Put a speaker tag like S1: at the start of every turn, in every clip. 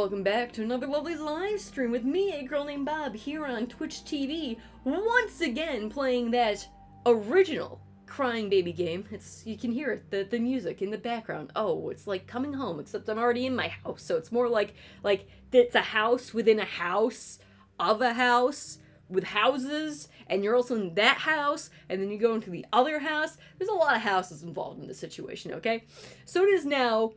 S1: welcome back to another lovely live stream with me, a girl named Bob, here on Twitch TV, once again playing that original crying baby game. You can hear it, the music in the background. Oh, it's like coming home, except I'm already in my house, so it's more like it's a house within a house of a house with houses, and you're also in that house, and then you go into the other house. There's a lot of houses involved in this situation, okay? So it is now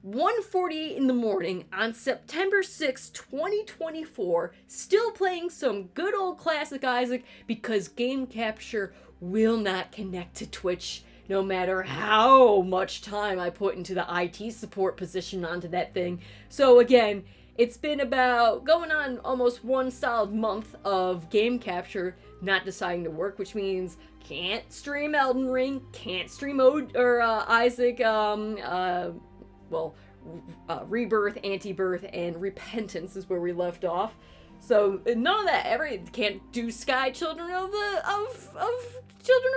S1: 1:48 in the morning on September 6, 2024, still playing some good old classic Isaac because game capture will not connect to Twitch no matter how much time I put into the IT support position onto that thing. So again, it's been about going on almost one solid month of game capture not deciding to work, which means can't stream Elden Ring, can't stream Isaac, Rebirth, Anti-Birth, and Repentance is where we left off. So none of that. Can't do Sky Children of the Children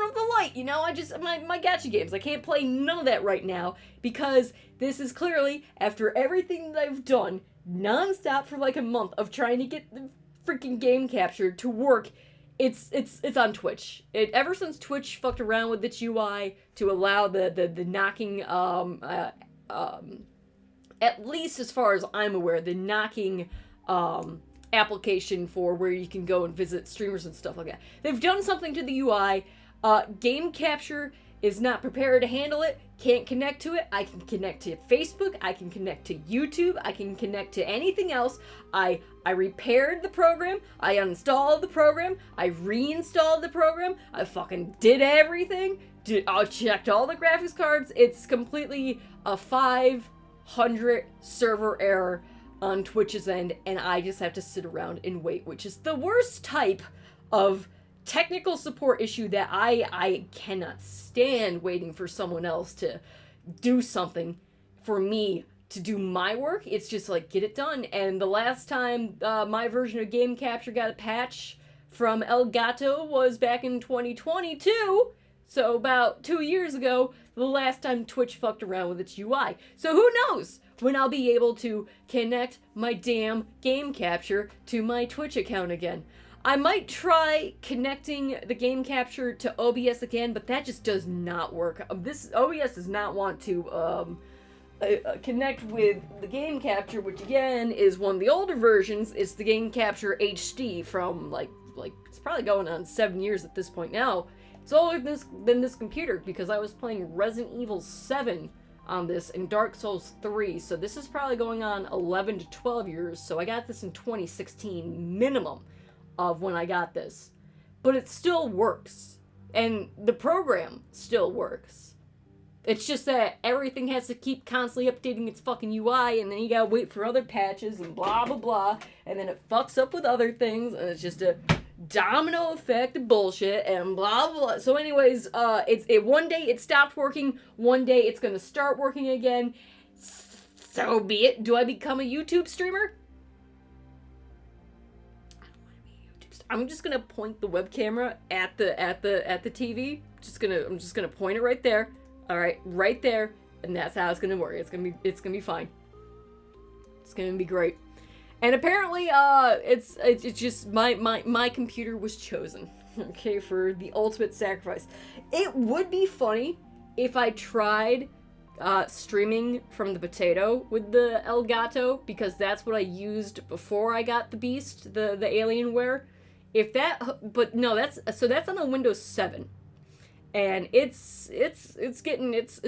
S1: of the Light. You know, my gacha games. I can't play none of that right now because this is clearly, after everything that I've done nonstop for like a month of trying to get the freaking game capture to work. It's on Twitch. Ever since Twitch fucked around with its UI to allow the knocking, at least as far as I'm aware, the knocking application for where you can go and visit streamers and stuff like that. They've done something to the UI. Game capture is not prepared to handle it, can't connect to it. I can connect to Facebook, I can connect to YouTube, I can connect to anything else. I repaired the program, I uninstalled the program, I reinstalled the program, I fucking did everything, I checked all the graphics cards. It's completely a 500 server error on Twitch's end, and I just have to sit around and wait, which is the worst type of technical support issue that I cannot stand waiting for someone else to do something for me to do my work. It's just like, get it done. And the last time my version of game capture got a patch from El Gato was back in 2022. So about 2 years ago, the last time Twitch fucked around with its UI. So who knows when I'll be able to connect my damn game capture to my Twitch account again. I might try connecting the game capture to OBS again, but that just does not work. This OBS does not want to connect with the game capture, which again is one of the older versions. It's the game capture HD from like it's probably going on 7 years at this point now. It's older than this computer because I was playing Resident Evil 7 on this and Dark Souls 3, so this is probably going on 11 to 12 years. So I got this in 2016 minimum of when I got this, but it still works, and the program still works. It's just that everything has to keep constantly updating its fucking UI, and then you gotta wait for other patches and blah blah blah, and then it fucks up with other things, and it's just a domino effect of bullshit and blah blah. So anyways, one day it stopped working, one day it's gonna start working again. So be it. Do I become a YouTube streamer? I'm just gonna point the web camera at the TV. I'm just gonna point it right there. All right, right there, and that's how it's gonna work. It's gonna be fine. It's gonna be great. And apparently, it's just my computer was chosen, okay, for the ultimate sacrifice. It would be funny if I tried streaming from the potato with the Elgato, because that's what I used before I got the Beast, the Alienware. But no, that's on a Windows 7, and it's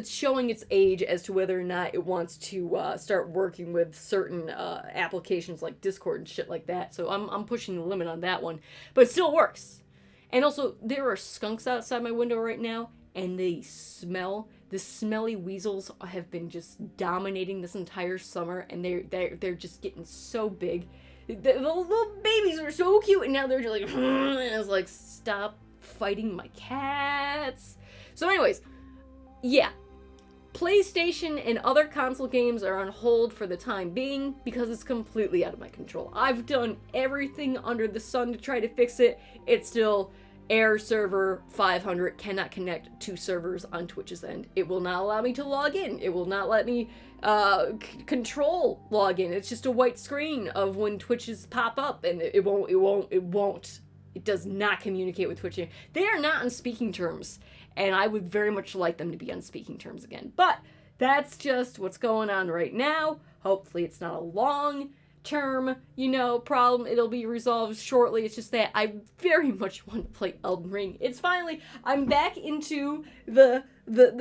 S1: showing its age as to whether or not it wants to start working with certain applications like Discord and shit like that. So I'm pushing the limit on that one, but it still works. And also, there are skunks outside my window right now, and the smelly weasels have been just dominating this entire summer, and they're just getting so big. The little babies were so cute, and now they're just like, and I was like, stop fighting my cats. So anyways, yeah, PlayStation and other console games are on hold for the time being because it's completely out of my control. I've done everything under the sun to try to fix it. It still error server 500 cannot connect to servers on Twitch's end. It will not allow me to log in. It will not let me control login. It's just a white screen of when Twitches pop up, and it won't. It does not communicate with Twitch. They are not on speaking terms, and I would very much like them to be on speaking terms again. But that's just what's going on right now. Hopefully it's not a long term, problem. It'll be resolved shortly. It's just that I very much want to play Elden Ring. It's finally, I'm back into the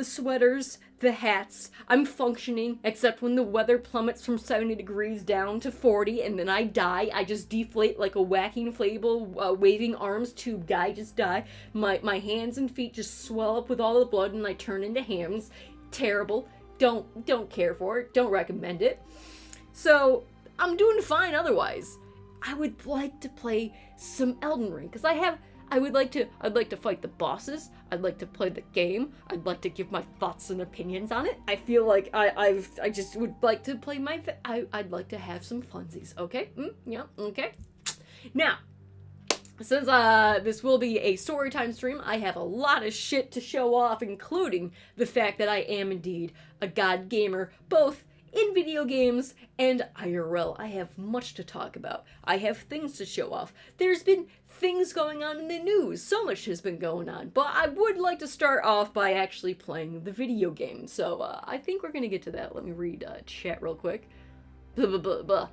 S1: sweaters, the hats. I'm functioning, except when the weather plummets from 70 degrees down to 40, and then I die. I just deflate like a wacky inflatable waving arms tube guy. I just die. My hands and feet just swell up with all the blood, and I turn into hams. Terrible. Don't care for it. Don't recommend it. So I'm doing fine otherwise. I would like to play some Elden Ring, because I'd like to fight the bosses. I'd like to play the game. I'd like to give my thoughts and opinions on it. I feel like I just would like to play I'd like to have some funsies, okay? Yeah, okay. Now, since this will be a storytime stream, I have a lot of shit to show off, including the fact that I am indeed a god gamer, both in video games and IRL. I have much to talk about. I have things to show off. There's been things going on in the news. So much has been going on. But I would like to start off by actually playing the video game. So I think we're going to get to that. Let me read chat real quick. Blah, blah, blah, blah.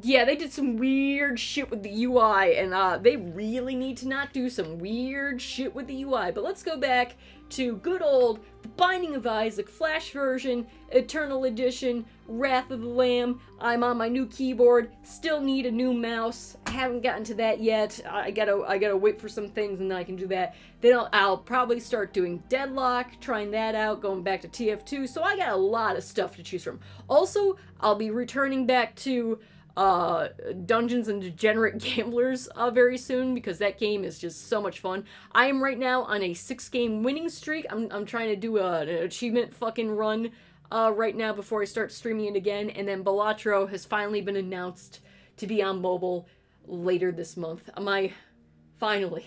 S1: Yeah, they did some weird shit with the UI, and they really need to not do some weird shit with the UI. But let's go back to good old The Binding of Isaac Flash version, Eternal Edition, Wrath of the Lamb. I'm on my new keyboard, still need a new mouse. I haven't gotten to that yet. I gotta wait for some things, and then I can do that. Then I'll probably start doing Deadlock, trying that out, going back to TF2. So I got a lot of stuff to choose from. Also, I'll be returning back to Dungeons and Degenerate Gamblers very soon, because that game is just so much fun. I am right now on a 6-game winning streak. I'm trying to do an achievement fucking run right now before I start streaming it again, and then Balatro has finally been announced to be on mobile later this month. Finally,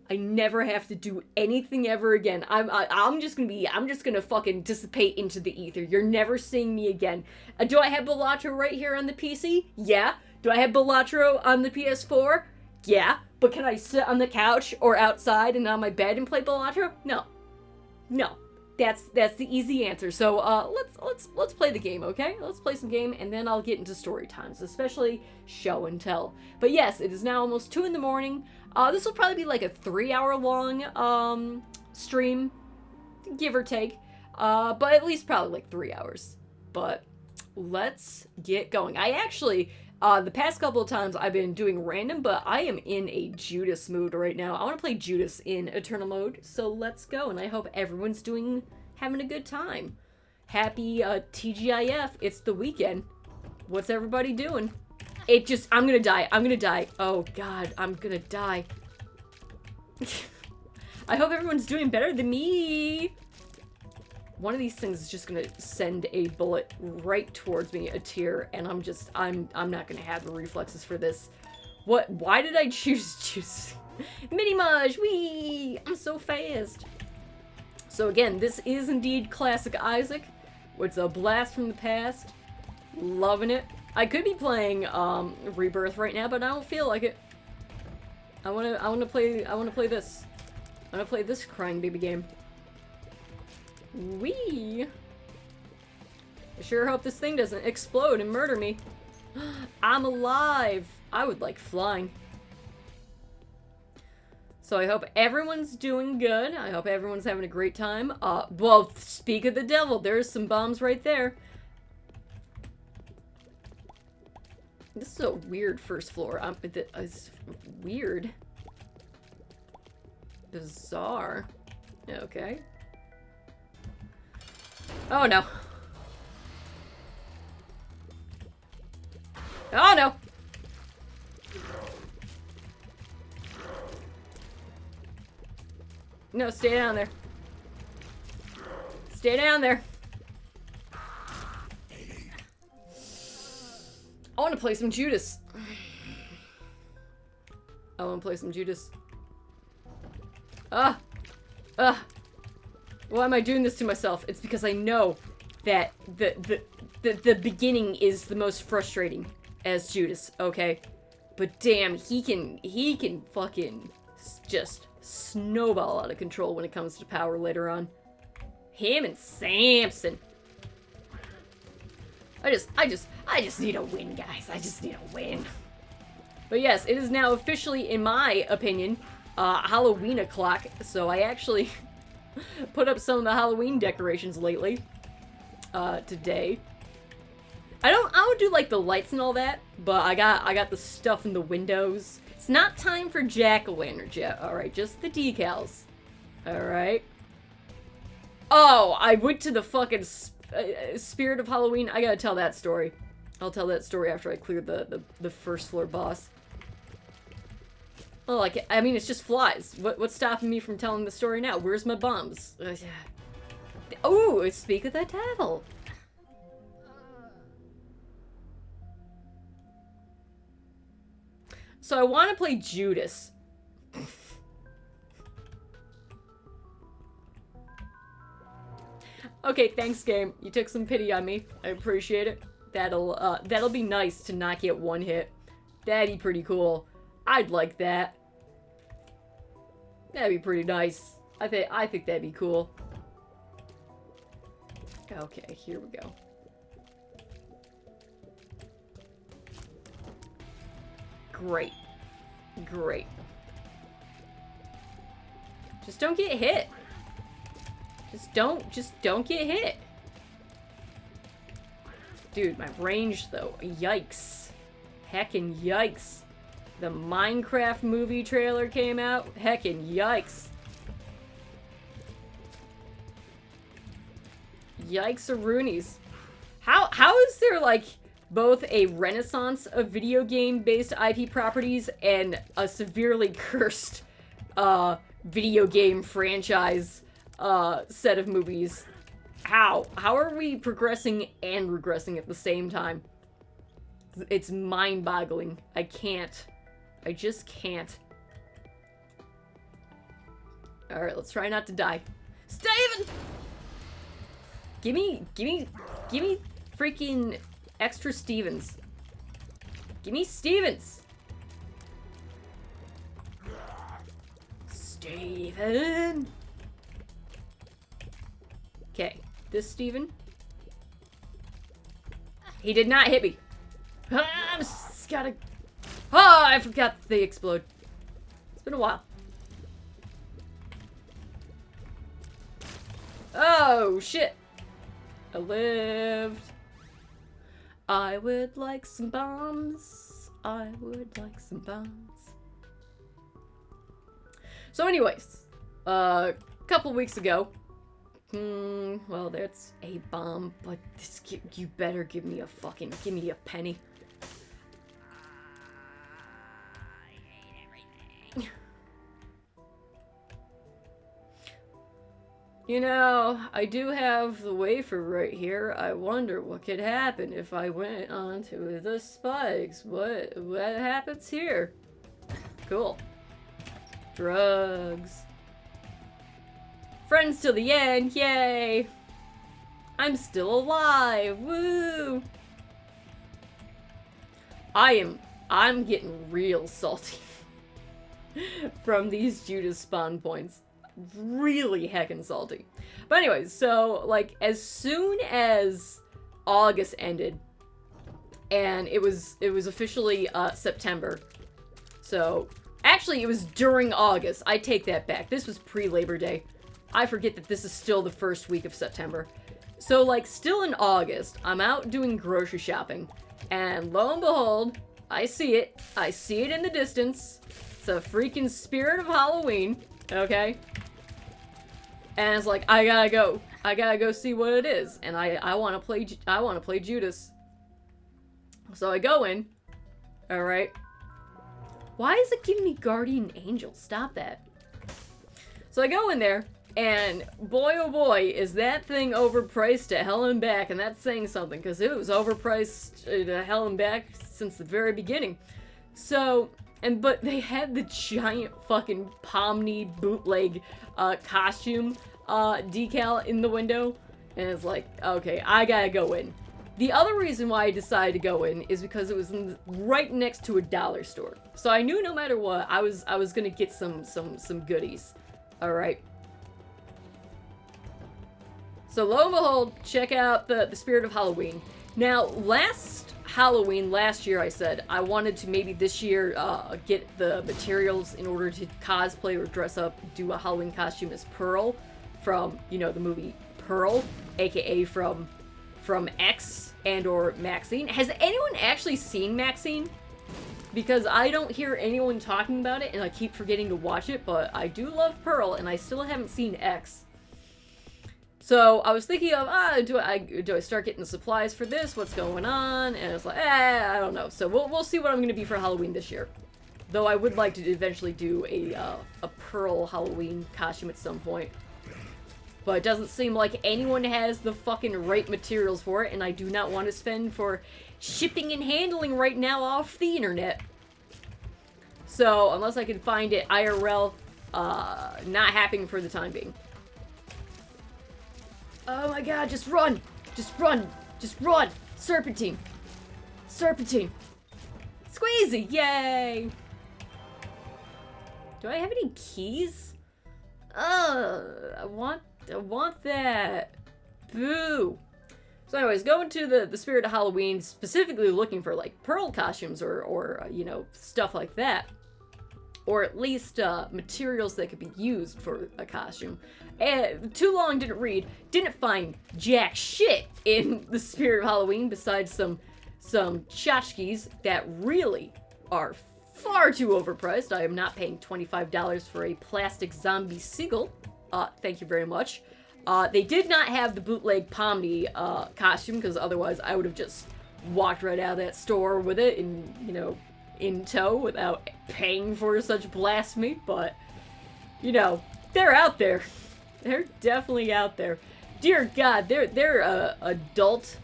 S1: I never have to do anything ever again. I'm just gonna fucking dissipate into the ether. You're never seeing me again. Do I have Balatro right here on the PC? Yeah. Do I have Balatro on the PS4? Yeah. But can I sit on the couch or outside and on my bed and play Balatro? No. That's the easy answer. So let's play the game, okay? Let's play some game, and then I'll get into story times, especially show and tell. But yes, it is now almost 2 in the morning. This will probably be like a 3-hour long stream, give or take. But at least probably like 3 hours. But let's get going. I actually, the past couple of times I've been doing random, but I am in a Judas mood right now. I want to play Judas in Eternal mode, so let's go. And I hope everyone's having a good time. Happy TGIF, it's the weekend. What's everybody doing? I'm gonna die. Oh god, I'm gonna die. I hope everyone's doing better than me. One of these things is just gonna send a bullet right towards me, a tear, and I'm not gonna have the reflexes for this. Why did I choose Mini Maj, wee! I'm so fast. So again, this is indeed classic Isaac. It's a blast from the past. Loving it. I could be playing Rebirth right now, but I don't feel like it. I wanna play this. I wanna play this crying baby game. Wee. I sure hope this thing doesn't explode and murder me. I'm alive. I would like flying. So I hope everyone's doing good. I hope everyone's having a great time. Well, speak of the devil, there's some bombs right there. This is a weird first floor. It's weird. Bizarre. Okay. Oh no. Oh no! No, stay down there. Stay down there. I want to play some Judas. I want to play some Judas. Ugh. Ugh. Why am I doing this to myself? It's because I know that the beginning is the most frustrating as Judas, okay? But damn, he can fucking just snowball out of control when it comes to power later on. Him and Samson. I just need a win, guys. I just need a win. But yes, it is now officially, in my opinion, Halloween o'clock. So I actually put up some of the Halloween decorations lately. Today. I don't do like the lights and all that, but I got the stuff in the windows. It's not time for jack-o'-lanterns yet. Alright, just the decals. Alright. Oh, I went to the fucking Spirit of Halloween. I gotta tell that story. I'll tell that story after I clear the first floor boss. Well, like, I mean, it's just flies. What's stopping me from telling the story now? Where's my bombs? Oh, speak of the devil. So I want to play Judas. Okay, thanks, game. You took some pity on me. I appreciate it. That'll be nice to not get one hit. That'd be pretty cool. I'd like that. That'd be pretty nice. I think that'd be cool. Okay, here we go. Great. Great. Just don't get hit. Just don't get hit. Dude, my range though. Yikes. Heckin' yikes. The Minecraft movie trailer came out. Heckin' yikes. Yikes-a-roonies. How is there, like, both a renaissance of video game-based IP properties and a severely cursed, video game franchise, set of movies? How are we progressing and regressing at the same time? It's mind-boggling. I can't. I just can't. Alright, let's try not to die. Steven! Gimme freaking extra Stevens. Gimme Stevens! Steven! Okay, this Steven. He did not hit me. I'm just gotta... Oh, I forgot they explode. It's been a while. Oh, shit. I lived. I would like some bombs. I would like some bombs. So anyways, a couple weeks ago, well, that's a bomb, but this, you better give me a penny. You know, I do have the wafer right here. I wonder what could happen if I went onto the spikes. What happens here? Cool. Drugs. Friends till the end, yay! I'm still alive, woo! I'm getting real salty from these Judas spawn points. Really heckin' salty. But anyways, so, like, as soon as August ended, and it was officially, September. So, actually, it was during August. I take that back. This was pre-Labor Day. I forget that this is still the first week of September. So, like, still in August, I'm out doing grocery shopping, and lo and behold, I see it. I see it in the distance. It's a freaking Spirit of Halloween, okay? And it's like, I gotta go see what it is. And I wanna play Judas. So I go in. Alright. Why is it giving me Guardian Angel? Stop that. So I go in there, and boy oh boy, is that thing overpriced to hell and back. And that's saying something, because it was overpriced to hell and back since the very beginning. So, But they had the giant fucking Pomni bootleg costume decal in the window, and it's like, okay, I gotta go in. The other reason why I decided to go in is because it was right next to a dollar store, so I knew no matter what, I was gonna get some goodies. All right. So lo and behold, check out the Spirit of Halloween. Now, last Halloween, last year, I said I wanted to maybe this year get the materials in order to cosplay or dress up, do a Halloween costume as Pearl from, you know, the movie Pearl, aka from X and or Maxine. Has anyone actually seen Maxine? Because I don't hear anyone talking about it, and I keep forgetting to watch it, but I do love Pearl, and I still haven't seen X. So I was thinking of, do I start getting the supplies for this? What's going on? And it's like, I don't know. So we'll see what I'm going to be for Halloween this year. Though I would like to eventually do a Pearl Halloween costume at some point. But it doesn't seem like anyone has the fucking right materials for it, and I do not want to spend for shipping and handling right now off the internet. So unless I can find it IRL, not happening for the time being. Oh my god, just run! Just run! Just run! Serpentine! Serpentine! Squeezy! Yay! Do I have any keys? I want that. Boo! So anyways, going to the Spirit of Halloween, specifically looking for like Pearl costumes or you know, stuff like that. Or at least materials that could be used for a costume. And too long didn't read, didn't find jack shit in the Spirit of Halloween besides some tchotchkes that really are far too overpriced. I am not paying $25 for a plastic zombie seagull. Thank you very much. They did not have the bootleg Pomni costume, because otherwise I would have just walked right out of that store with it and, you know, in tow without paying for such blasphemy, but, you know, they're out there. They're definitely out there. Dear God, their adult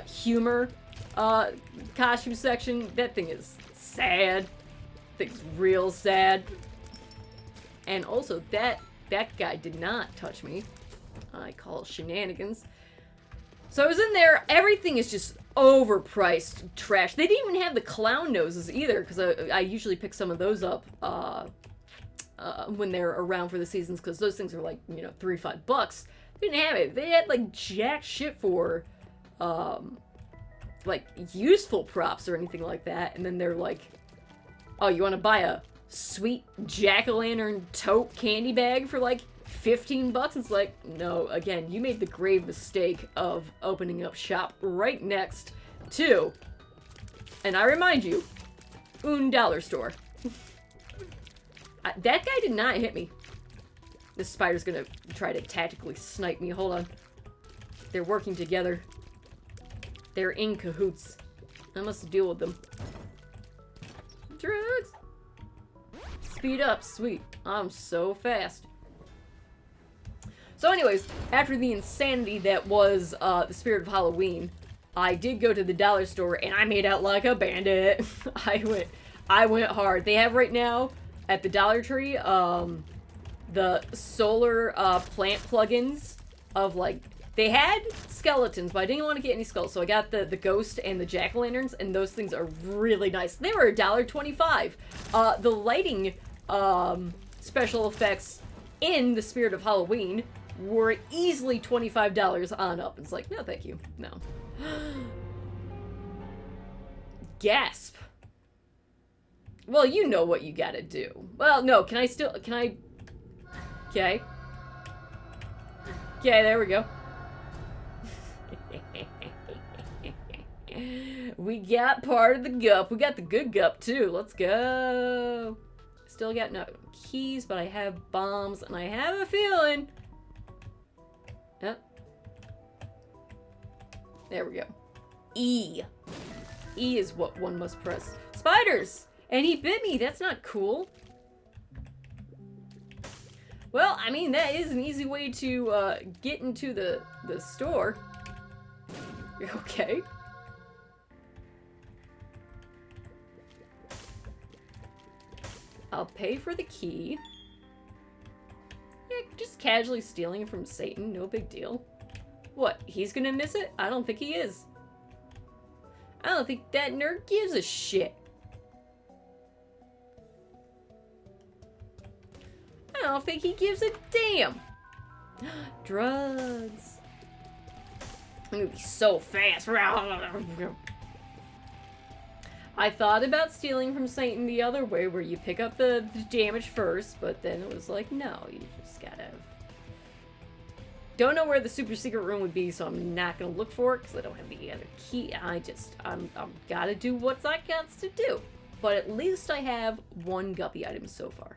S1: humor costume section, that thing is sad. That thing's real sad. And also, that guy did not touch me. I call it shenanigans. So I was in there, everything is just overpriced trash. They didn't even have the clown noses either, because I usually pick some of those up when they're around for the seasons, because those things are like, you know, $3-5. They didn't have it. They had like jack shit for like useful props or anything like that, and then they're like, oh, you want to buy a sweet jack-o'-lantern tote candy bag for like $15? It's like, no, again, you made the grave mistake of opening up shop right next to, and I remind you, un dollar store. That guy did not hit me. This spider's gonna try to tactically snipe me. Hold on. They're working together. They're in cahoots. I must deal with them. Drugs! Speed up, sweet. I'm so fast. So anyways, after the insanity that was the Spirit of Halloween, I did go to the dollar store and I made out like a bandit. I went hard. They have right now at the Dollar Tree the solar plant plugins of like, they had skeletons, but I didn't want to get any skulls, so I got the ghost and the jack-o'-lanterns, and those things are really nice. They were $1.25. The lighting special effects in the Spirit of Halloween were easily $25 on up. It's like, no thank you, no. Gasp. Well, you know what you gotta do. Well, no, can I? Okay. Okay, there we go. We got part of the gup. We got the good gup, too. Let's go. Still got no keys, but I have bombs, and I have a feeling. Yep. There we go. E. E is what one must press. Spiders! And he bit me. That's not cool. Well, I mean, that is an easy way to get into the store. Okay. I'll pay for the key. Yeah, just casually stealing it from Satan, no big deal. What, he's gonna miss it? I don't think he is. I don't think that nerd gives a shit. I don't think he gives a damn. Drugs. I'm gonna be so fast. I thought about stealing from Satan the other way, where you pick up the damage first, but then it was like, no, you just gotta... Don't know where the super secret room would be, so I'm not gonna look for it, because I don't have the other key. I'm gotta do what I got to do. But at least I have one guppy item so far.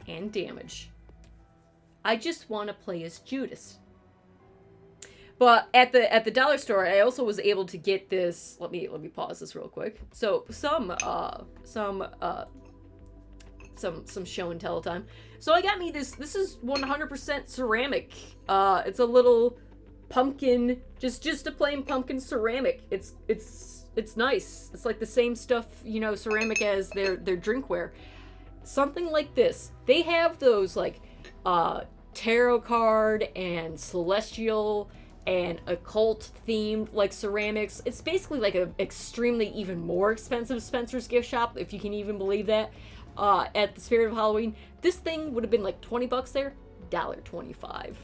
S1: And damage. I just want to play as Judas. But at the dollar store, I also was able to get this. Let me pause this real quick. So some show and tell time. So I got me this. This is 100% ceramic. It's a little pumpkin, just a plain pumpkin ceramic. It's nice. It's like the same stuff, you know, ceramic as their drinkware. Something like this. They have those like tarot card and celestial and occult themed like ceramics. It's basically like an extremely even more expensive Spencer's gift shop, if you can even believe that, at the Spirit of Halloween. This thing would have been like 20 bucks there, $1.25.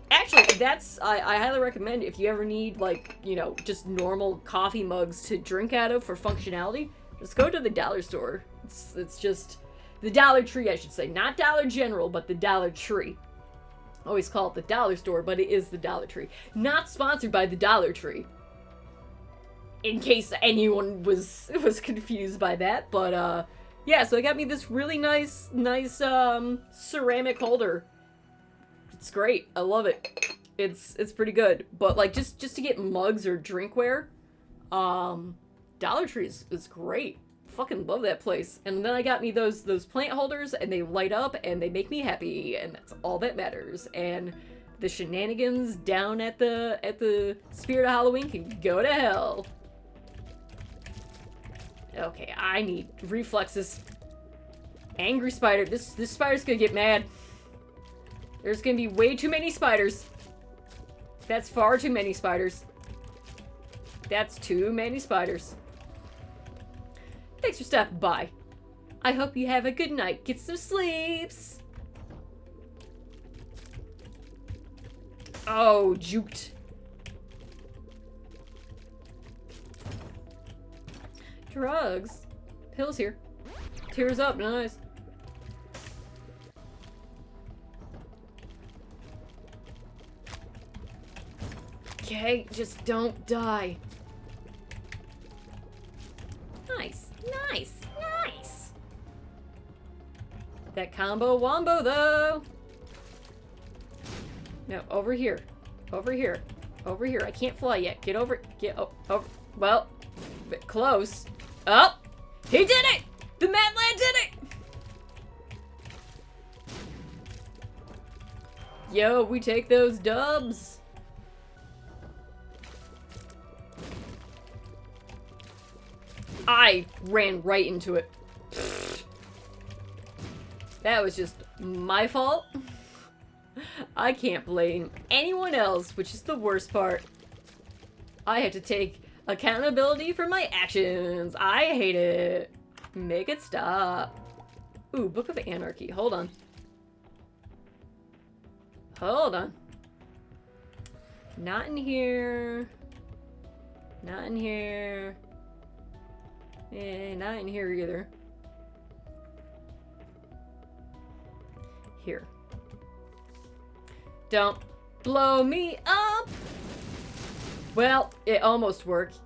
S1: Actually, that's, I highly recommend, if you ever need, like, you know, just normal coffee mugs to drink out of for functionality, just go to the dollar store. It's just the Dollar Tree, I should say. Not Dollar General, but the Dollar Tree. I always call it the dollar store, but it is the Dollar Tree. Not sponsored by the Dollar Tree, in case anyone was confused by that. But yeah, so it got me this really nice ceramic holder. It's great. I love it. It's pretty good. But like just to get mugs or drinkware, Dollar Tree is great. Fucking love that place. And then I got me those plant holders, and they light up and they make me happy, and that's all that matters. And the shenanigans down at the Spirit of Halloween can go to hell. Okay, I need reflexes. Angry spider. This spider's gonna get mad. There's gonna be way too many spiders. That's far too many spiders. That's too many spiders. Thanks for stopping by. I hope you have a good night. Get some sleeps. Oh, juked. Drugs. Pills here. Tears up, nice. Okay, just don't die. Nice, nice, nice. That combo wombo, though. No, over here. Over here. Over here. I can't fly yet. Get over. Get over. Well, bit close. Oh! He did it! The Madland did it! Yo, we take those dubs. I ran right into it. That was just my fault. I can't blame anyone else, which is the worst part. I have to take accountability for my actions. I hate it. Make it stop. Ooh, Book of Anarchy. Hold on. Hold on. Not in here. Not in here. Not in here either. Here. Don't blow me up! Well, it almost worked.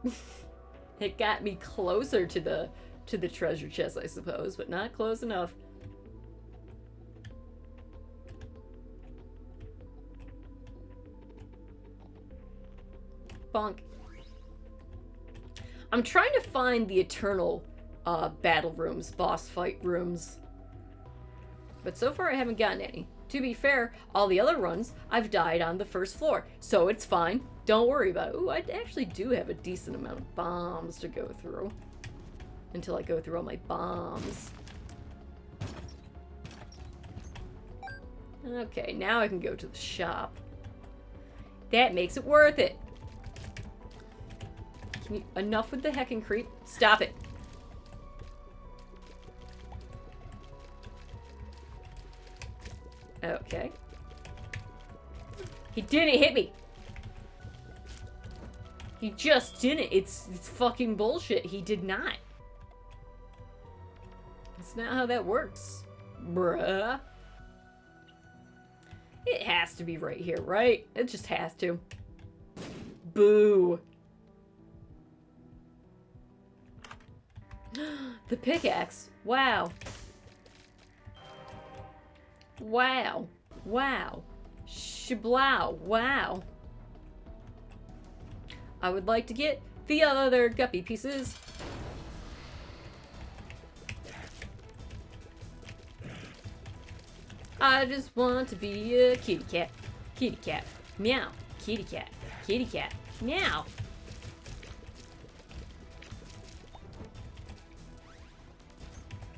S1: It got me closer to the treasure chest, I suppose, but not close enough. Bonk. I'm trying to find the eternal battle rooms, boss fight rooms. But so far I haven't gotten any. To be fair, all the other runs, I've died on the first floor. So it's fine. Don't worry about it. Ooh, I actually do have a decent amount of bombs to go through. until I go through all my bombs. Okay, now I can go to the shop. That makes it worth it. Can you, enough with the heckin' creep. Stop it. Okay. He didn't hit me. He just didn't. It's fucking bullshit. He did not. That's not how that works, bruh. It has to be right here, right? It just has to. Boo. The pickaxe. Wow. Wow. Wow. Shablow. Wow. I would like to get the other guppy pieces. I just want to be a kitty cat. Kitty cat. Meow. Kitty cat. Kitty cat. Meow.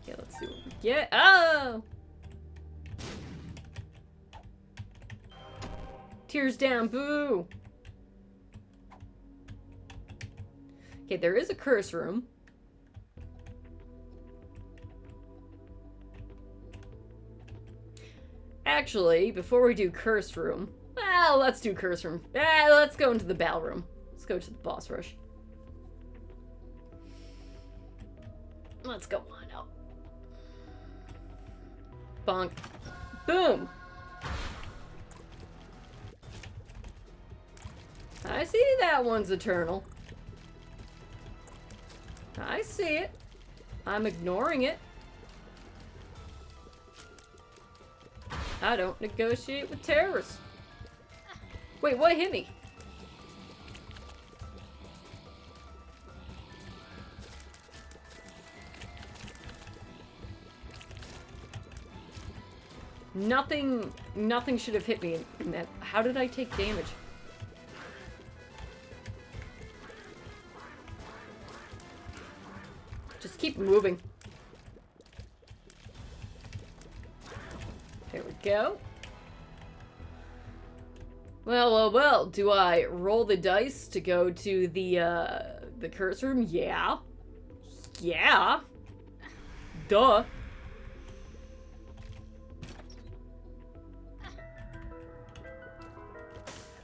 S1: Okay, let's see what we get. Oh! Tears down. Boo! Okay, there is a curse room. Actually, before we do curse room, well, let's do curse room. Let's go into the battle room. Let's go to the boss rush. Let's go on up. Bonk. Boom! I see that one's eternal. I see it. I'm ignoring it. I don't negotiate with terrorists. Wait, what hit me? Nothing should have hit me in that. How did I take damage? Just keep moving. There we go. Well, do I roll the dice to go to the curse room? Yeah. Yeah. Duh.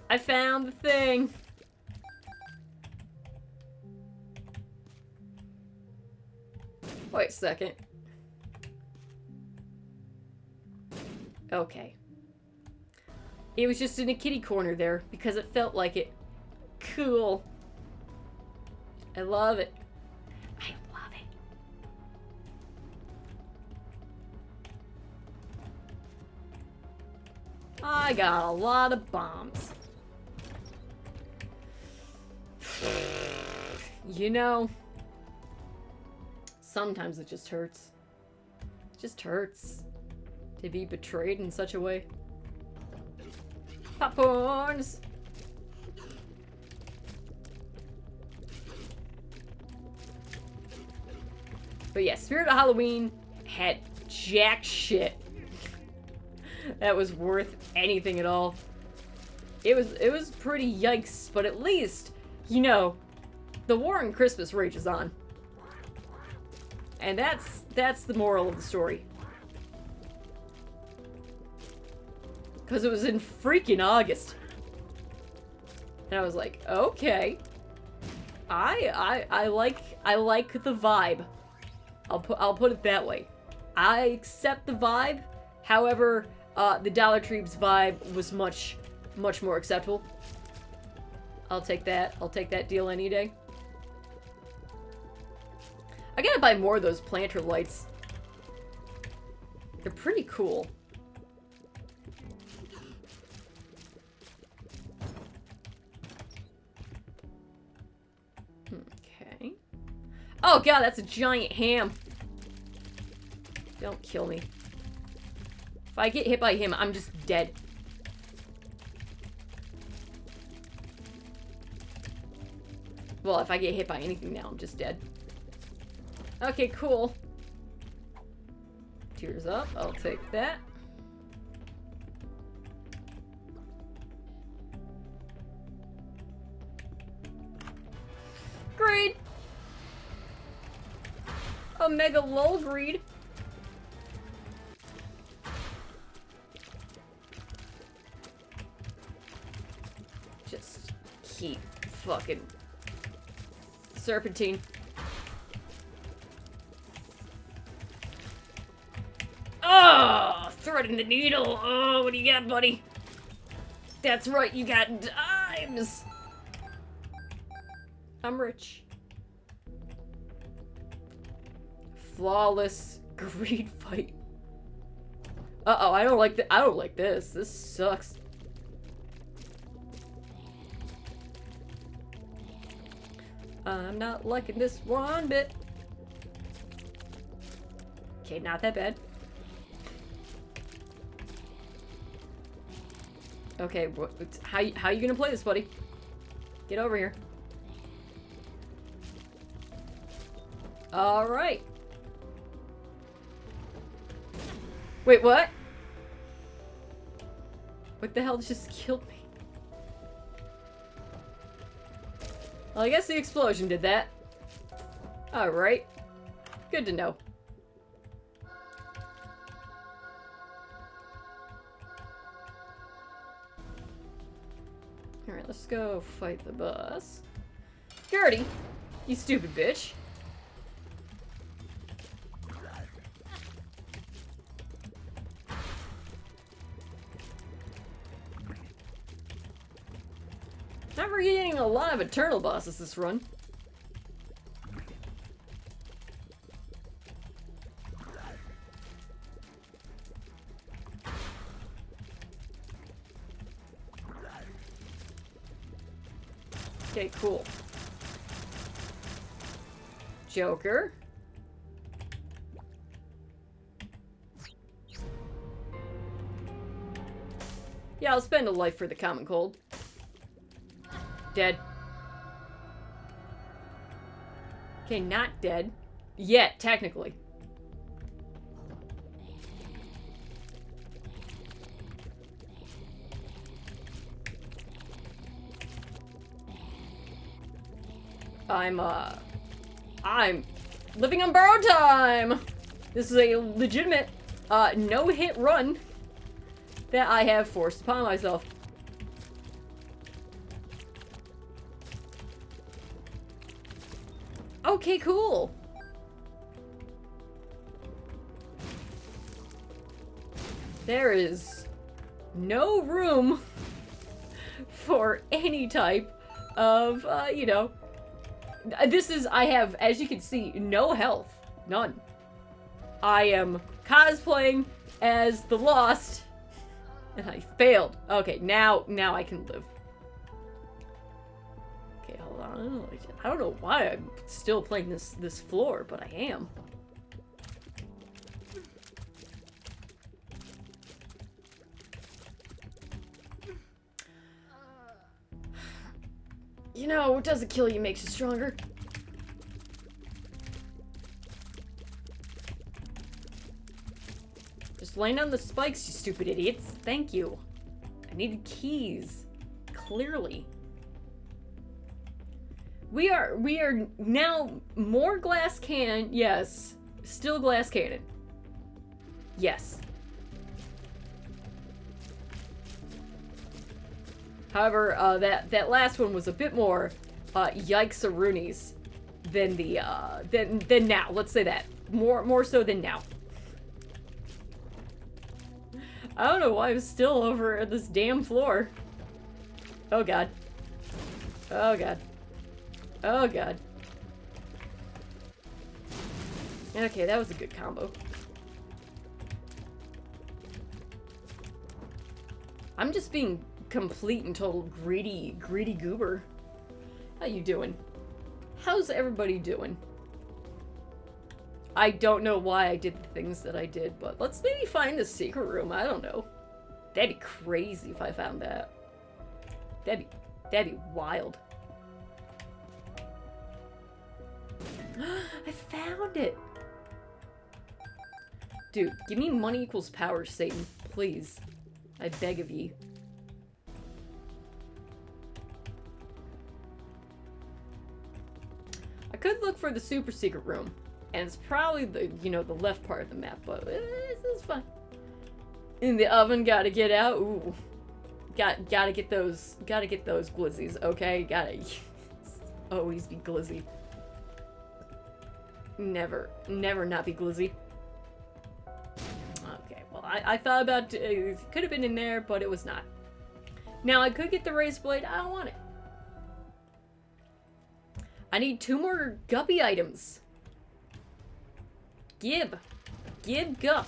S1: I found the thing. Wait a second. Okay. It was just in a kitty corner there because it felt like it. Cool. I love it. I love it. I got a lot of bombs. You know, sometimes it just hurts. It just hurts to be betrayed in such a way. Popcorns! But yeah, Spirit of Halloween had jack shit that was worth anything at all. It was pretty yikes, but at least, you know, the war on Christmas rages on. And that's the moral of the story. Because it was in freaking August. And I was like, okay. I like the vibe. I'll put it that way. I accept the vibe. However, the Dollar Tree's vibe was much more acceptable. I'll take that. I'll take that deal any day. I gotta buy more of those planter lights. They're pretty cool. Okay. Oh god, that's a giant ham. Don't kill me. If I get hit by him, I'm just dead. Well, if I get hit by anything now, I'm just dead. Okay, cool. Tears up. I'll take that. Greed! Omega lol greed. Just keep fucking serpentine. Oh, threading the needle. Oh, what do you got, buddy? That's right, you got dimes. I'm rich. Flawless greed fight. Uh-oh, I don't like this. This sucks. I'm not liking this one bit. Okay, not that bad. Okay, how you gonna play this, buddy? Get over here. All right. Wait, what? What the hell just killed me? Well, I guess the explosion did that. All right. Good to know. All right, let's go fight the boss. Gertie, you stupid bitch. Not really getting a lot of eternal bosses this run. Okay, cool. Joker. Yeah, I'll spend a life for the common cold. Dead. Okay, not dead. Yet, technically. I'm living on borrowed time! This is a legitimate, no-hit run that I have forced upon myself. Okay, cool. There is no room for any type of, you know, I have, as you can see, no health. None. I am cosplaying as the Lost, and I failed. Okay, now I can live. Okay, hold on. I don't know why I'm still playing this floor, but I am. You know, what doesn't kill you makes you stronger. Just land on the spikes, you stupid idiots. Thank you. I needed keys. Clearly. We are now more glass cannon. Yes. Still glass cannon. Yes. However, that last one was a bit more yikes-a-roonies than the than now. Let's say that. More so than now. I don't know why I'm still over at this damn floor. Oh god. Oh god. Oh god. Okay, that was a good combo. I'm just being complete and total greedy goober. How you doing? How's everybody doing? I don't know why I did the things that I did, but let's maybe find the secret room. I don't know. That'd be crazy if I found that. That'd be wild. I found it! Dude, give me money equals power, Satan. Please. I beg of ye. I could look for the super secret room. And it's probably the, you know, the left part of the map, but this is fun. In the oven, gotta get out. Ooh. Gotta get those glizzies, okay? Gotta always be glizzy. Never not be glizzy. Okay, well, I thought about it could have been in there, but it was not. Now, I could get the razor blade. I don't want it. I need 2 more guppy items. Give gup.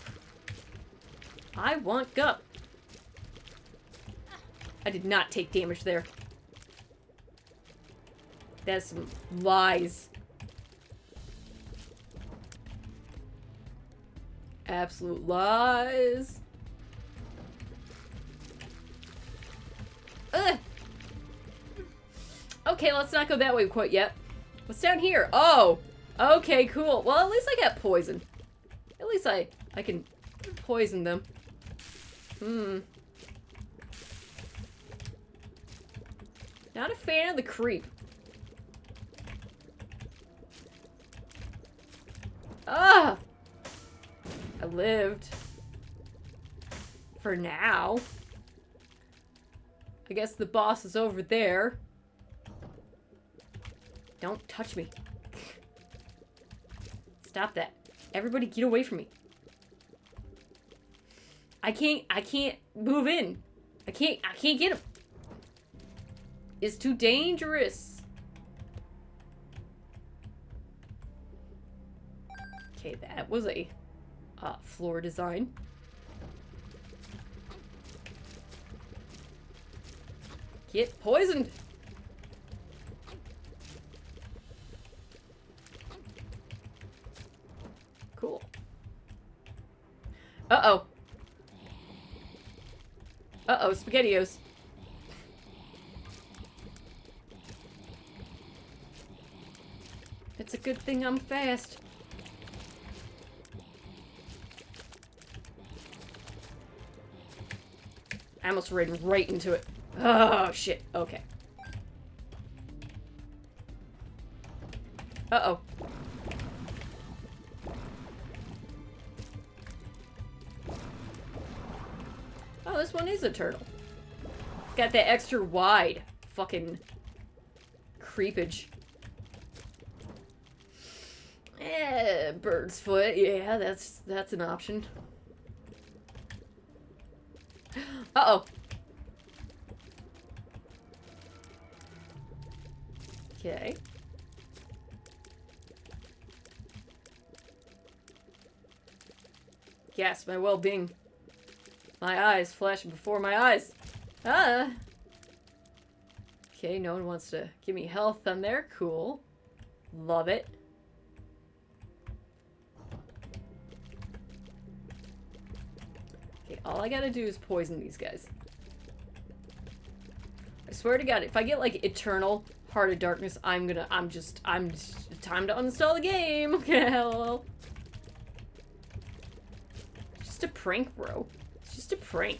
S1: I want gup. I did not take damage there. That's some lies. Absolute lies. Ugh. Okay, let's not go that way quite yet. What's down here? Oh! Okay, cool. Well, at least I got poison. At least I can poison them. Not a fan of the creep. Ah! I lived. For now. I guess the boss is over there. Don't touch me. Stop that. Everybody get away from me. I can't move in. I can't get him. It's too dangerous. Okay, that was a floor design. Get poisoned. Cool. Uh-oh. Uh-oh, SpaghettiOs. It's a good thing I'm fast. I almost ran right into it. Oh, shit. Okay. Uh-oh. Oh, this one is a turtle. Got that extra wide fucking creepage. Bird's foot. Yeah, that's an option. Uh-oh. Okay. Yes, my well-being. My eyes flashing before my eyes. Ah. Okay, no one wants to give me health on there. Cool. Love it. Okay, all I gotta do is poison these guys. I swear to God, if I get like eternal Heart of Darkness, I'm just time to uninstall the game. Okay, lol. It's just a prank, bro. It's just a prank.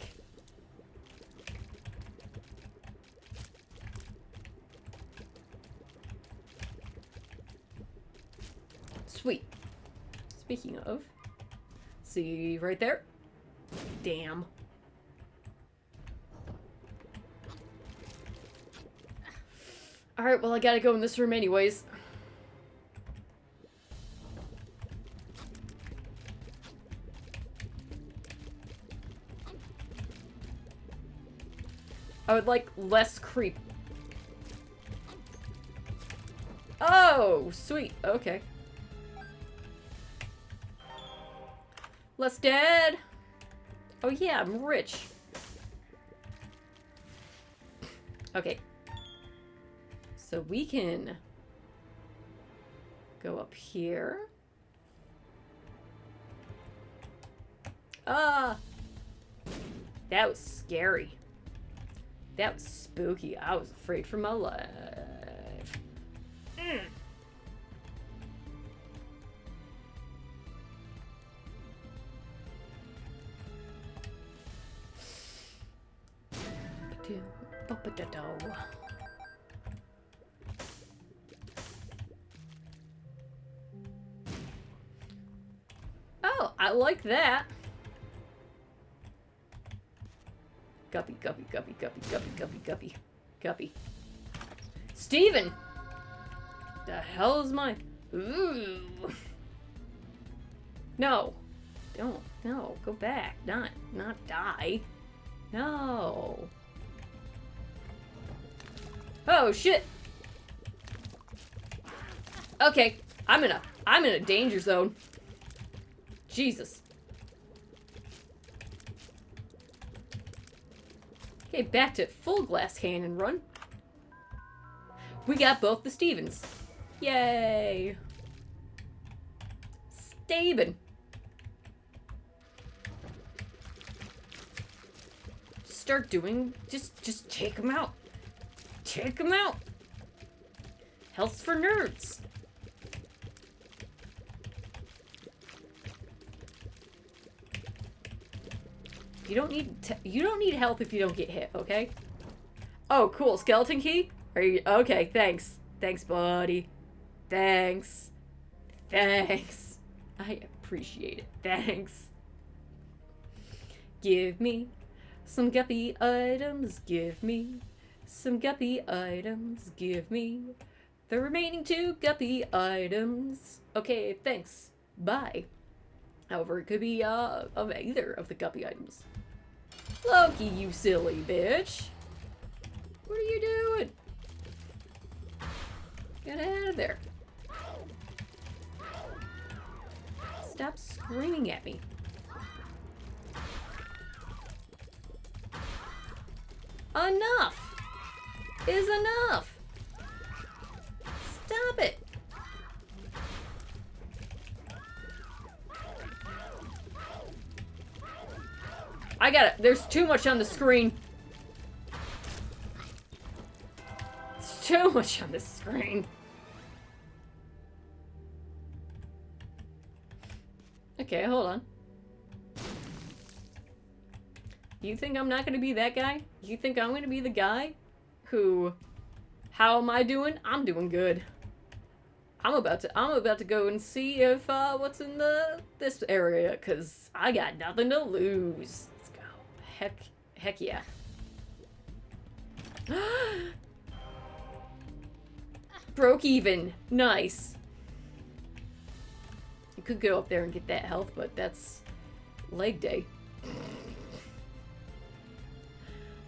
S1: Sweet. Speaking of, see right there? Damn. Alright, well I gotta go in this room anyways. I would like less creep. Oh, sweet. Okay. Less dead. Oh yeah, I'm rich. Okay. So we can go up here. Ah! That was scary. That was spooky. I was afraid for my life. Oh, I like that. Guppy, guppy, guppy, guppy, guppy, guppy, guppy, guppy. Steven! The hell is mine? Ooh. No. Don't. No. Go back. Not die. No. Oh, shit. Okay. I'm in a danger zone. Jesus. Okay, back to full glass cannon run. We got both the Stevens. Yay. Staben. Start doing, just take them out. Take them out. Health's for nerds. You don't need health if you don't get hit, okay? Oh, cool. Skeleton key? Are you okay, thanks. Thanks, buddy. Thanks. Thanks. I appreciate it. Thanks. Give me some guppy items. Give me some guppy items. Give me the remaining 2 guppy items. Okay, thanks. Bye. However, it could be of either of the guppy items. Loki, you silly bitch. What are you doing? Get out of there. Stop screaming at me. Enough is enough. Stop it. I got it. There's too much on the screen. It's too much on the screen. Okay, hold on. You think I'm not gonna be that guy? You think I'm gonna be the guy who... How am I doing? I'm doing good. I'm about to go and see if what's in this area, cause I got nothing to lose. Let's go. Heck yeah. Broke even. Nice. You could go up there and get that health, but that's leg day.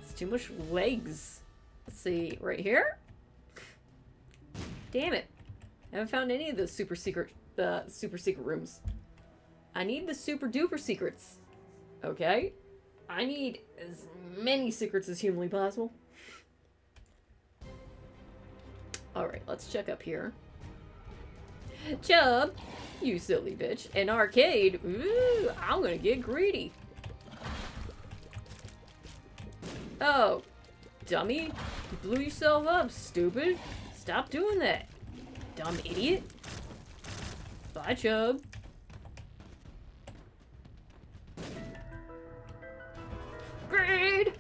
S1: It's too much legs. Let's see, right here? Damn it. I haven't found any of the super secret rooms. I need the super duper secrets. Okay? I need as many secrets as humanly possible. Alright, let's check up here. Chub, you silly bitch. An arcade. Ooh, I'm gonna get greedy. Oh, dummy. You blew yourself up, stupid. Stop doing that. Dumb idiot. Bye, Chub. Grade!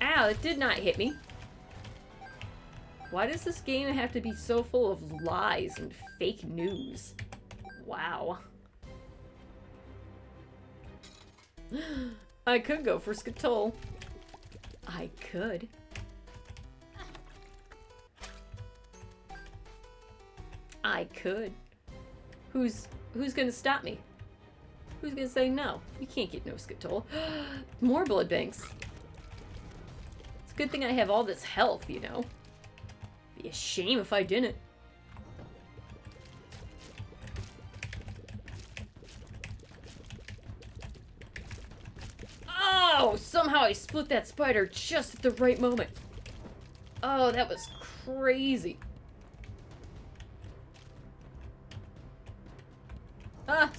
S1: Ow, it did not hit me. Why does this game have to be so full of lies and fake news? Wow. I could go for Skatoll. I could. I could. Who's gonna stop me? Who's gonna say no? You can't get no Skatoll. More blood banks. It's a good thing I have all this health, you know. Be a shame if I didn't. Oh, somehow I split that spider just at the right moment. Oh, that was crazy. Ah!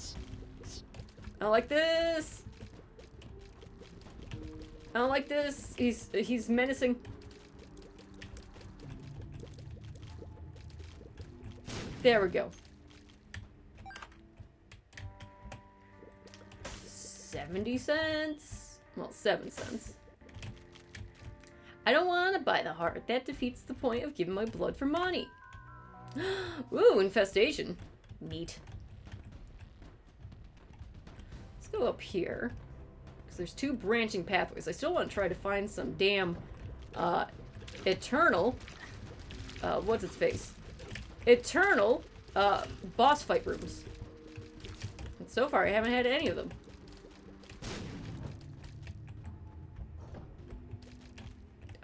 S1: I don't like this. I don't like this. He's menacing. There we go. 70 cents. Well, 7 cents. I don't want to buy the heart. That defeats the point of giving my blood for money. Ooh, infestation. Neat. Let's go up here. Because there's 2 branching pathways. I still want to try to find some damn eternal... what's its face? Eternal boss fight rooms. And so far, I haven't had any of them.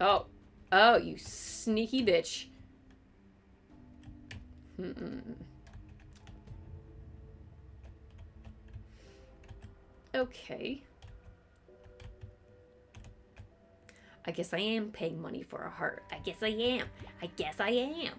S1: Oh. Oh, you sneaky bitch. Okay. I guess I am paying money for a heart. I guess I am. I guess I am.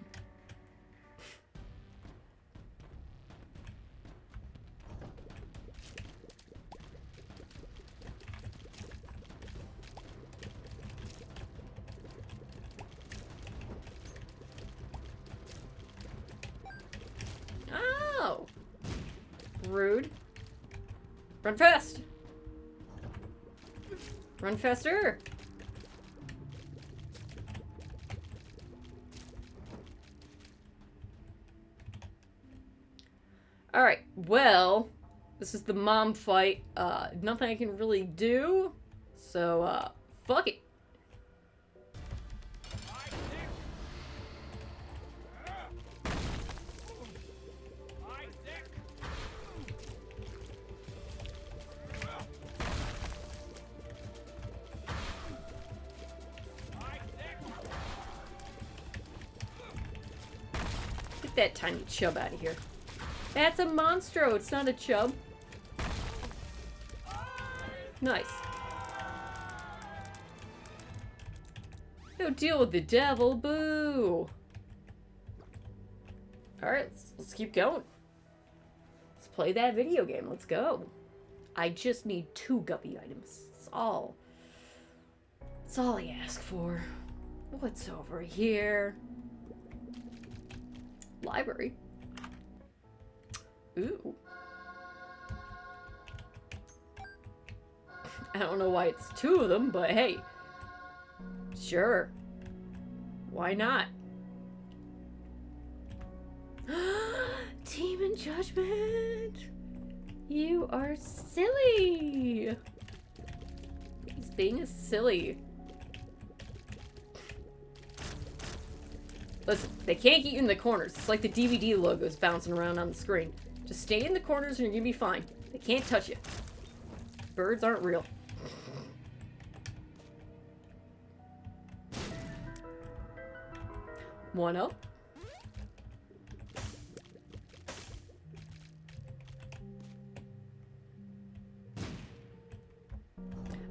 S1: Oh! Rude. Run fast! Run faster! Alright, well, this is the mom fight. Nothing I can really do, so, fuck it. Get that tiny chub out of here. That's a monstro, it's not a chub. Nice. Go deal with the devil, boo! Alright, let's keep going. Let's play that video game, let's go. I just need 2 guppy items. That's all. That's all I ask for. What's over here? Library. Ooh. I don't know why it's 2 of them, but hey. Sure. Why not? Demon Judgment! You are silly! He's being a silly. Listen, they can't get you in the corners. It's like the DVD logos bouncing around on the screen. Just stay in the corners and you're gonna be fine. They can't touch you. Birds aren't real. One up.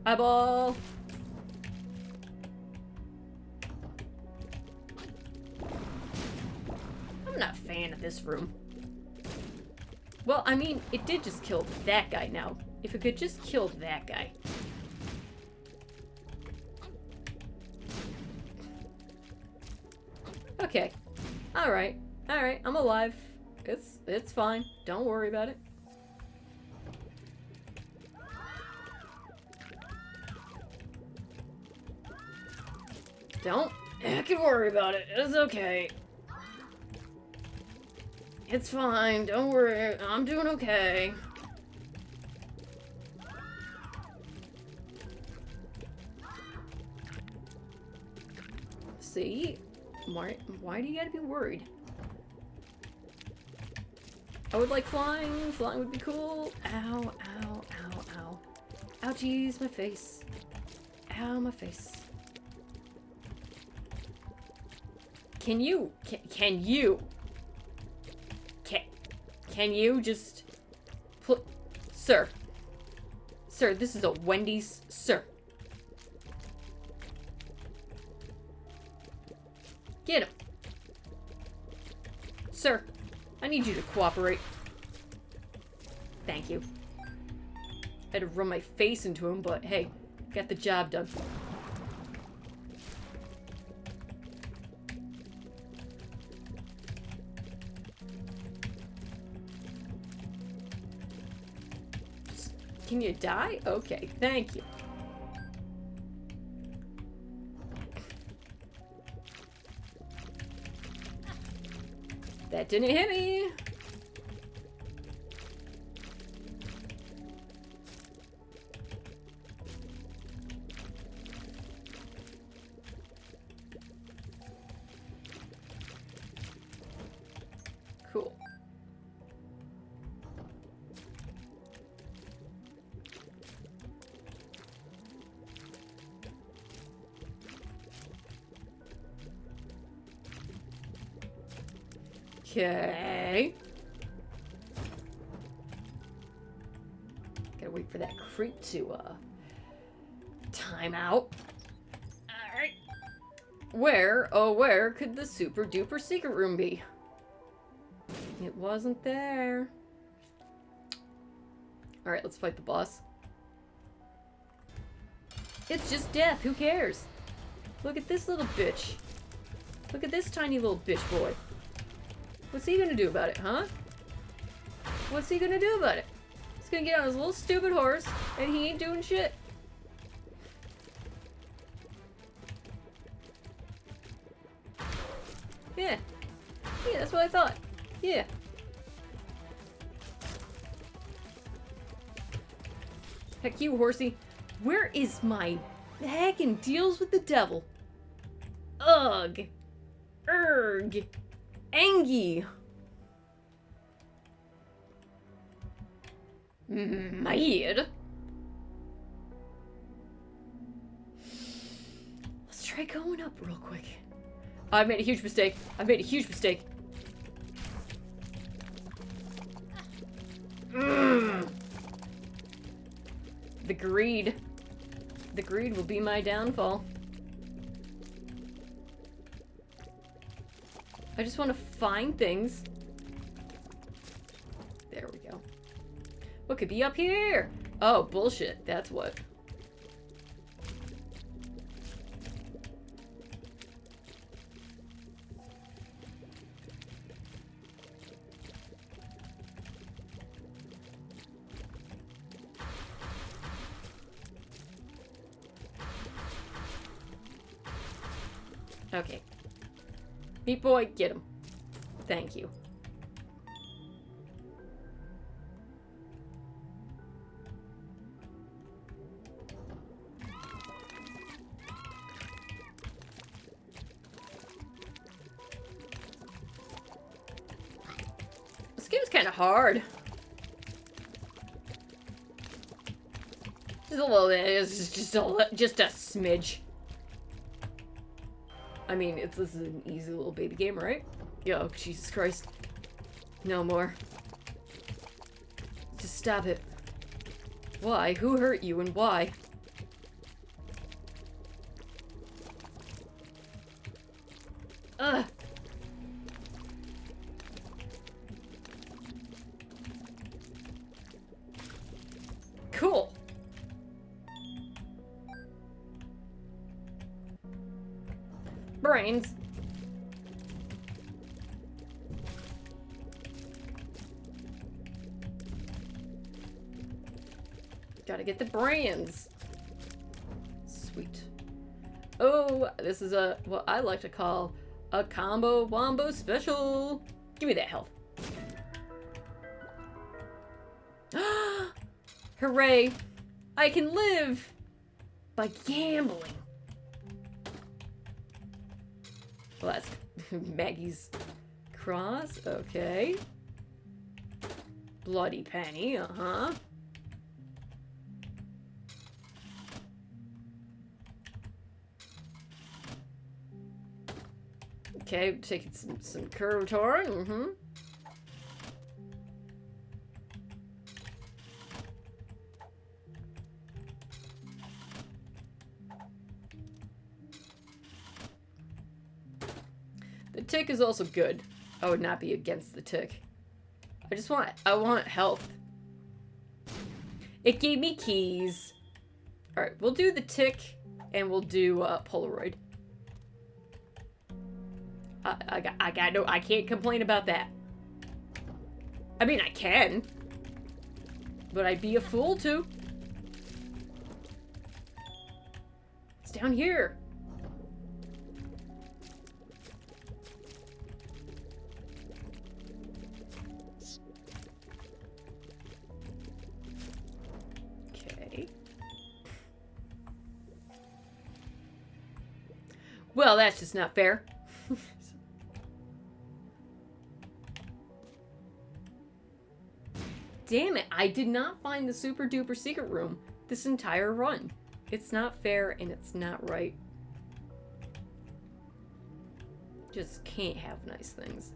S1: Eyeball. I'm not a fan of this room. Well, I mean, it did just kill that guy now. If it could just kill that guy. Okay. Alright. Alright, I'm alive. It's fine. Don't worry about it. Don't heckin' worry about it. It's okay. It's fine. Don't worry. I'm doing okay. See? Why do you gotta be worried? I would like flying. Flying would be cool. Ow, ow, ow, ow. Ouchies, my face. Ow, my face. Can you just put... Sir, this is a Wendy's, sir. Get him. Sir, I need you to cooperate. Thank you. I had to run my face into him, but hey, got the job done. Can you die? Okay, thank you. That didn't hit me. Cool. Okay. Gotta wait for that creep to, time out. Alright. Where, oh, where could the super duper secret room be? It wasn't there. Alright, let's fight the boss. It's just death, who cares? Look at this little bitch. Look at this tiny little bitch boy. What's he gonna do about it, huh? What's he gonna do about it? He's gonna get on his little stupid horse, and he ain't doing shit. Yeah. Yeah, that's what I thought. Yeah. Heck you, horsey. Where is my heckin' deals with the devil? Ugh. Erg. Angie. Mad. Let's try going up real quick. I made a huge mistake. I made a huge mistake. The greed. The greed will be my downfall. I just want to find things. There we go. What could be up here? Oh, bullshit. That's what. Okay. Meat boy, get him. Thank you. This game's kind of hard. Just a little bit. It's just a smidge. I mean, this is an easy little baby game, right? Yo, Jesus Christ. No more. Just stop it. Why? Who hurt you and why? Ugh. Cool. Brains. Gotta get the brains. Sweet. Oh, this is what I like to call a combo wombo special. Give me that health. Hooray! I can live by gambling. Well, that's Maggie's cross. Okay. Bloody penny. Uh-huh. Okay, taking some curvature. Mm-hmm. The tick is also good. I would not be against the tick. I want health. It gave me keys. Alright, we'll do the tick and we'll do Polaroid. I can't complain about that. I mean, I can. But I'd be a fool to. It's down here. Okay. Well, that's just not fair. Damn it, I did not find the super duper secret room this entire run. It's not fair and it's not right. Just can't have nice things.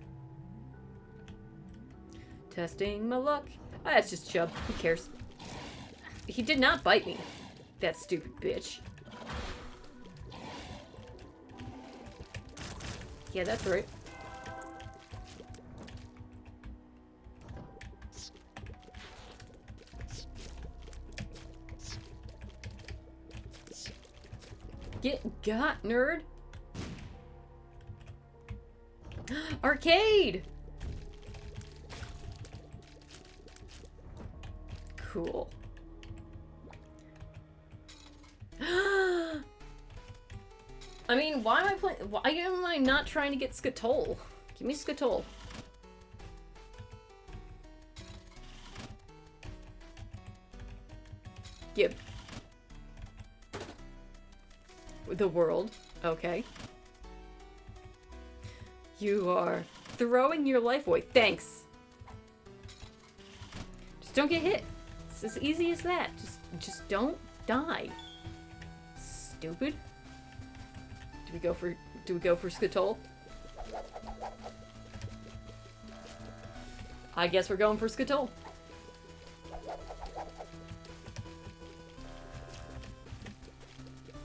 S1: Testing my luck. Oh, that's just Chubb. Who cares? He did not bite me. That stupid bitch. Yeah, that's right. Get got, nerd. Arcade. Cool. I mean, why am I playing? Why am I not trying to get Skatole? Give me Skatole. Give. The world. Okay. You are throwing your life away. Thanks. Just don't get hit. It's as easy as that. Just don't die. Stupid. Do we go for Skatole? I guess we're going for Skatole.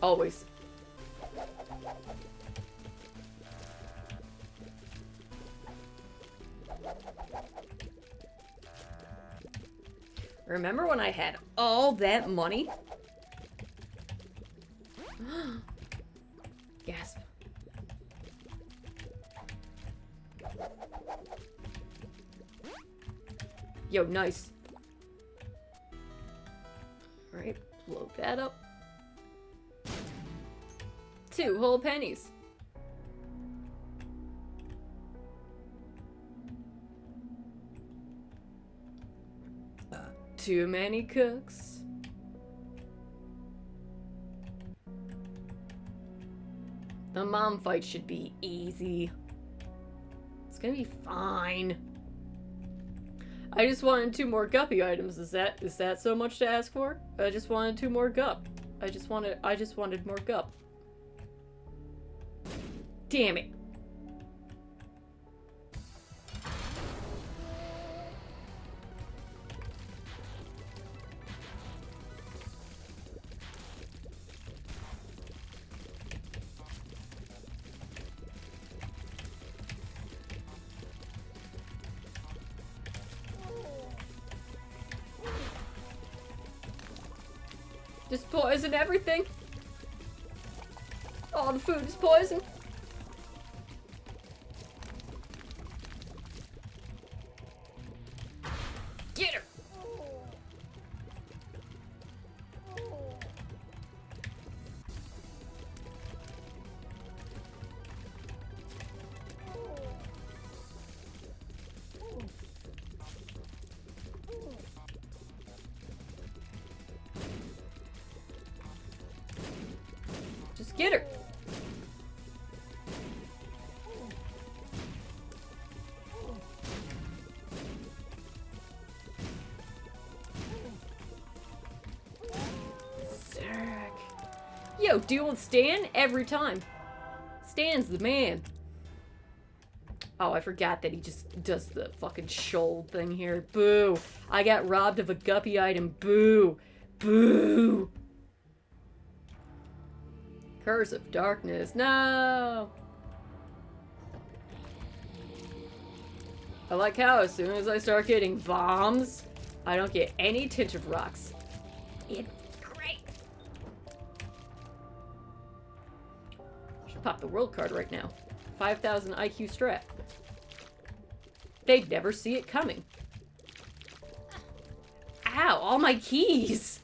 S1: Always. Remember when I had all that money? Gasp. Yo, nice. Alright, blow that up. 2 whole pennies. Too many cooks. The mom fight should be easy. It's gonna be fine. I just wanted 2 more guppy items. Is that so much to ask for? I just wanted 2 more gup. I just wanted more gup. Damn it. Just poison everything. All the food is poison. Get her. Just get her. Sick. Yo, deal with Stan every time. Stan's the man. Oh, I forgot that he just does the fucking shoal thing here. Boo. I got robbed of a guppy item. Boo. Boo. Curse of darkness. No. I like how as soon as I start getting bombs, I don't get any tinted rocks. It's great. Should pop the world card right now. 5,000 IQ strat. They'd never see it coming. Ow, all my keys.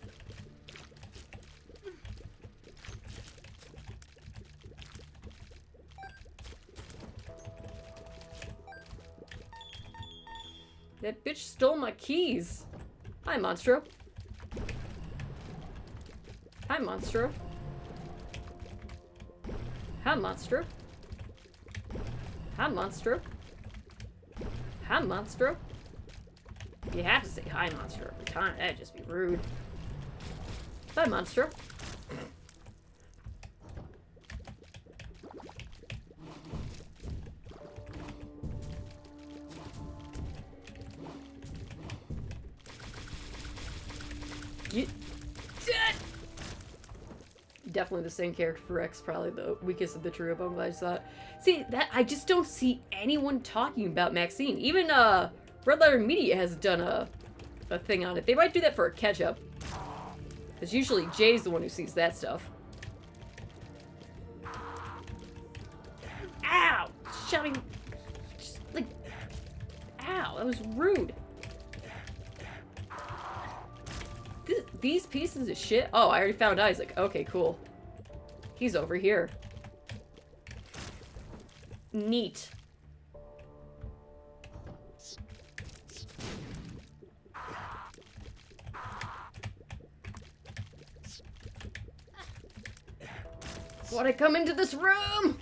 S1: That bitch stole my keys. Hi, Monstro. Hi, Monstro. Hi, Monstro. Hi, Monstro. Hi, Monstro. You have to say hi, Monstro, every time. That'd just be rude. Bye, Monstro. Definitely the same character for X, probably the weakest of the trio, but I'm glad you saw it. See, that I just don't see anyone talking about Maxine. Even Red Letter Media has done a thing on it. They might do that for a catch-up. Because usually Jay's the one who sees that stuff. Ow! Shouting. Just like. Ow, that was rude. These pieces of shit. Oh, I already found Isaac. Okay, cool. He's over here. Neat. Why'd I come into this room?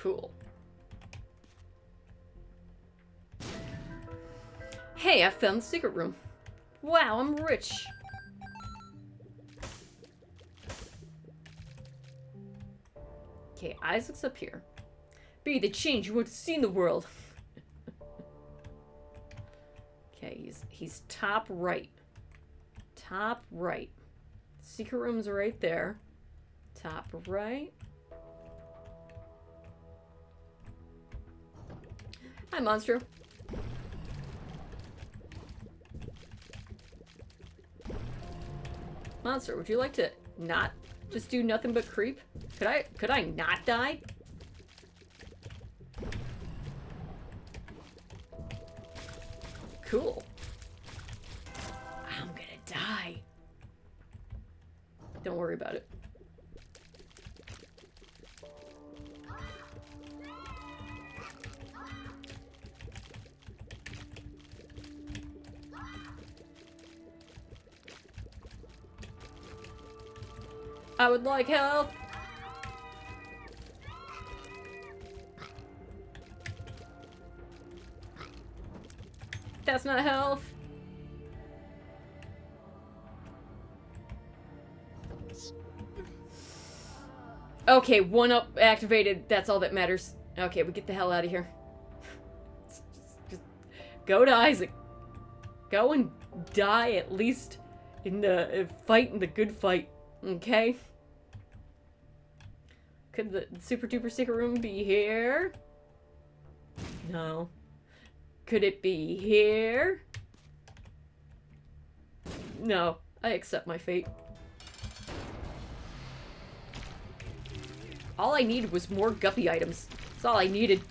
S1: Cool. Hey, I found the secret room. Wow, I'm rich. Okay, Isaac's up here. Be the change you want to see in the world. Okay, he's top right. Top right. Secret room's right there. Top right. Hi, Monstro. Monster, would you like to not just do nothing but creep? Could I not die? Cool. I'm gonna die. Don't worry about it. I would like help. That's not health. Okay, one up activated. That's all that matters. Okay, we get the hell out of here. just go to Isaac. Go and die at least in the fight, in the good fight. Okay? Could the super duper secret room be here? No. Could it be here? No. I accept my fate. All I needed was more guppy items. That's all I needed.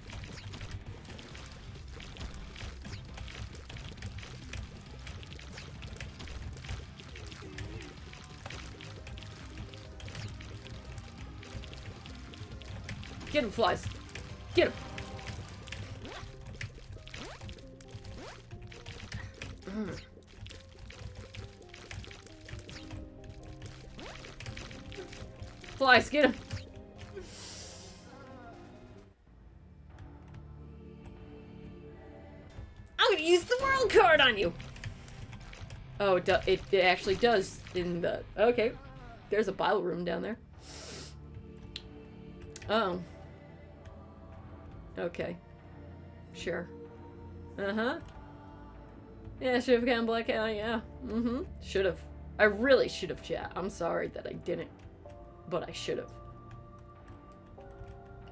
S1: Get him, flies. Get him. Flies, get him. I'm gonna use the world card on you. Oh, it actually does in the... Okay. There's a bile room down there. Oh. Okay. Sure. Uh-huh. Yeah, should have gone black. Yeah. Mm-hmm. Should have. I really should have, chat. I'm sorry that I didn't. But I should have.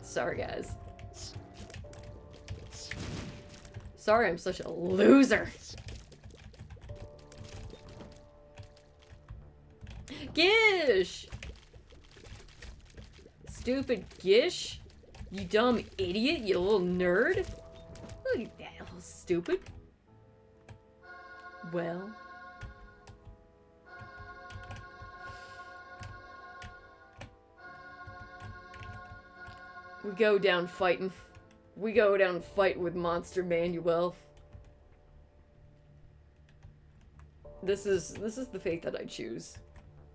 S1: Sorry, guys. Sorry, I'm such a loser. Gish! Stupid Gish? You dumb idiot, you little nerd. Look at that, little stupid. Well. We go down fighting. We go down fighting with Monster Manuel. This is the fate that I choose.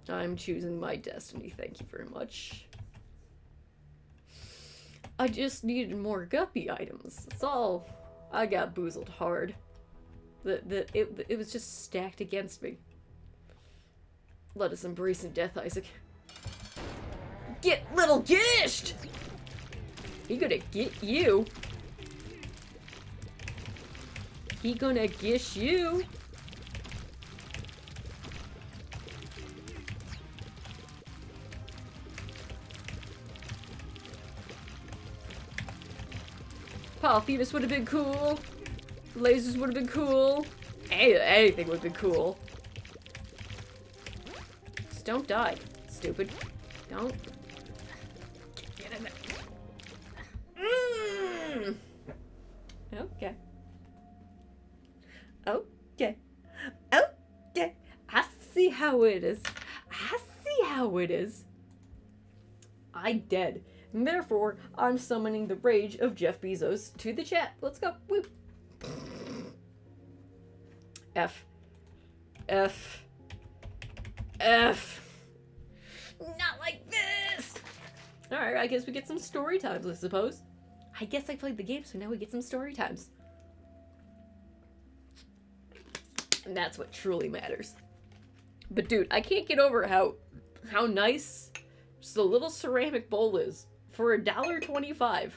S1: I'm choosing my destiny. Thank you very much. I just needed more guppy items. That's all. I got boozled hard. It was just stacked against me. Let us embrace in death, Isaac. Get little gished! He gonna get you. He gonna gish you. Polyphemus would have been cool. Lasers would have been cool. Anything would have been cool. Just don't die, stupid. Don't. Get in there. Okay. Okay. Okay. I see how it is. I see how it is. I dead. And therefore, I'm summoning the rage of Jeff Bezos to the chat. Let's go. Woo. F. F. F. Not like this! Alright, I guess we get some story times, I suppose. I guess I played the game, so now we get some story times. And that's what truly matters. But dude, I can't get over how nice just a little ceramic bowl is. For $1.25.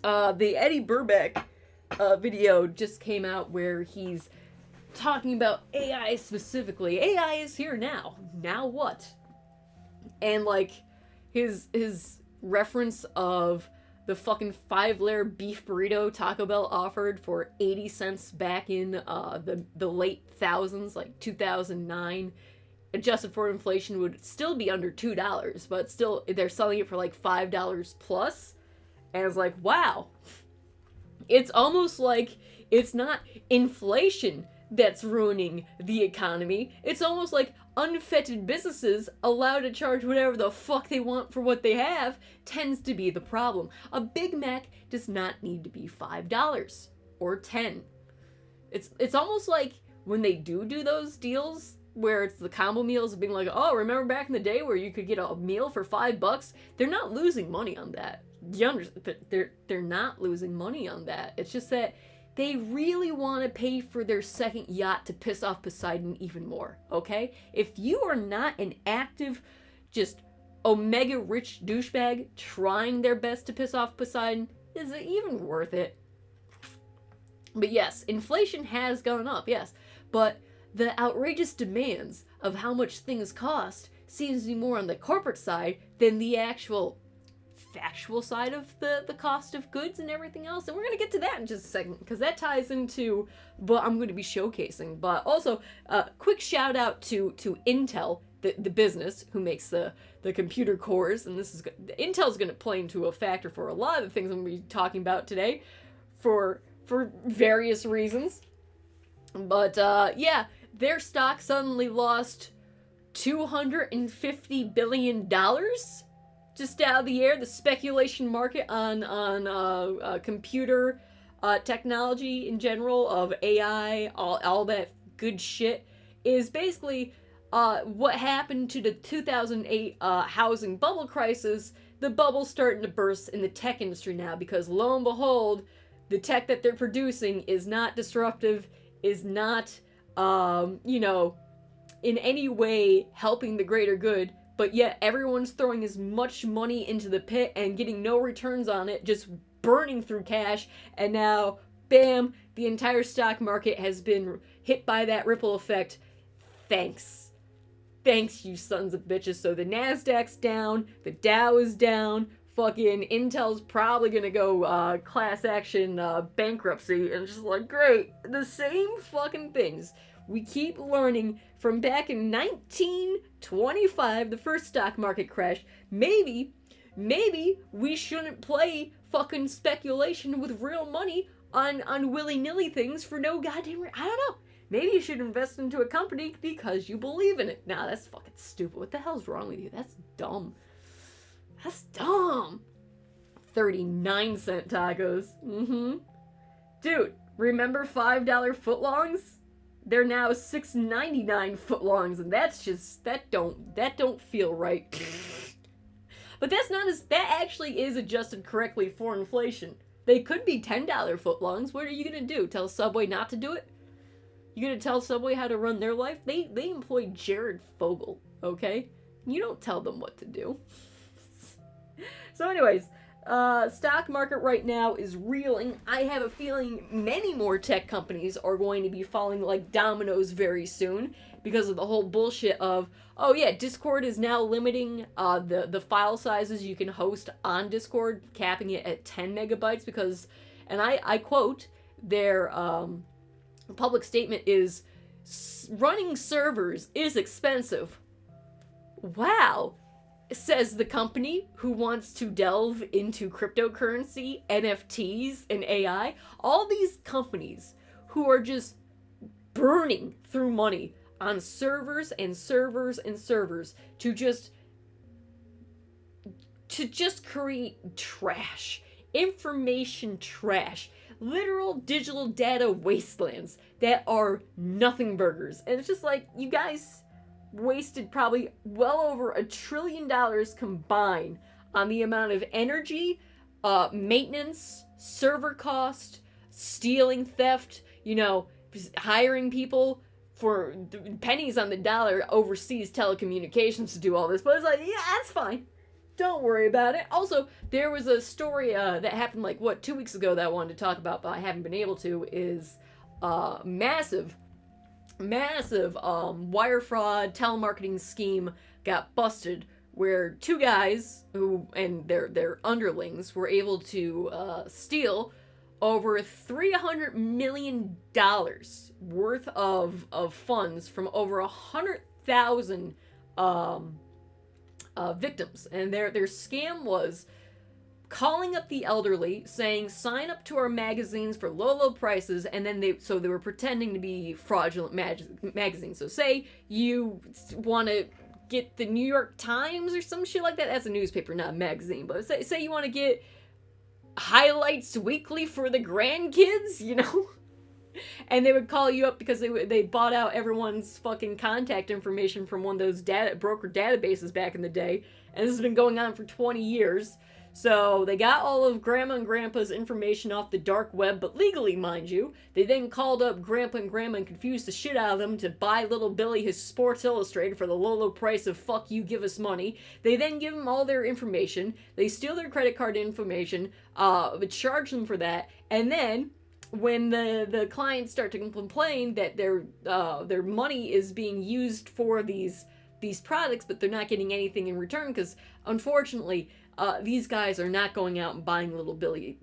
S1: The Eddie Burback video just came out where he's talking about AI specifically. AI is here now. Now what? And like his reference of the fucking 5-layer beef burrito Taco Bell offered for 80 cents back in the late thousands, like 2009. Adjusted for inflation would still be under $2, but still they're selling it for like $5 plus. And it's like, wow. It's almost like it's not inflation that's ruining the economy. It's almost like unfettered businesses allowed to charge whatever the fuck they want for what they have tends to be the problem. A Big Mac does not need to be $5 or $10. It's almost like when they do those deals where it's the combo meals being like, oh, remember back in the day where you could get a meal for $5? They're not losing money on that. You understand? They're not losing money on that. It's just that they really want to pay for their second yacht to piss off Poseidon even more, okay? If you are not an active, just omega rich douchebag trying their best to piss off Poseidon, is it even worth it? But yes, inflation has gone up, yes. But the outrageous demands of how much things cost seems to be more on the corporate side than the actual factual side of the cost of goods and everything else. And we're going to get to that in just a second, because that ties into what I'm going to be showcasing. But also, quick shout out to Intel, the business who makes the computer cores. And this is Intel's going to play into a factor for a lot of the things I'm going to be talking about today for various reasons. But yeah, their stock suddenly lost $250 billion just out of the air. The speculation market on computer technology in general, of AI, all that good shit, is basically what happened to the 2008 housing bubble crisis. The bubble's starting to burst in the tech industry now, because lo and behold, the tech that they're producing is not disruptive, is not, in any way helping the greater good, but yet everyone's throwing as much money into the pit and getting no returns on it, just burning through cash, and now, bam, the entire stock market has been hit by that ripple effect. Thanks, you sons of bitches. So the Nasdaq's down, the Dow is down, fucking Intel's probably gonna go class action bankruptcy, and just like, great, the same fucking things we keep learning from back in 1925, the first stock market crash. Maybe we shouldn't play fucking speculation with real money on willy-nilly things for no goddamn I don't know. Maybe you should invest into a company because you believe in it. Nah, that's fucking stupid. What the hell's wrong with you? That's dumb. That's dumb. 39-cent tacos. Dude, remember $5 footlongs? They're now $6.99 footlongs, and that's just that don't feel right. But that actually is adjusted correctly for inflation. They could be $10 footlongs. What are you gonna do? Tell Subway not to do it? You gonna tell Subway how to run their life? They employ Jared Fogle, okay? You don't tell them what to do. So anyways, stock market right now is reeling. I have a feeling many more tech companies are going to be falling like dominoes very soon because of the whole bullshit of, oh yeah, Discord is now limiting the file sizes you can host on Discord, capping it at 10 megabytes because, and I quote, their public statement is, running servers is expensive. Wow. Says the company who wants to delve into cryptocurrency, NFTs, and AI. All these companies who are just burning through money on servers and servers and servers to just create trash, information trash, literal digital data wastelands that are nothing burgers. And it's just like, you guys wasted probably well over $1 trillion combined on the amount of energy, maintenance, server cost, stealing, theft, hiring people for pennies on the dollar overseas telecommunications to do all this. But it's like, yeah, that's fine. Don't worry about it. Also, there was a story that happened 2 weeks ago that I wanted to talk about, but I haven't been able to, is massive wire fraud telemarketing scheme got busted where two guys who and their underlings were able to steal over $300 million worth of funds from over 100,000 victims. And their scam was calling up the elderly, saying, sign up to our magazines for low prices, and then they were pretending to be fraudulent magazines. So say you want to get the New York Times or some shit like that. That's a newspaper, not a magazine. But say you want to get Highlights Weekly for the grandkids, and they would call you up because they bought out everyone's fucking contact information from one of those broker databases back in the day, and this has been going on for 20 years. So they got all of Grandma and Grandpa's information off the dark web, but legally, mind you. They then called up Grandpa and Grandma and confused the shit out of them to buy little Billy his Sports Illustrated for the low price of fuck you, give us money. They then give them all their information. They steal their credit card information, charge them for that, and then when the clients start to complain that their money is being used for these products, but they're not getting anything in return because, unfortunately, these guys are not going out and buying little Billy,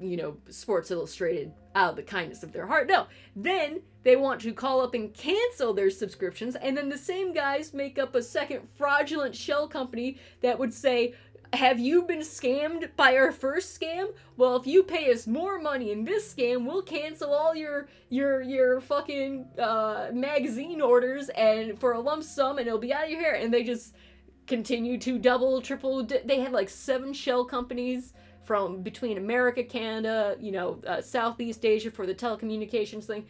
S1: Sports Illustrated out of the kindness of their heart. No. Then they want to call up and cancel their subscriptions, and then the same guys make up a second fraudulent shell company that would say, have you been scammed by our first scam? Well, if you pay us more money in this scam, we'll cancel all your fucking magazine orders and for a lump sum, and it'll be out of your hair. And they just continue to double, triple. They had 7 shell companies from between America, Canada, Southeast Asia for the telecommunications thing.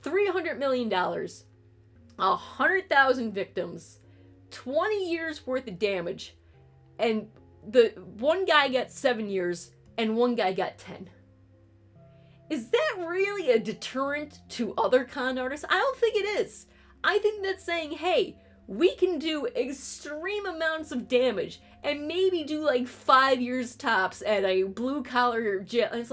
S1: $300 million, 100,000 victims, 20 years worth of damage. And the one guy got 7 years and one guy got 10. Is that really a deterrent to other con artists? I don't think it is. I think that's saying, hey, we can do extreme amounts of damage and maybe do 5 years tops at a blue collar jail. And it's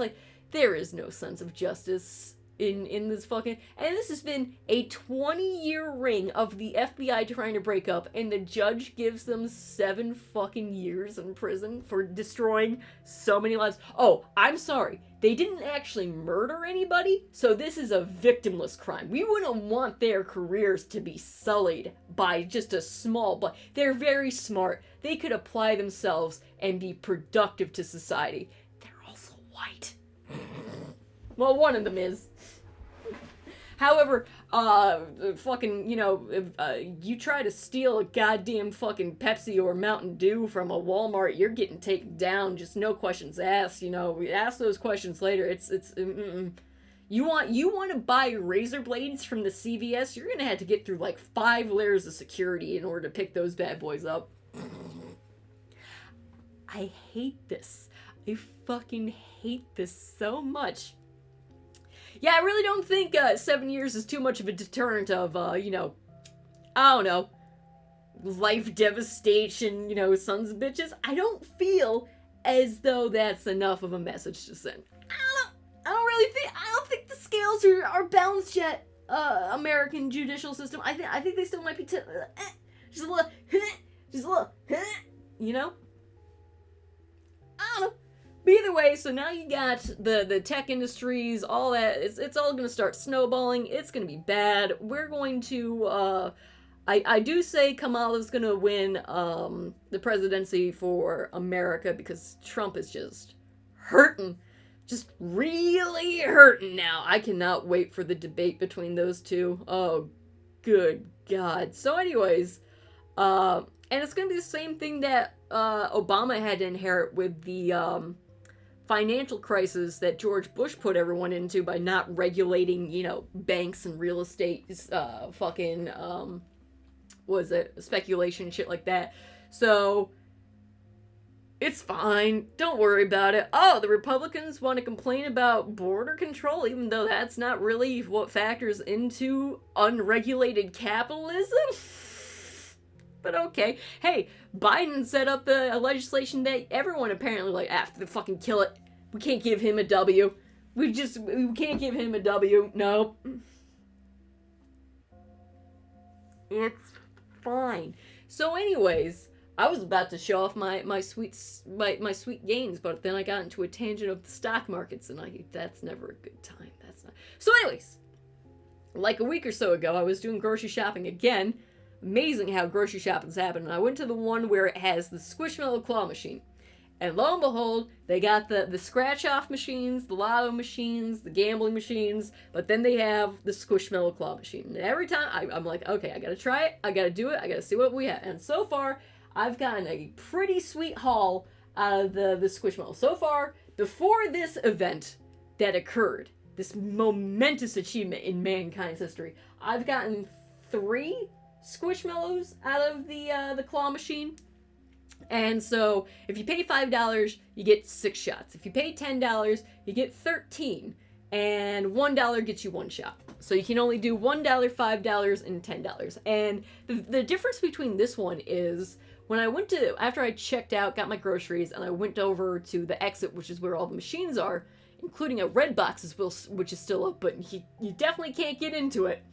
S1: there is no sense of justice in this fucking, and this has been a 20-year ring of the FBI trying to break up, and the judge gives them 7 fucking years in prison for destroying so many lives. Oh, I'm sorry, they didn't actually murder anybody, so this is a victimless crime. We wouldn't want their careers to be sullied by just a small, but they're very smart. They could apply themselves and be productive to society. They're also white. Well, one of them is. However, Fucking, you know, if you try to steal a goddamn fucking Pepsi or Mountain Dew from a Walmart, you're getting taken down, just no questions asked, you know. We ask those questions later. You want to buy razor blades from the CVS, you're gonna have to get through like 5 layers of security in order to pick those bad boys up. I hate this. I fucking hate this so much. Yeah, I really don't think 7 years is too much of a deterrent of, you know, I don't know, life devastation, you know, sons of bitches. I don't feel as though that's enough of a message to send. I don't think the scales are balanced yet. American judicial system. I think they still might be just a little, you know. I don't know. But either way, so now you got the tech industries, all that. It's all gonna start snowballing. It's gonna be bad. We're going to. I do say Kamala's gonna win the presidency for America because Trump is just hurting. Just really hurting now. I cannot wait for the debate between those two. Oh, good God. So anyways, and it's going to be the same thing that Obama had to inherit with the financial crisis that George Bush put everyone into by not regulating, you know, banks and real estate, fucking, was it, speculation and shit like that. So it's fine. Don't worry about it. Oh, the Republicans want to complain about border control, even though that's not really what factors into unregulated capitalism? But okay. Hey, Biden set up a legislation that everyone apparently like, after the fucking kill it. We can't give him a W. We can't give him a W. Nope. It's fine. So anyways, I was about to show off my sweet gains, but then I got into a tangent of the stock markets, and that's never a good time. That's not. So, anyways, like a week or so ago, I was doing grocery shopping again. Amazing how grocery shopping's happening. I went to the one where it has the Squishmallow claw machine, and lo and behold, they got the scratch off machines, the lotto machines, the gambling machines, but then they have the Squishmallow claw machine. And every time I'm like, okay, I gotta try it, I gotta do it, I gotta see what we have. And so far, I've gotten a pretty sweet haul out of the Squishmallow. So far, before this event that occurred, this momentous achievement in mankind's history, I've gotten 3 Squishmallows out of the claw machine. And so, if you pay $5, you get 6 shots. If you pay $10, you get 13. And $1 gets you 1 shot. So you can only do $1, $5, and $10. And the difference between this one is, when I went to, after I checked out, got my groceries, and I went over to the exit, which is where all the machines are, including a Redbox, which is still up, but you definitely can't get into it.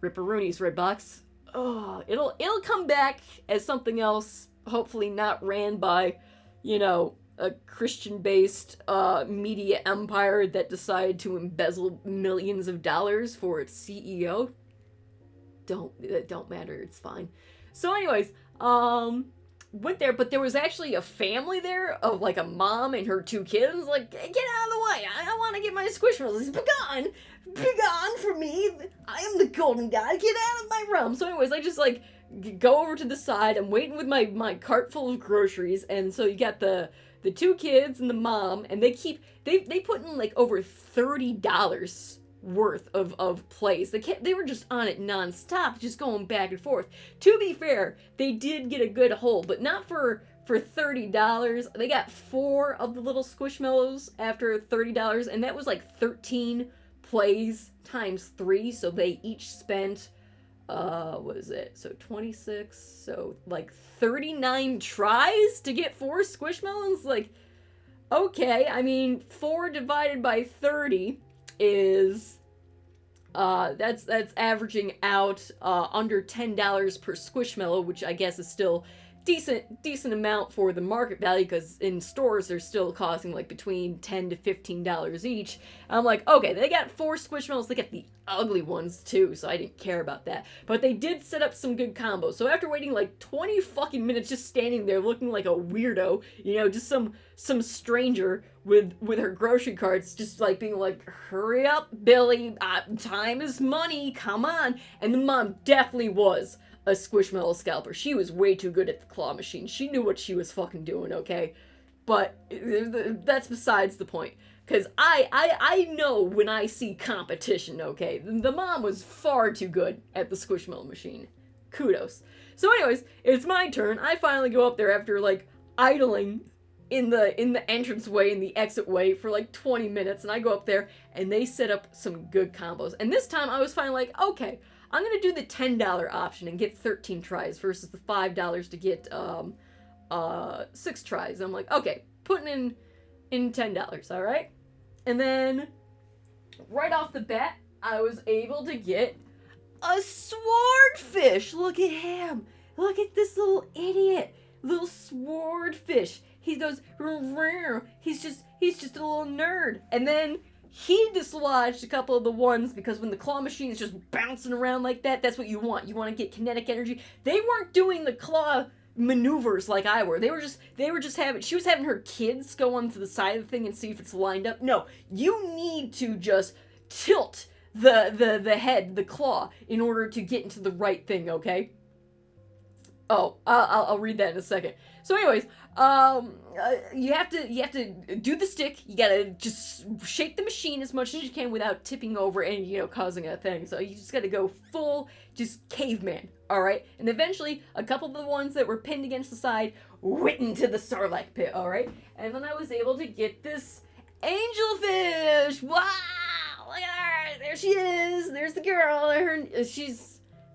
S1: Ripperoonies, Redbox. Oh, it'll come back as something else, hopefully not ran by, you know, a Christian-based media empire that decided to embezzle millions of dollars for its CEO. Don't matter, it's fine. So anyways, went there, but there was actually a family there of like a mom and her 2 kids. Like, get out of the way! I want to get my Squishmallows. Begone from me! I am the golden guy. Get out of my realm. So, anyways, I just like go over to the side. I'm waiting with my cart full of groceries, and so you got the 2 kids and the mom, and they put in like over $30 worth of plays. They were just on it nonstop, just going back and forth. To be fair, they did get a good haul, but not for $30. They got 4 of the little Squishmallows after $30, and that was like 13 plays times 3, so they each spent what is it? So 26, so like 39 tries to get 4 Squishmallows. Like, okay, I mean, 4 divided by 30 is that's averaging out under $10 per Squishmallow, which I guess is still decent amount for the market value, because in stores they're still costing like between $10 to $15 each. I'm like, okay, they got 4 Squishmallows, they got the ugly ones too, so I didn't care about that. But they did set up some good combos. So after waiting like 20 fucking minutes just standing there looking like a weirdo, you know, just some stranger with her grocery carts, just like being like, hurry up, Billy, time is money, come on. And the mom definitely was a Squishmallow scalper. She was way too good at the claw machine. She knew what she was fucking doing, okay? But that's besides the point. Because I know when I see competition, okay? The mom was far too good at the Squishmallow machine. Kudos. So anyways, it's my turn. I finally go up there after, like, idling in the entranceway, in the exit way for, like, 20 minutes. And I go up there, and they set up some good combos. And this time, I was finally like, okay, I'm gonna do the $10 option and get 13 tries versus the $5 to get 6 tries. I'm like, okay, putting in $10, all right? And then right off the bat, I was able to get a swordfish. Look at him. Look at this little idiot. Little swordfish. He goes, he's just a little nerd. And then he dislodged a couple of the ones, because when the claw machine is just bouncing around like that, that's what you want. You want to get kinetic energy. They weren't doing the claw maneuvers like I were. They were just having, she was having her kids go onto the side of the thing and see if it's lined up. No, you need to just tilt the head, the claw, in order to get into the right thing, okay? Oh, I'll read that in a second. So anyways, you have to do the stick. You gotta just shake the machine as much as you can without tipping over and, you know, causing a thing. So you just gotta go full, just caveman, alright? And eventually, a couple of the ones that were pinned against the side went into the Sarlacc pit, alright? And then I was able to get this angelfish! Wow! Look at her! There she is! There's the girl!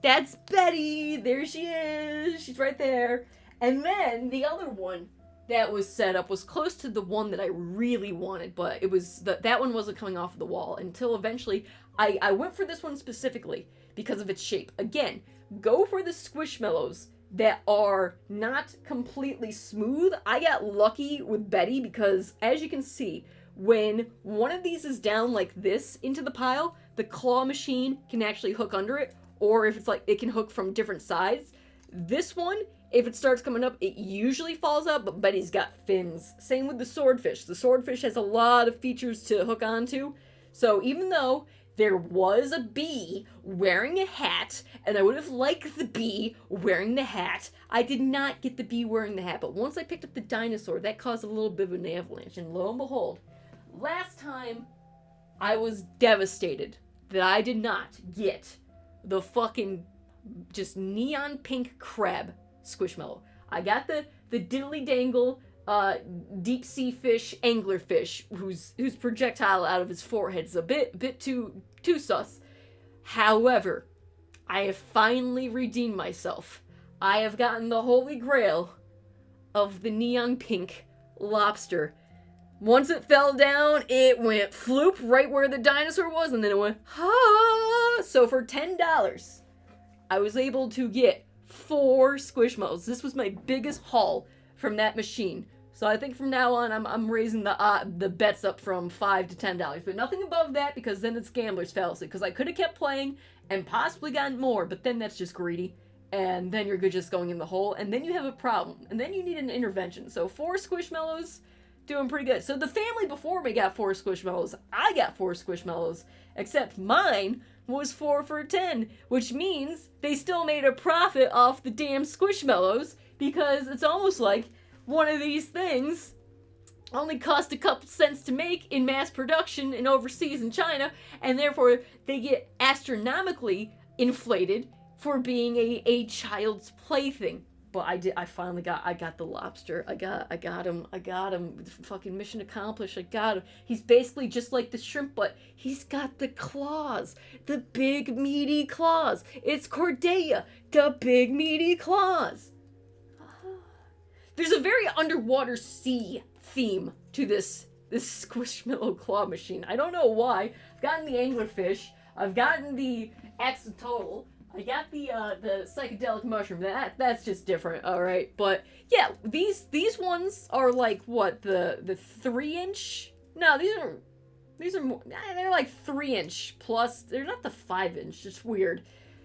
S1: That's Betty! There she is! She's right there. And then the other one that was set up was close to the one that I really wanted, but it was that one wasn't coming off the wall until eventually I went for this one specifically because of its shape. Again, go for the Squishmallows that are not completely smooth. I got lucky with Betty because, as you can see, when one of these is down like this into the pile, the claw machine can actually hook under it, or if it's like, it can hook from different sides. This one, if it starts coming up, it usually falls out, but Betty's got fins. Same with the swordfish. The swordfish has a lot of features to hook onto. So even though there was a bee wearing a hat, and I would have liked the bee wearing the hat, I did not get the bee wearing the hat. But once I picked up the dinosaur, that caused a little bit of an avalanche. And lo and behold, last time I was devastated that I did not get the fucking just neon pink crab Squishmallow. I got the diddly dangle deep sea fish anglerfish whose projectile out of his forehead is a bit too sus. However, I have finally redeemed myself. I have gotten the holy grail of the neon pink lobster. Once it fell down, it went floop right where the dinosaur was, and then it went ha. So for $10, I was able to get 4 Squishmallows. This was my biggest haul from that machine. So I think from now on, I'm raising the bets up from $5 to $10, but nothing above that, because then it's gambler's fallacy. Because I could have kept playing and possibly gotten more, but then that's just greedy, and then you're just going in the hole, and then you have a problem, and then you need an intervention. So 4 Squishmallows, doing pretty good. So the family before me got 4 Squishmallows. I got 4 Squishmallows, except mine was 4 for 10, which means they still made a profit off the damn Squishmallows, because it's almost like one of these things only cost a couple cents to make in mass production in overseas in China, and therefore they get astronomically inflated for being a child's plaything. But I finally got the lobster. I got him. Fucking mission accomplished. I got him. He's basically just like the shrimp, but he's got the claws. The big meaty claws. It's Cordelia, the big meaty claws. There's a very underwater sea theme to this Squishmallow claw machine. I don't know why. I've gotten the anglerfish. I've gotten the axolotl. I got the psychedelic mushroom. That's just different, all right. But yeah, these ones are like what the 3 inch. No, these are more. They're like 3 inch plus. They're not the 5 inch. It's weird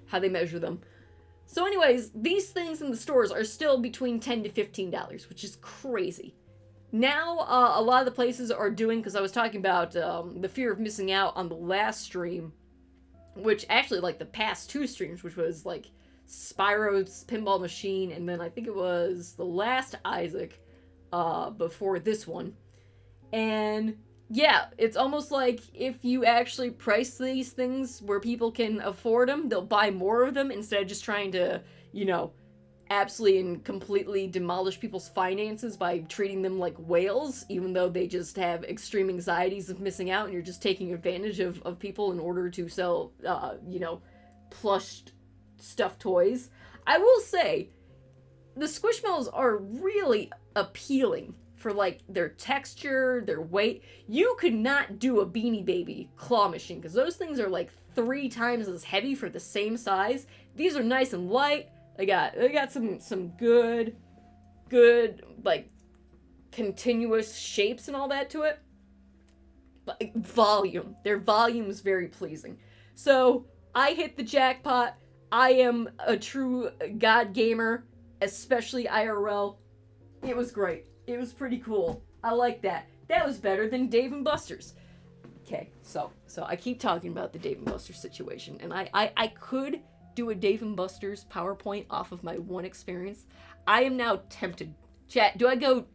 S1: how they measure them. So, anyways, these things in the stores are still between $10 to $15, which is crazy. Now, a lot of the places are doing, because I was talking about the fear of missing out on the last stream, which actually, like, the past 2 streams, which was, like, Spyro's Pinball Machine, and then I think it was the last Isaac before this one. And, yeah, it's almost like if you actually price these things where people can afford them, they'll buy more of them instead of just trying to, you know, absolutely and completely demolish people's finances by treating them like whales, even though they just have extreme anxieties of missing out, and you're just taking advantage of people in order to sell, you know, plush stuffed toys. I will say, the Squishmallows are really appealing for, like, their texture, their weight. You could not do a Beanie Baby claw machine, because those things are, like, 3 times as heavy for the same size. These are nice and light. They got some good, like, continuous shapes and all that to it. But volume. Their volume is very pleasing. So, I hit the jackpot. I am a true god gamer, especially IRL. It was great. It was pretty cool. I like that. That was better than Dave & Buster's. Okay, so I keep talking about the Dave & Buster's situation, and I could do a Dave & Buster's PowerPoint off of my one experience. I am now tempted. Chat, do I go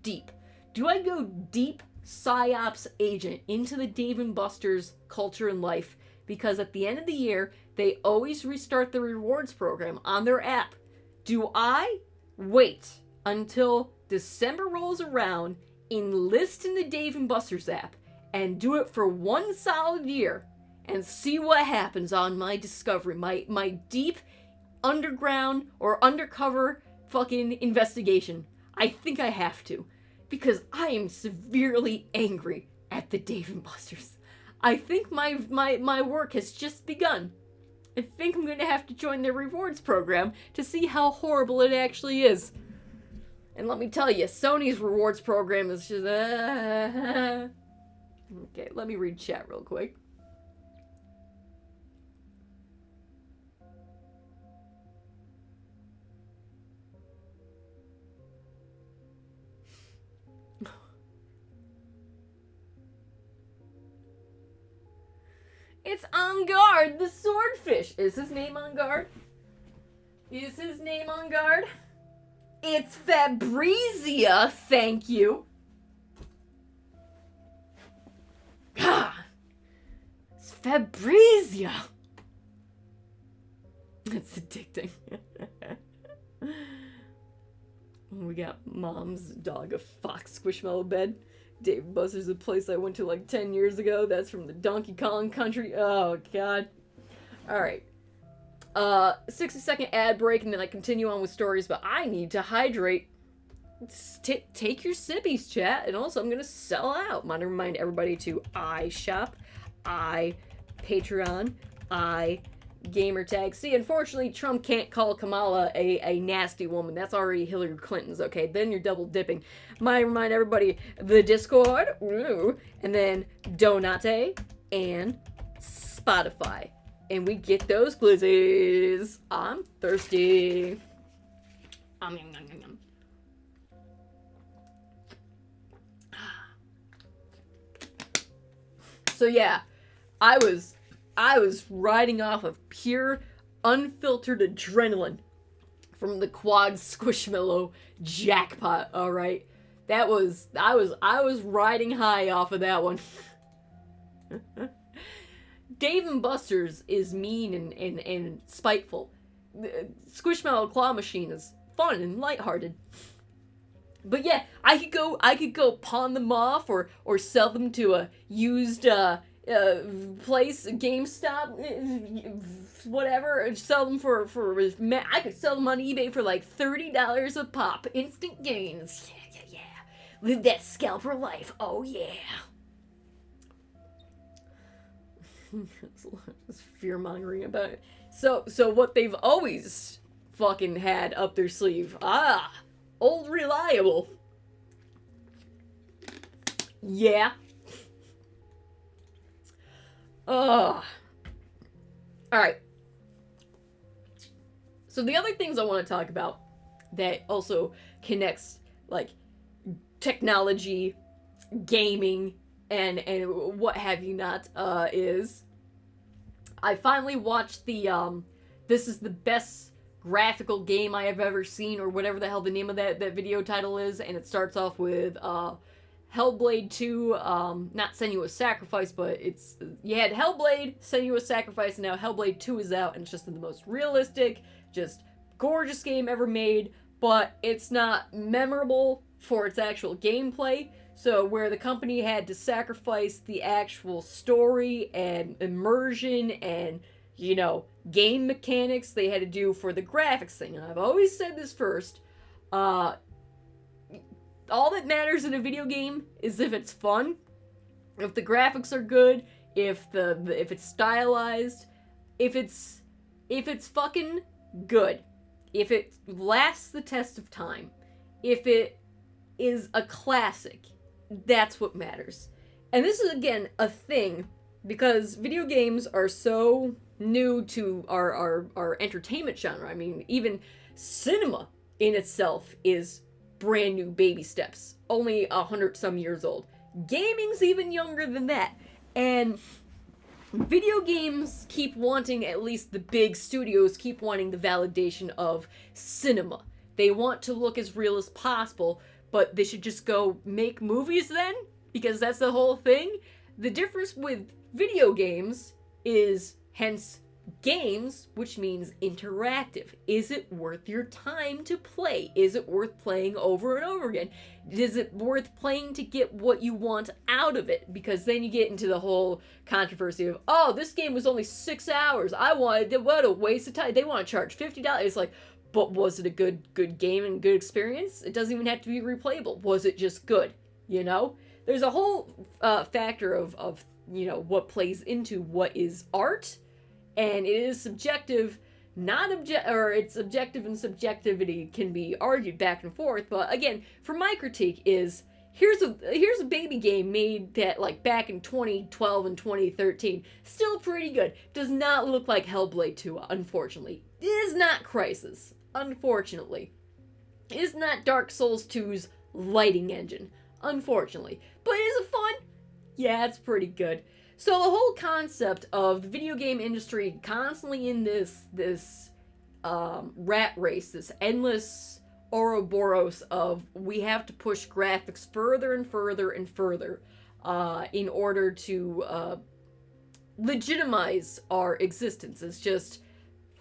S1: deep? Do I go deep PsyOps agent into the Dave & Buster's culture and life? Because at the end of the year, they always restart the rewards program on their app. Do I wait until December rolls around, enlist in the Dave & Buster's app, and do it for 1 solid year, and see what happens on my discovery, my deep underground or undercover fucking investigation? I think I have to, because I am severely angry at the Dave & Buster's. I think my work has just begun. I think I'm gonna have to join their rewards program to see how horrible it actually is. And let me tell you, Sony's rewards program is just... Okay, let me read chat real quick. It's On Guard, the swordfish. Is his name On Guard? Is his name On Guard? It's Fabrizia, thank you. Ah, it's Fabrizia. It's addicting. We got Mom's dog, a fox squishmallow bed. Dave & Buster's, a place I went to like 10 years ago. That's from the Donkey Kong country. Oh, God. Alright. 60-second ad break, and then I continue on with stories, but I need to hydrate. Take your sippies, chat. And also, I'm going to sell out. I want to remind everybody to iShop, Patreon, Gamertag. See, unfortunately, Trump can't call Kamala a nasty woman. That's already Hillary Clinton's, okay? Then you're double dipping. Might remind everybody, the Discord, and then Donate, and Spotify. And we get those glizzies. I'm thirsty. So yeah, I was riding off of pure, unfiltered adrenaline from the Quad Squishmallow jackpot. All right, I was riding high off of that one. Dave & Buster's is mean and spiteful. The Squishmallow Claw Machine is fun and lighthearted. But yeah, I could go pawn them off or sell them to a used place, GameStop, whatever, and sell them for I could sell them on eBay for like $30 a pop. Instant gains. Yeah. Live that scalper life. Oh yeah. It's fear-mongering about it. So what they've always fucking had up their sleeve. Old reliable. Yeah. Alright. So the other things I want to talk about that also connects, like, technology, gaming, and what have you not, is I finally watched the, this is the best graphical game I have ever seen, or whatever the hell the name of that video title is, and it starts off with, Hellblade 2, not Senua's Sacrifice, but you had Hellblade, Senua's Sacrifice, and now Hellblade 2 is out, and it's just the most realistic, just gorgeous game ever made, but it's not memorable for its actual gameplay. So where the company had to sacrifice the actual story and immersion and, you know, game mechanics, they had to do for the graphics thing. And I've always said this first, all that matters in a video game is if it's fun, if the graphics are good, if it's stylized, if it's fucking good, if it lasts the test of time, if it is a classic. That's what matters. And this is, again, a thing, because video games are so new to our entertainment genre. I mean, even cinema in itself is brand new baby steps. Only 100-some years old. Gaming's even younger than that. And video games keep wanting, at least the big studios keep wanting the validation of cinema. They want to look as real as possible, but they should just go make movies then? Because that's the whole thing? The difference with video games is, hence, games, which means interactive. Is it worth your time to play? Is it worth playing over and over again? Is it worth playing to get what you want out of it? Because then you get into the whole controversy of, oh, this game was only 6 hours. What a waste of time. They want to charge $50. It's like, but was it a good game and good experience? It doesn't even have to be replayable. Was it just good? You know? There's a whole factor of, you know, what plays into what is art, and it is subjective, it's objective, and subjectivity can be argued back and forth, but again, for my critique is, here's a baby game made that, like, back in 2012 and 2013, still pretty good. Does not look like Hellblade 2, unfortunately. It is not Crysis. Unfortunately. It is not Dark Souls 2's lighting engine, unfortunately. But is it fun? Yeah, it's pretty good. So the whole concept of the video game industry constantly in this rat race, this endless Ouroboros of we have to push graphics further and further and further in order to legitimize our existence. It's just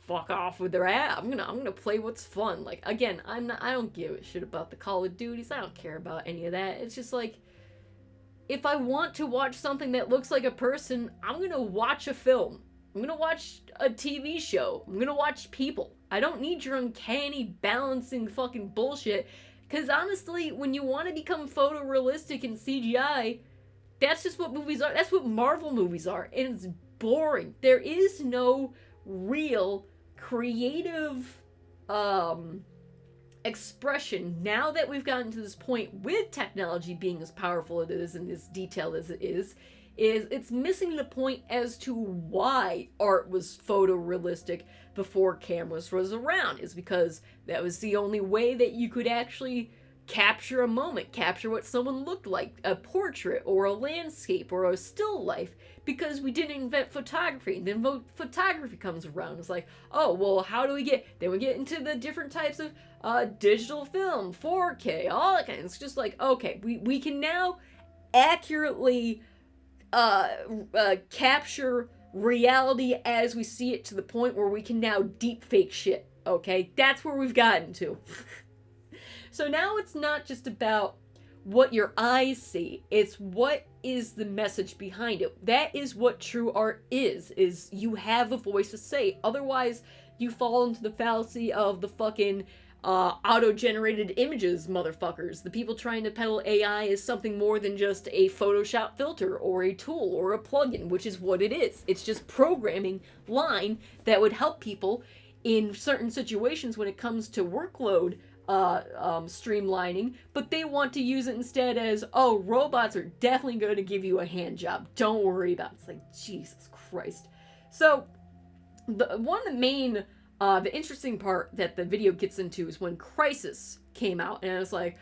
S1: fuck off with their ass. I'm gonna play what's fun. Like, again, I don't give a shit about the Call of Duties. I don't care about any of that. It's just like, if I want to watch something that looks like a person, I'm gonna watch a film. I'm gonna watch a TV show. I'm gonna watch people. I don't need your uncanny balancing fucking bullshit. Because honestly, when you want to become photorealistic in CGI, that's just what movies are. That's what Marvel movies are. And it's boring. There is no real creative expression now that we've gotten to this point with technology being as powerful as it is and as detailed as it is it's missing the point as to why art was photorealistic before cameras was around. Is because that was the only way that you could actually capture a moment, capture what someone looked like, a portrait or a landscape or a still life, because we didn't invent photography. Then photography comes around. It's like, oh, well, how do we get, then we get into the different types of digital film, 4K, all that kind of, it's just like, okay, we can now accurately capture reality as we see it, to the point where we can now deep fake shit, okay? That's where we've gotten to. So now it's not just about what your eyes see, it's what is the message behind it. That is what true art is you have a voice to say. Otherwise, you fall into the fallacy of the fucking auto-generated images, motherfuckers. The people trying to peddle AI is something more than just a Photoshop filter or a tool or a plugin, which is what it is. It's just programming line that would help people in certain situations when it comes to workload streamlining, but they want to use it instead as, oh, robots are definitely going to give you a hand job. Don't worry about it. It's like, Jesus Christ. So, the interesting part that the video gets into is when Crysis came out, and it was like,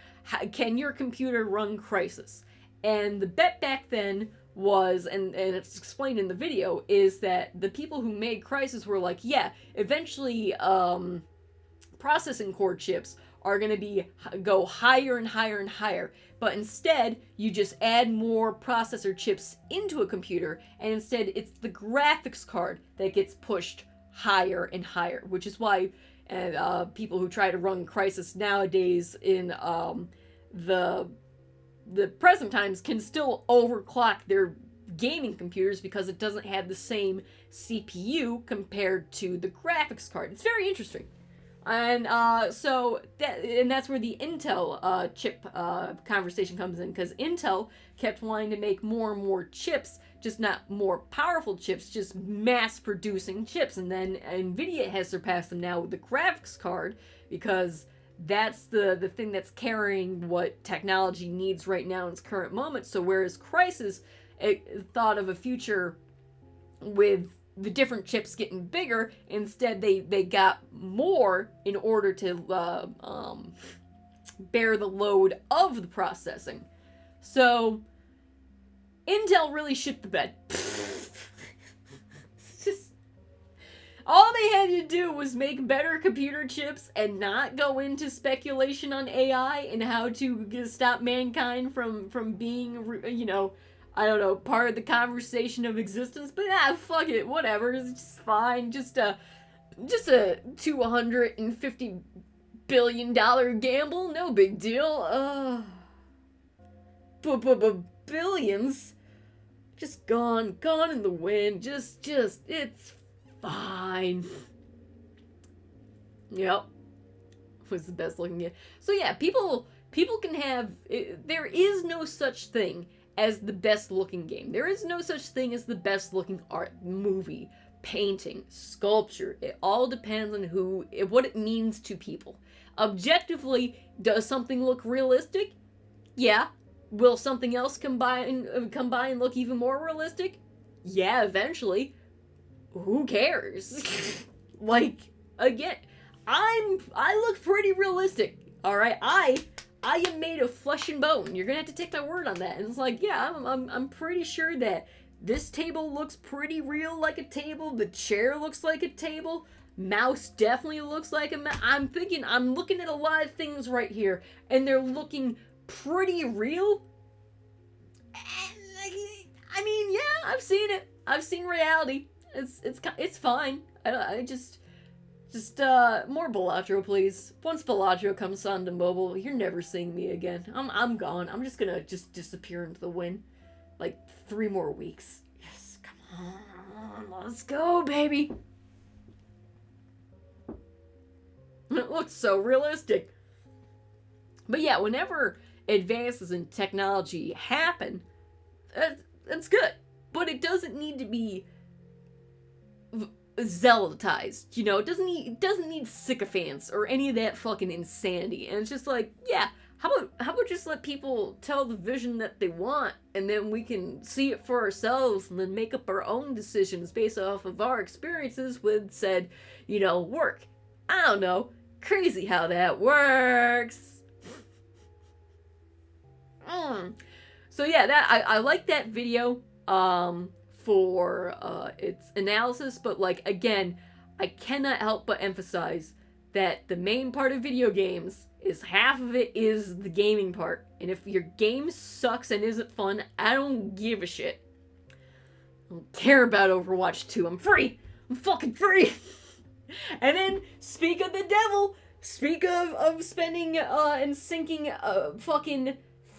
S1: can your computer run Crysis? And the bet back then was, and it's explained in the video, is that the people who made Crysis were like, yeah, eventually, processing core chips are going to go higher and higher and higher, but instead you just add more processor chips into a computer, and instead it's the graphics card that gets pushed higher and higher, which is why people who try to run Crysis nowadays in the present times can still overclock their gaming computers because it doesn't have the same CPU compared to the graphics card. It's very interesting. And so that's where the Intel chip conversation comes in, because Intel kept wanting to make more and more chips, just not more powerful chips, just mass producing chips. And then Nvidia has surpassed them now with the graphics card, because that's the thing that's carrying what technology needs right now in its current moment. So whereas Crysis thought of a future with the different chips getting bigger, instead they got more in order to bear the load of the processing. So Intel really shit the bed. Just all they had to do was make better computer chips and not go into speculation on AI and how to stop mankind from being, I don't know, part of the conversation of existence. But fuck it, whatever, it's just fine. Just a $250 billion gamble, no big deal. Billions just gone in the wind. Just it's fine. Yep, was the best looking game. So yeah, people can have. There is no such thing as the best looking game. There is no such thing as the best looking art, movie, painting, sculpture. It all depends on what it means to people. Objectively, does something look realistic? Yeah. Will something else come by and look even more realistic? Yeah, eventually. Who cares? Like, again, I look pretty realistic. All right, I am made of flesh and bone. You're gonna have to take my word on that. And it's like, yeah, I'm pretty sure that this table looks pretty real, like a table. The chair looks like a table. Mouse definitely looks like a mouse. I'm looking at a lot of things right here, and they're looking pretty real. I mean, yeah, I've seen it. I've seen reality. It's fine. I just more Bellagio, please. Once Bellagio comes on to mobile, you're never seeing me again. I'm gone. I'm just gonna disappear into the wind. Like 3 more weeks. Yes, come on, let's go, baby. It looks so realistic. But yeah, whenever advances in technology happen, that's good. But it doesn't need to be zealotized, it doesn't need sycophants or any of that fucking insanity. And it's just like, yeah, how about just let people tell the vision that they want, and then we can see it for ourselves and then make up our own decisions based off of our experiences with said, work. I don't know. Crazy how that works. So yeah, I like that video for its analysis, but like, again, I cannot help but emphasize that the main part of video games is half of it is the gaming part. And if your game sucks and isn't fun, I don't give a shit. I don't care about Overwatch 2. I'm free. I'm fucking free. And then, speak of the devil, speak of spending and sinking fucking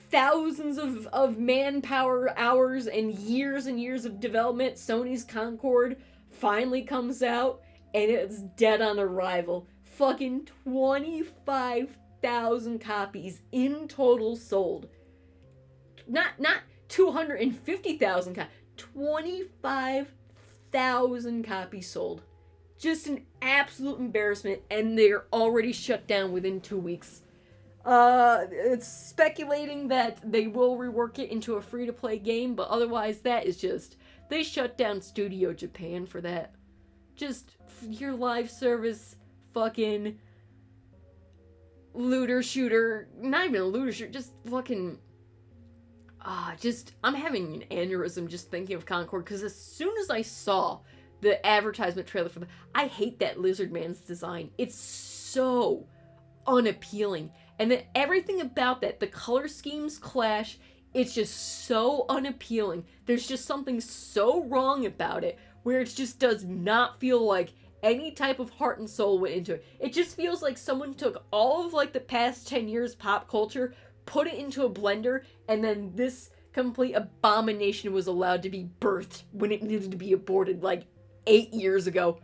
S1: thousands of manpower hours and years of development. Sony's Concord finally comes out, and it's dead on arrival. Fucking 25,000 copies in total sold. Not 250,000 copies. 25,000 copies sold. Just an absolute embarrassment, and they're already shut down within 2 weeks. It's speculating that they will rework it into a free-to-play game, but otherwise that is just... They shut down Studio Japan for that. Just your live service fucking looter shooter. Not even a looter shooter, just fucking... I'm having an aneurysm just thinking of Concord, because as soon as I saw the advertisement trailer for I hate that Lizard Man's design. It's so unappealing. And then everything about that, the color schemes clash, it's just so unappealing. There's just something so wrong about it, where it just does not feel like any type of heart and soul went into it. It just feels like someone took all of like the past 10 years pop culture, put it into a blender, and then this complete abomination was allowed to be birthed when it needed to be aborted like 8 years ago.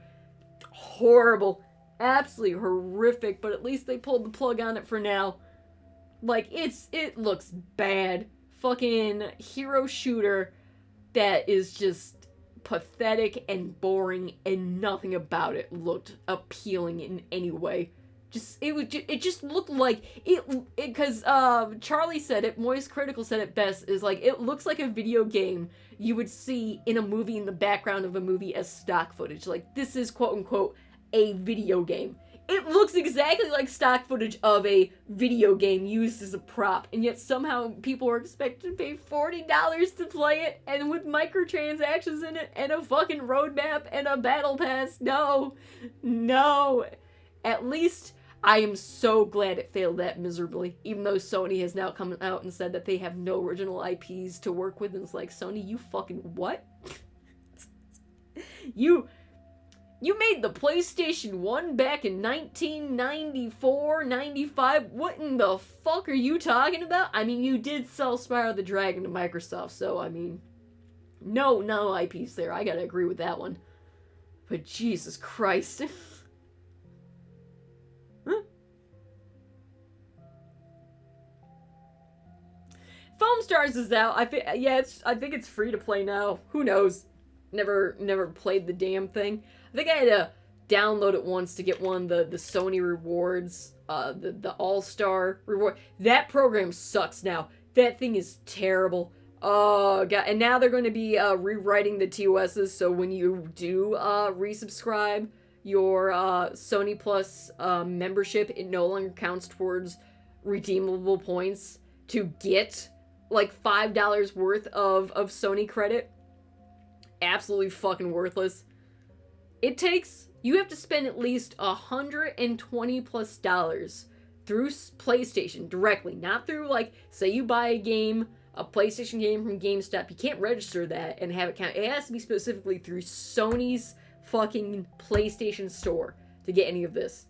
S1: Horrible. Absolutely horrific, but at least they pulled the plug on it for now. Like, it looks bad. Fucking hero shooter that is just pathetic and boring, and nothing about it looked appealing in any way. It just looked like because Charlie said it, Moist Critical said it best, is like, it looks like a video game you would see in a movie in the background of a movie as stock footage. Like, this is quote unquote a video game. It looks exactly like stock footage of a video game used as a prop, and yet somehow people are expected to pay $40 to play it, and with microtransactions in it, and a fucking roadmap, and a battle pass. No. At least I am so glad it failed that miserably, even though Sony has now come out and said that they have no original IPs to work with, and it's like, Sony, you fucking what? You made the PlayStation 1 back in 1994, 95. What in the fuck are you talking about? I mean, you did sell Spyro the Dragon to Microsoft, so, I mean, no IPs there. I gotta agree with that one. But Jesus Christ. Foam Stars is out. I think it's free to play now. Who knows? Never played the damn thing. I think I had to download it once to get one of the Sony rewards, the All-Star reward. That program sucks now. That thing is terrible. Oh, God. And now they're going to be rewriting the TOSs, so when you do resubscribe your Sony Plus membership, it no longer counts towards redeemable points to get like $5 worth of Sony credit. Absolutely fucking worthless. You have to spend at least $120 plus through PlayStation directly, not through, like, say you buy a PlayStation game from GameStop. You can't register that and have it count. It has to be specifically through Sony's fucking PlayStation Store to get any of this.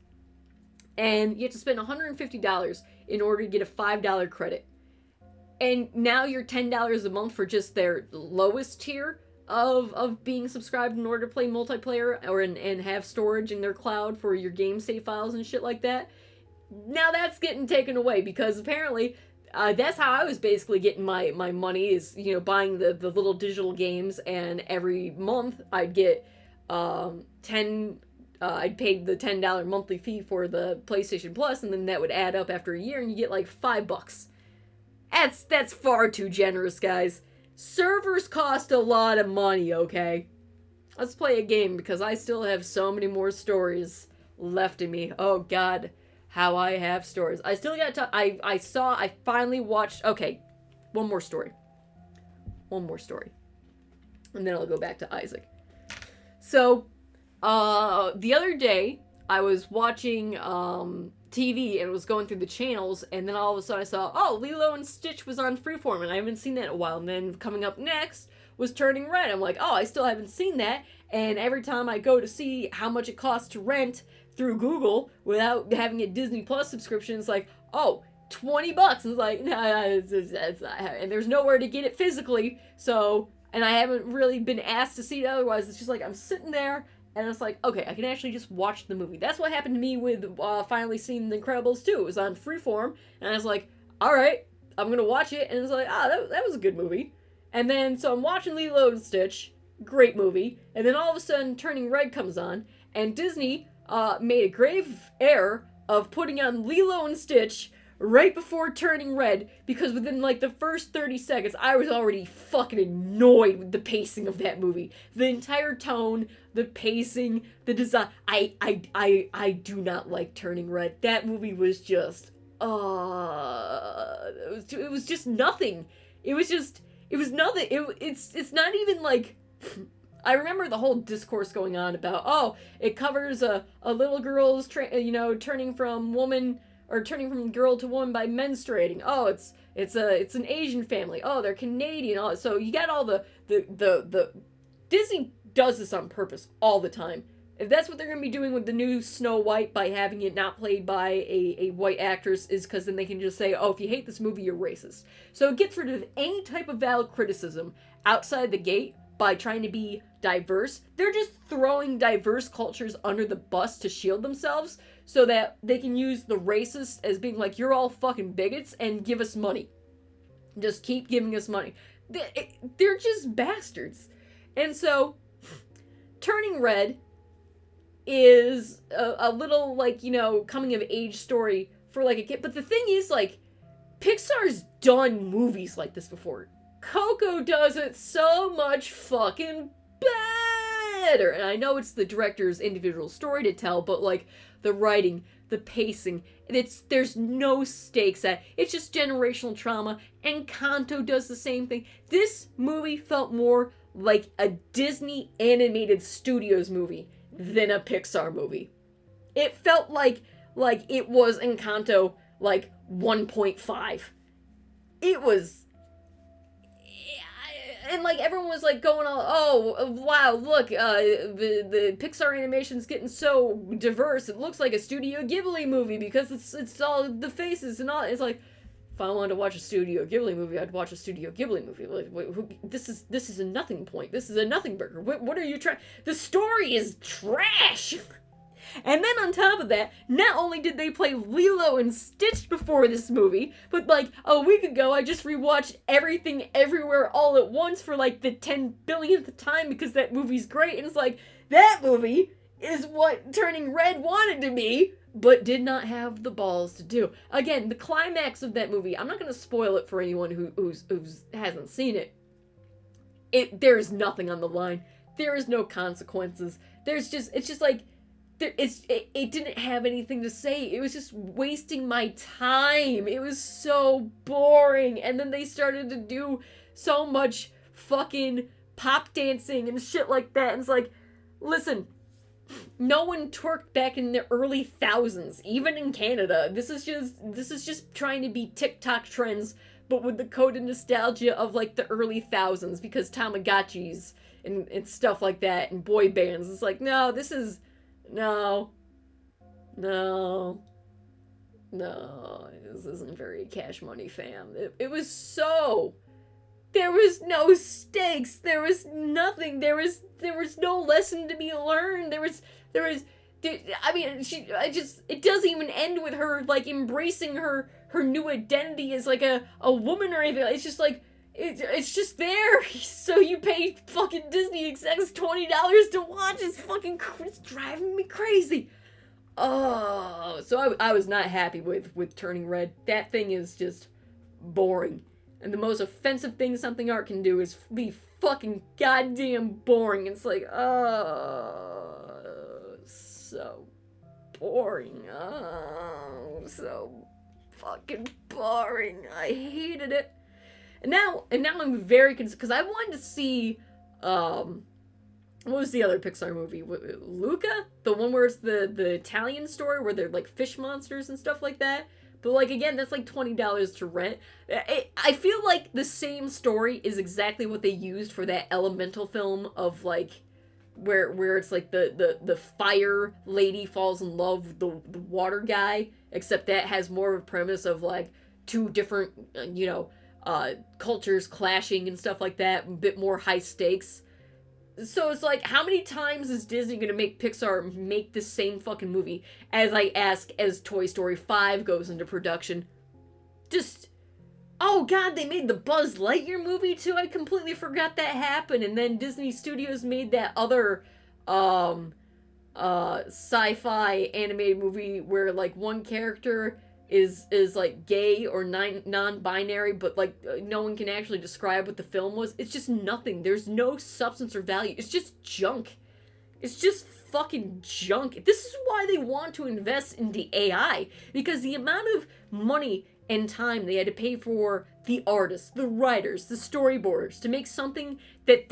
S1: And you have to spend $150 in order to get a $5 credit. And now you're $10 a month for just their lowest tier of being subscribed in order to play multiplayer and have storage in their cloud for your game save files and shit like that. Now that's getting taken away, because apparently that's how I was basically getting my money, is, you know, buying the little digital games, and every month I'd get I'd pay the $10 monthly fee for the PlayStation Plus, and then that would add up after a year, and you get like $5. That's far too generous, guys. Servers cost a lot of money, okay? Let's play a game, because I still have so many more stories left in me. Oh, God, how I have stories. I still got to... I finally watched... Okay, one more story. And then I'll go back to Isaac. So, the other day, I was watching TV and was going through the channels, and then all of a sudden I saw, oh, Lilo and Stitch was on Freeform, and I haven't seen that in a while. And then coming up next was Turning Red. I'm like, oh, I still haven't seen that. And every time I go to see how much it costs to rent through Google without having a Disney Plus subscription, it's like, oh, $20. And it's like, nah, and there's nowhere to get it physically. So, and I haven't really been asked to see it otherwise. It's just like, I'm sitting there And it's like, okay, I can actually just watch the movie. That's what happened to me with finally seeing The Incredibles 2. It was on Freeform, and I was like, alright, I'm gonna watch it, and it's like, that was a good movie. And then, so I'm watching Lilo and Stitch, great movie, and then all of a sudden Turning Red comes on, and Disney made a grave error of putting on Lilo and Stitch right before Turning Red, because within like the first 30 seconds, I was already fucking annoyed with the pacing of that movie. The entire tone, the pacing, the design. I do not like Turning Red. That movie was just, it was just nothing. It was nothing. It's not even like, I remember the whole discourse going on about, oh, it covers a little girl's, turning from woman, or turning from girl to woman by menstruating. Oh, it's an Asian family. Oh, they're Canadian. Oh, so you got all the Disney does this on purpose all the time. If that's what they're going to be doing with the new Snow White by having it not played by a white actress, is because then they can just say, oh, if you hate this movie, you're racist. So it gets rid of any type of valid criticism outside the gate by trying to be diverse. They're just throwing diverse cultures under the bus to shield themselves so that they can use the racist as being like, you're all fucking bigots, and give us money. Just keep giving us money. They're just bastards. And so, Turning Red is a little, like, coming of age story for, like, a kid. But the thing is, like, Pixar's done movies like this before. Coco does it so much fucking better. And I know it's the director's individual story to tell, but, like, the writing, the pacing, there's no stakes at. It's just generational trauma, and Encanto does the same thing. This movie felt more like a Disney animated studios movie than a Pixar movie. It felt like it was Encanto, like, 1.5. It was, and like everyone was like going all, oh wow, look, the Pixar animation's getting so diverse, it looks like a Studio Ghibli movie because it's all the faces and all. It's like, if I wanted to watch a Studio Ghibli movie, I'd watch a Studio Ghibli movie. Like, this is a nothing point. This is a nothing burger. What are you trying? The story is trash. And then on top of that, not only did they play Lilo and Stitch before this movie, but like a week ago I just rewatched Everything Everywhere All at Once for like the 10 billionth time because that movie's great, and it's like, that movie is what Turning Red wanted to be, but did not have the balls to do. Again, the climax of that movie, I'm not going to spoil it for anyone who hasn't seen it. There's nothing on the line. There is no consequences. It's just like, it didn't have anything to say. It was just wasting my time. It was so boring. And then they started to do so much fucking pop dancing and shit like that. And it's like, listen, no one twerked back in the early thousands, even in Canada. This is just trying to be TikTok trends, but with the coded nostalgia of like the early thousands, because Tamagotchis and stuff like that and boy bands. It's like, no, this isn't very Cash Money, fam. It was so, there was no stakes, there was nothing, there was no lesson to be learned, it doesn't even end with her like embracing her new identity as like a woman or anything. It's just like, it's just there, so you pay fucking Disney execs $20 to watch. It's driving me crazy. Oh, so I was not happy with Turning Red. That thing is just boring. And the most offensive thing something art can do is be fucking goddamn boring. It's like, oh, so boring. Oh, so fucking boring. I hated it. And now I'm very concerned, because I wanted to see, what was the other Pixar movie? Luca? The one where it's the Italian story where they're like fish monsters and stuff like that. But like, again, that's like $20 to rent. I feel like the same story is exactly what they used for that Elemental film of like, where it's like the fire lady falls in love with the water guy, except that has more of a premise of like two different, cultures clashing and stuff like that, a bit more high stakes. So it's like, how many times is Disney gonna make Pixar make the same fucking movie? As I ask, as Toy Story 5 goes into production. Just, oh god, they made the Buzz Lightyear movie too? I completely forgot that happened. And then Disney Studios made that other, sci-fi animated movie where, like, one character is like gay or non-binary, but like no one can actually describe what the film was. It's just nothing. There's no substance or value. It's just junk. It's just fucking junk. This is why they want to invest into AI, because the amount of money and time they had to pay for the artists, the writers, the storyboarders to make something that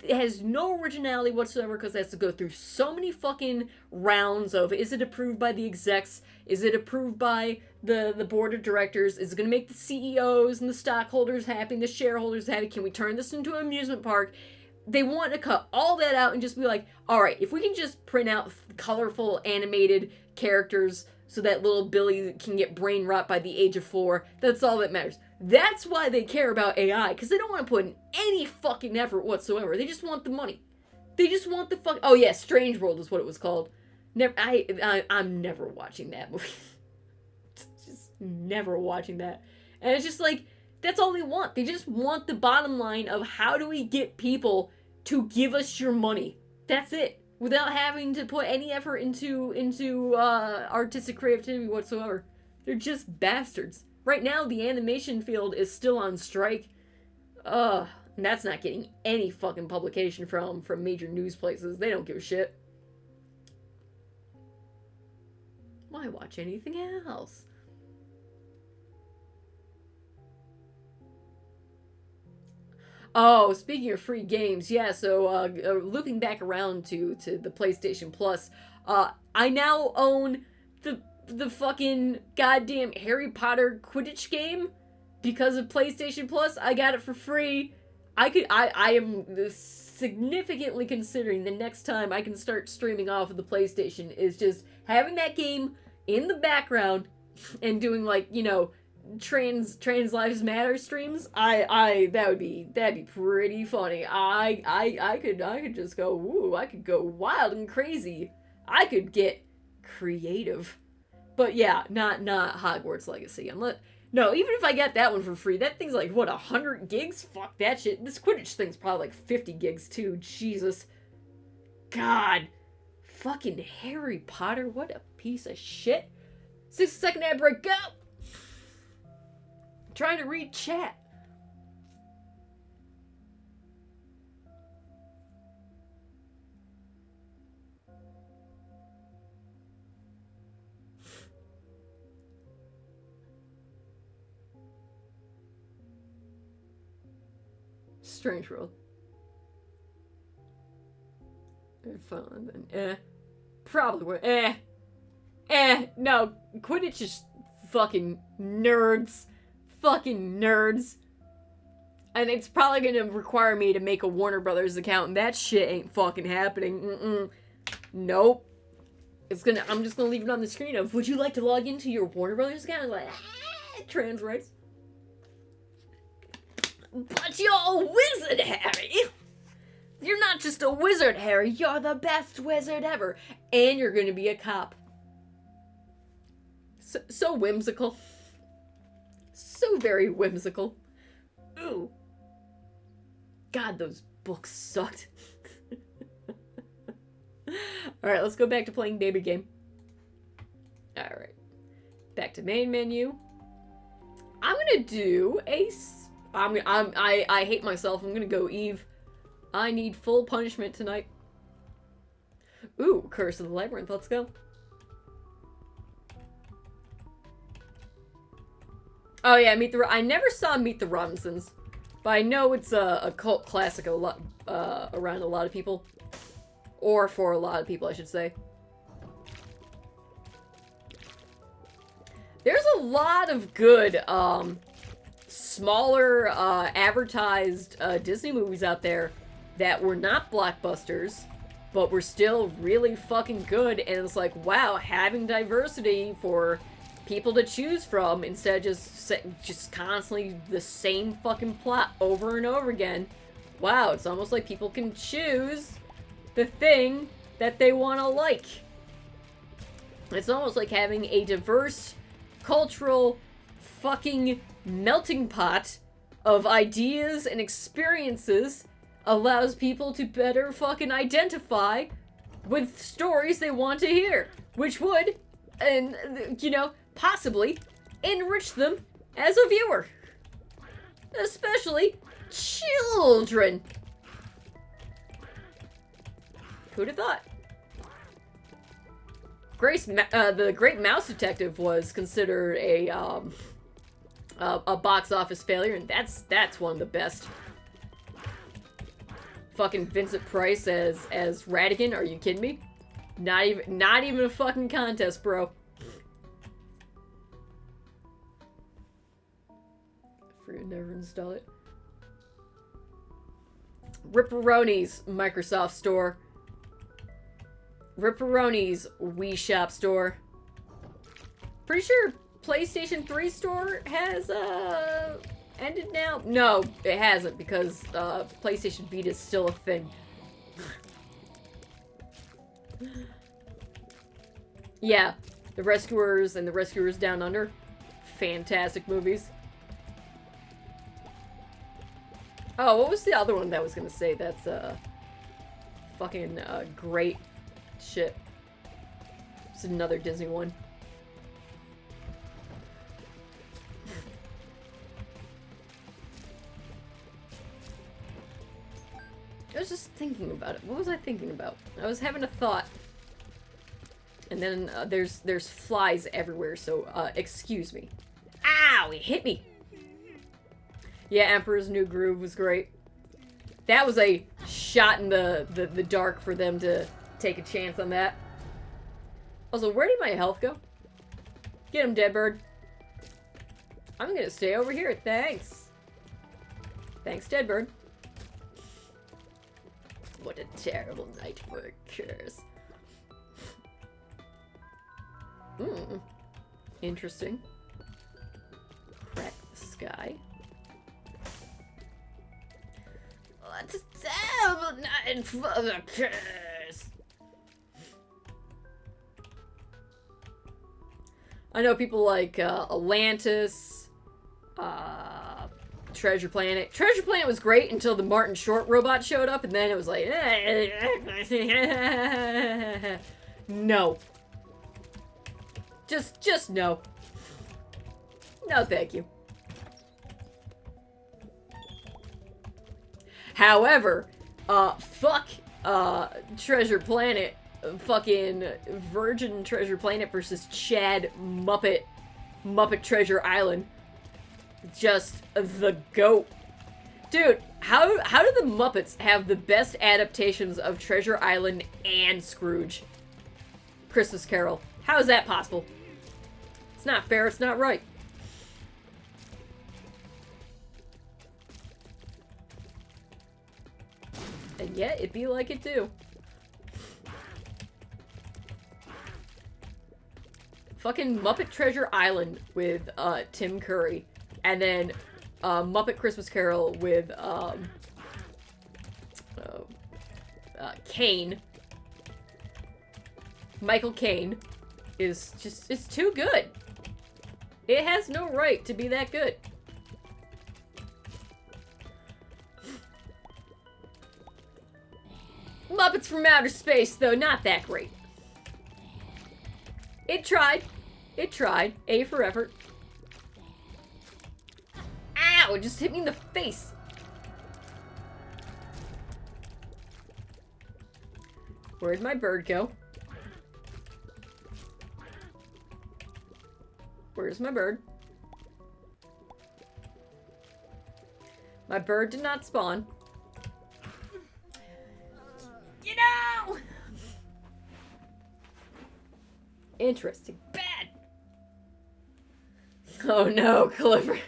S1: has no originality whatsoever, because it has to go through so many fucking rounds of, is it approved by the execs? Is it approved by the board of directors? Is it going to make the CEOs and the stockholders happy and the shareholders happy? Can we turn this into an amusement park? They want to cut all that out and just be like, alright, if we can just print out colorful animated characters so that little Billy can get brain rot by the age of 4, that's all that matters. That's why they care about AI, because they don't want to put in any fucking effort whatsoever. They just want the money. They just want the fuck. Oh yeah, Strange World is what it was called. I'm never watching that movie. Just never watching that. And it's just like, that's all they want. They just want the bottom line of, how do we get people to give us your money? That's it. Without having to put any effort into artistic creativity whatsoever. They're just bastards. Right now, the animation field is still on strike. And that's not getting any fucking publication from major news places. They don't give a shit. Why watch anything else? Oh, speaking of free games, yeah, so looping back around to the PlayStation Plus, I now own the fucking goddamn Harry Potter Quidditch game because of PlayStation Plus. I got it for free. I am significantly considering the next time I can start streaming off of the PlayStation is just having that game in the background and doing, like, you know, trans lives matter streams. That'd be pretty funny. I could just go, ooh, I could go wild and crazy. I could get creative. But yeah, not Hogwarts Legacy. No, even if I get that one for free, that thing's like, what, 100 gigs? Fuck that shit. This Quidditch thing's probably like 50 gigs too. Jesus. God. Fucking Harry Potter, what a piece of shit. 60-second ad break, go! I'm trying to read chat. Strange World. Fun, then. Probably would. No. Quidditch is fucking nerds. Fucking nerds. And it's probably gonna require me to make a Warner Brothers account, and that shit ain't fucking happening. Nope. I'm just gonna leave it on the screen of, would you like to log into your Warner Brothers account? I'm like, trans rights. But you're a wizard, Harry! You're not just a wizard, Harry. You're the best wizard ever. And you're gonna be a cop. So whimsical. So very whimsical. Ooh. God, those books sucked. Alright, let's go back to playing baby game. Alright. Back to main menu. I'm gonna do I hate myself. I'm gonna go Eve. I need full punishment tonight. Ooh, Curse of the Labyrinth. Let's go. Oh yeah, I never saw Meet the Robinsons, but I know it's a cult classic around a lot of people, or for a lot of people, I should say. There's a lot of good smaller advertised Disney movies out there that were not blockbusters, but were still really fucking good. And it's like, wow, having diversity for people to choose from instead of just constantly the same fucking plot over and over again Wow, it's almost like people can choose the thing that they want to like. It's almost like having a diverse, cultural, fucking melting pot of ideas and experiences allows people to better fucking identify with stories they want to hear, which would, and you know, possibly enrich them as a viewer. Especially children. Who'd have thought? The Great Mouse Detective was considered a box office failure, and that's one of the best. Fucking Vincent Price as Radigan? Are you kidding me? Not even a fucking contest, bro. Forget never install it. Ripperoni's Microsoft Store. Ripperoni's Wii Shop Store. Pretty sure PlayStation 3 Store has ended now. No, it hasn't, because PlayStation Vita is still a thing. Yeah, The Rescuers and The Rescuers Down Under. Fantastic movies. Oh, what was the other one that I was gonna say? That's fucking great shit. It's another Disney one. I was just thinking about it. What was I thinking about? I was having a thought. And then there's flies everywhere, so excuse me. Ow! It hit me! Yeah, Emperor's New Groove was great. That was a shot in the dark for them to take a chance on that. Also, where did my health go? Get him, Deadbird. I'm gonna stay over here, thanks. Thanks, Deadbird. What a terrible night for a curse. Interesting. Crack the sky. What a terrible night for the curse. I know people like Atlantis, Treasure Planet. Treasure Planet was great until the Martin Short robot showed up, and then it was like, no. Just no. No, thank you. However, fuck Treasure Planet, fucking Virgin Treasure Planet versus Chad Muppet Treasure Island. Just the GOAT. Dude, how do the Muppets have the best adaptations of Treasure Island and Scrooge? Christmas Carol. How is that possible? It's not fair, it's not right. And yet, it be like it do. Fucking Muppet Treasure Island with Tim Curry. And then Muppet Christmas Carol with Caine. Michael Caine is just, it's too good. It has no right to be that good. Muppets from Outer Space, though, not that great. It tried. It tried. A for effort. Ow! It just hit me in the face. Where'd my bird go? Where's my bird? My bird did not spawn. You know! Interesting. Bad! Oh no, Clifford.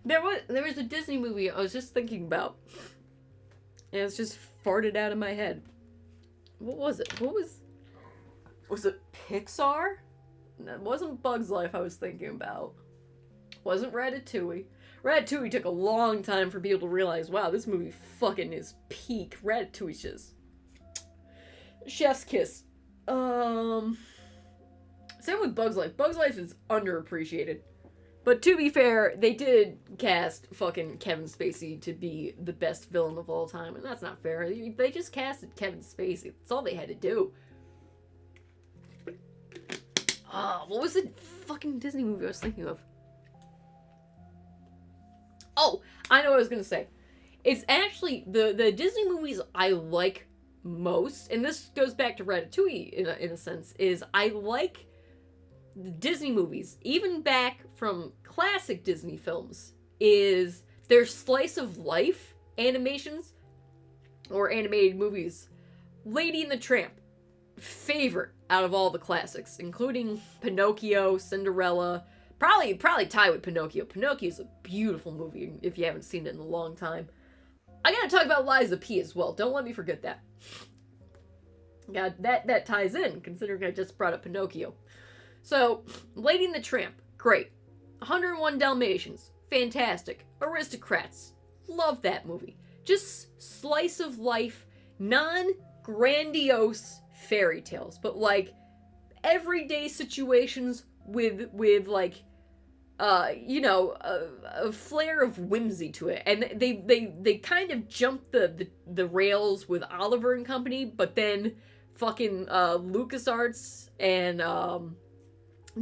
S1: There was a Disney movie I was just thinking about. And it's just farted out of my head. What was it? Was it Pixar? It wasn't Bug's Life I was thinking about. Wasn't Ratatouille. Ratatouille took a long time for people to realize, wow, this movie fucking is peak Ratatouille shiz. Chef's Kiss. Same with Bug's Life. Bug's Life is underappreciated. But to be fair, they did cast fucking Kevin Spacey to be the best villain of all time, and that's not fair. They just casted Kevin Spacey. That's all they had to do. What was the fucking Disney movie I was thinking of? Oh, I know what I was gonna say. It's actually, the Disney movies I like most, and this goes back to Ratatouille in a sense, is I like the Disney movies, even back from classic Disney films, is their slice of life animations or animated movies. Lady and the Tramp, favorite out of all the classics, including Pinocchio, Cinderella, probably tie with Pinocchio. Pinocchio's a beautiful movie if you haven't seen it in a long time. I gotta talk about Liza P as well. Don't let me forget that. God, that ties in, considering I just brought up Pinocchio. So, Lady and the Tramp, great. 101 Dalmatians, fantastic. Aristocrats, love that movie. Just slice of life, non-grandiose fairy tales, but like everyday situations with like a flair of whimsy to it. And they kind of jumped the rails with Oliver and Company, but then fucking LucasArts and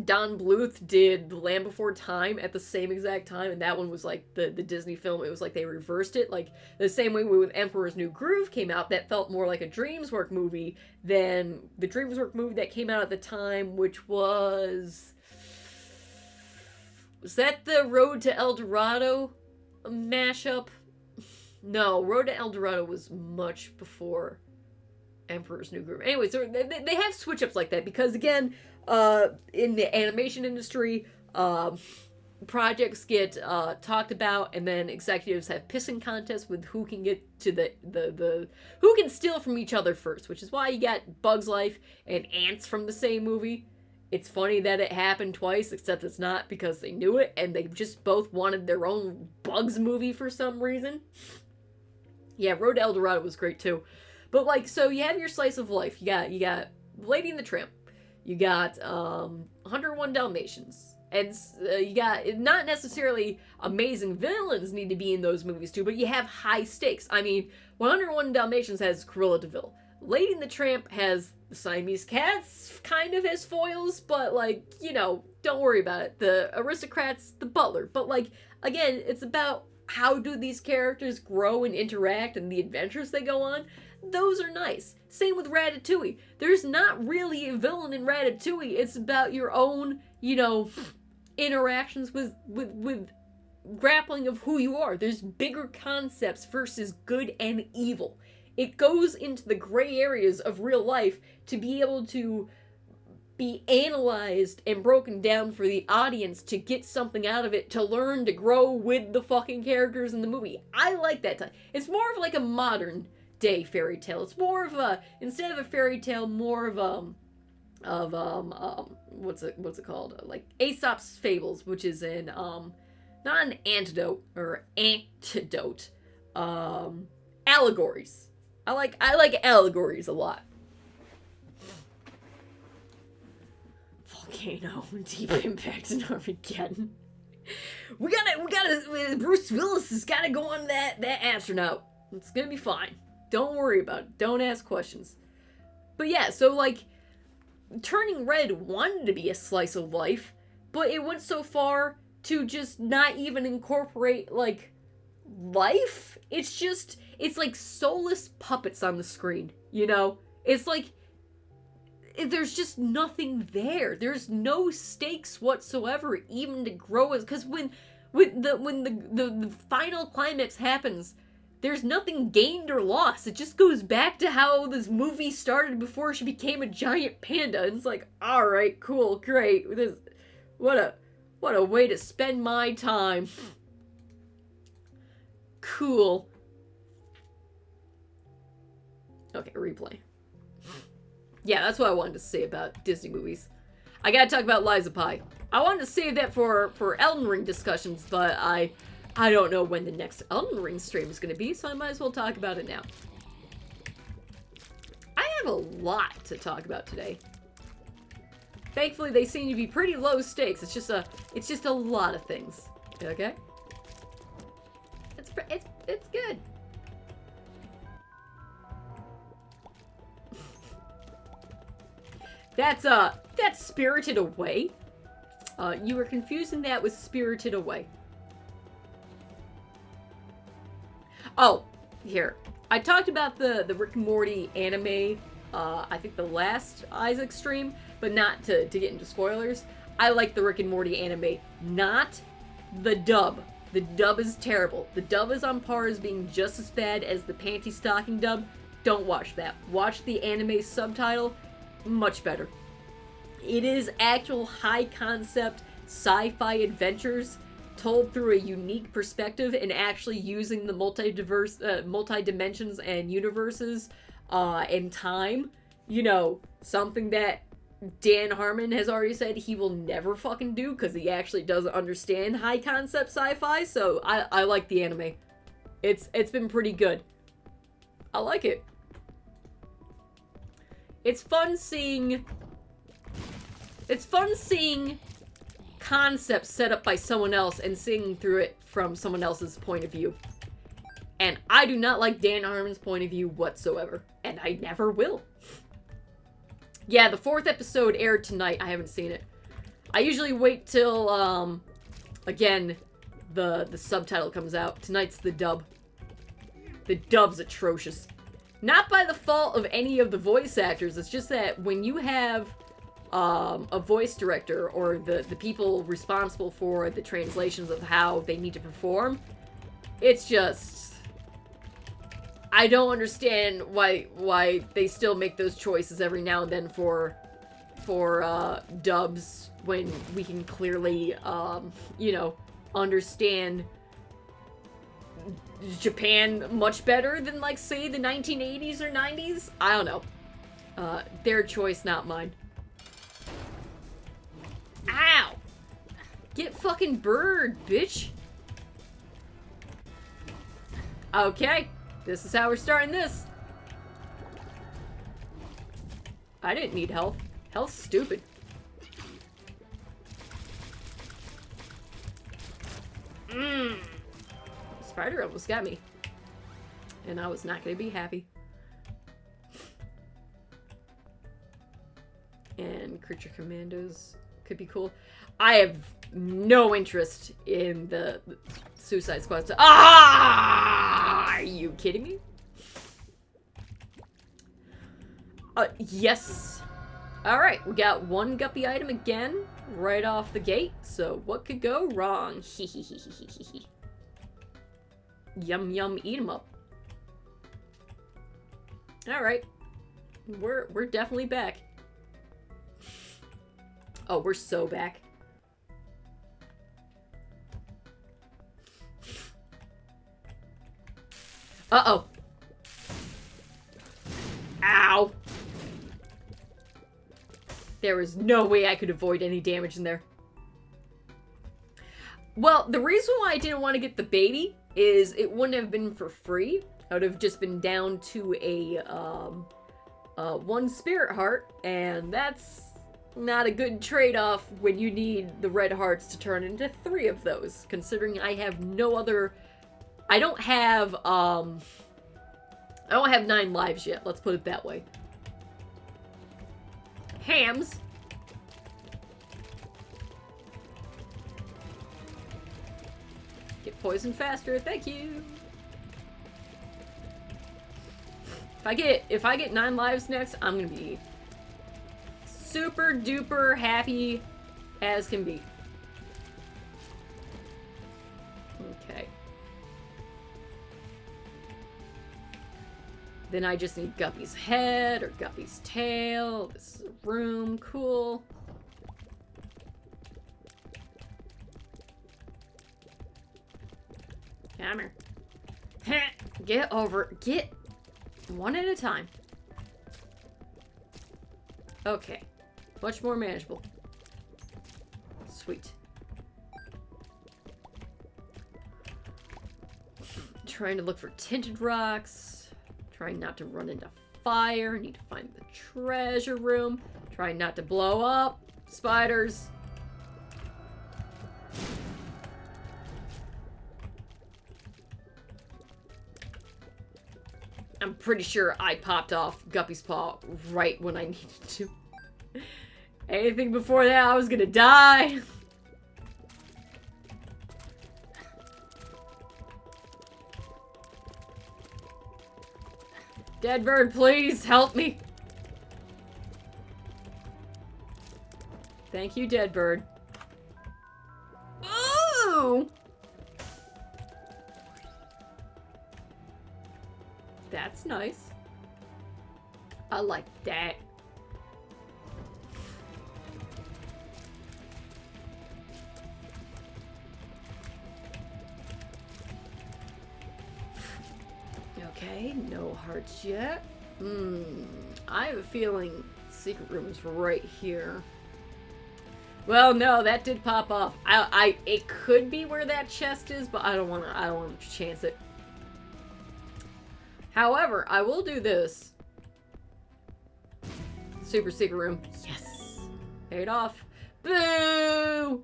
S1: Don Bluth did The Land Before Time at the same exact time, and that one was like the Disney film. It was like they reversed it, like the same way with Emperor's New Groove came out. That felt more like a DreamWorks movie than the DreamWorks movie that came out at the time, which was that the Road to El Dorado mashup? No, Road to El Dorado was much before Emperor's New Groove. Anyway, so they have switch-ups like that because, again, in the animation industry, projects get talked about, and then executives have pissing contests with who can get to the who can steal from each other first, which is why you got Bug's Life and Ants from the same movie. It's funny that it happened twice, except it's not, because they knew it, and they just both wanted their own Bugs movie for some reason. Yeah, Road to El Dorado was great too. But like, so you have your slice of life. You got Lady and the Tramp. You got 101 Dalmatians. And you got, not necessarily amazing villains need to be in those movies too, but you have high stakes. I mean, 101 Dalmatians has Cruella de Vil. Lady and the Tramp has the Siamese Cats kind of as foils, but like, don't worry about it. The Aristocrats, the butler. But like, again, it's about how do these characters grow and interact and the adventures they go on. Those are nice. Same with Ratatouille. There's not really a villain in Ratatouille. It's about your own, interactions with grappling of who you are. There's bigger concepts versus good and evil. It goes into the gray areas of real life to be able to be analyzed and broken down for the audience to get something out of it, to learn, to grow with the fucking characters in the movie. I like that time. It's more of like a modern day fairy tale. It's more of a, instead of a fairy tale, more of what's it called? Like Aesop's Fables, which is not an antidote or antidote. Allegories. I like allegories a lot. Volcano, Deep Impact, and Armageddon. We gotta. Bruce Willis has gotta go on that astronaut. It's gonna be fine. Don't worry about it. Don't ask questions. But yeah, so like, Turning Red wanted to be a slice of life, but it went so far to just not even incorporate like life. It's like soulless puppets on the screen, It's like there's just nothing there. There's no stakes whatsoever even to grow as, because when the final climax happens, there's nothing gained or lost. It just goes back to how this movie started before she became a giant panda. And it's like, all right, cool, great. What a way to spend my time. Cool. Okay, replay. Yeah, that's what I wanted to say about Disney movies. I gotta talk about Liza Pie. I wanted to save that for Elden Ring discussions, but I I don't know when the next Elden Ring stream is going to be, so I might as well talk about it now. I have a lot to talk about today. Thankfully, they seem to be pretty low stakes. It's just a lot of things. Okay? It's good. That's Spirited Away. You were confusing that with Spirited Away. Oh, here. I talked about the Rick and Morty anime, I think the last Isaac stream, but not to get into spoilers. I like the Rick and Morty anime, not the dub. The dub is terrible. The dub is on par as being just as bad as the panty stocking dub. Don't watch that. Watch the anime subtitle. Much better. It is actual high concept sci-fi adventures told through a unique perspective and actually using the multi-dimensions and universes and time. You know, something that Dan Harmon has already said he will never fucking do because he actually doesn't understand high concept sci-fi. So I like the anime. It's been pretty good. I like it. It's fun seeing concepts set up by someone else and seeing through it from someone else's point of view. And I do not like Dan Harmon's point of view whatsoever. And I never will. Yeah, the 4th episode aired tonight. I haven't seen it. I usually wait till, again, the subtitle comes out. Tonight's the dub. The dub's atrocious. Not by the fault of any of the voice actors. It's just that when you have a voice director or the people responsible for the translations of how they need to perform, it's just... I don't understand why they still make those choices every now and then for dubs when we can clearly, you know, understand Japan much better than, like, say, the 1980s or 90s? I don't know. Their choice, not mine. Ow! Get fucking bird, bitch! Okay. This is how we're starting this. I didn't need health. Health's stupid. Spider almost got me. And I was not gonna be happy. And creature commandos could be cool. I have no interest in the Suicide Squad stuff. Ah! Are you kidding me? Yes. Alright, we got one guppy item again, right off the gate. So what could go wrong? Hehehehehe. Yum yum, eat 'em up. Alright. We're definitely back. Oh, we're so back. Uh-oh. Ow. There was no way I could avoid any damage in there. Well, the reason why I didn't want to get the baby is it wouldn't have been for free. I would have just been down to a, one spirit heart, and that's not a good trade-off when you need the red hearts to turn into 3 of those, considering I have no other... I don't have 9 lives yet, let's put it that way. Hams. Get poisoned faster, thank you. If I get 9 lives next, I'm gonna be super duper happy as can be. Okay. Then I just need Guppy's head or Guppy's tail. This is a room, cool. Come here. Get over, get one at a time. Okay. Much more manageable. Sweet. Trying to look for tinted rocks. Trying not to run into fire. Need to find the treasure room. Trying not to blow up. Spiders. I'm pretty sure I popped off Guppy's paw right when I needed to. Anything before that, I was gonna die. Dead bird, please help me. Thank you, dead bird. Ooh! That's nice. I like that. Okay, no hearts yet. I have a feeling the secret room is right here. Well, no, that did pop off. It could be where that chest is, but I don't want to chance it. However, I will do this. Super secret room. Yes! Paid off. Boo!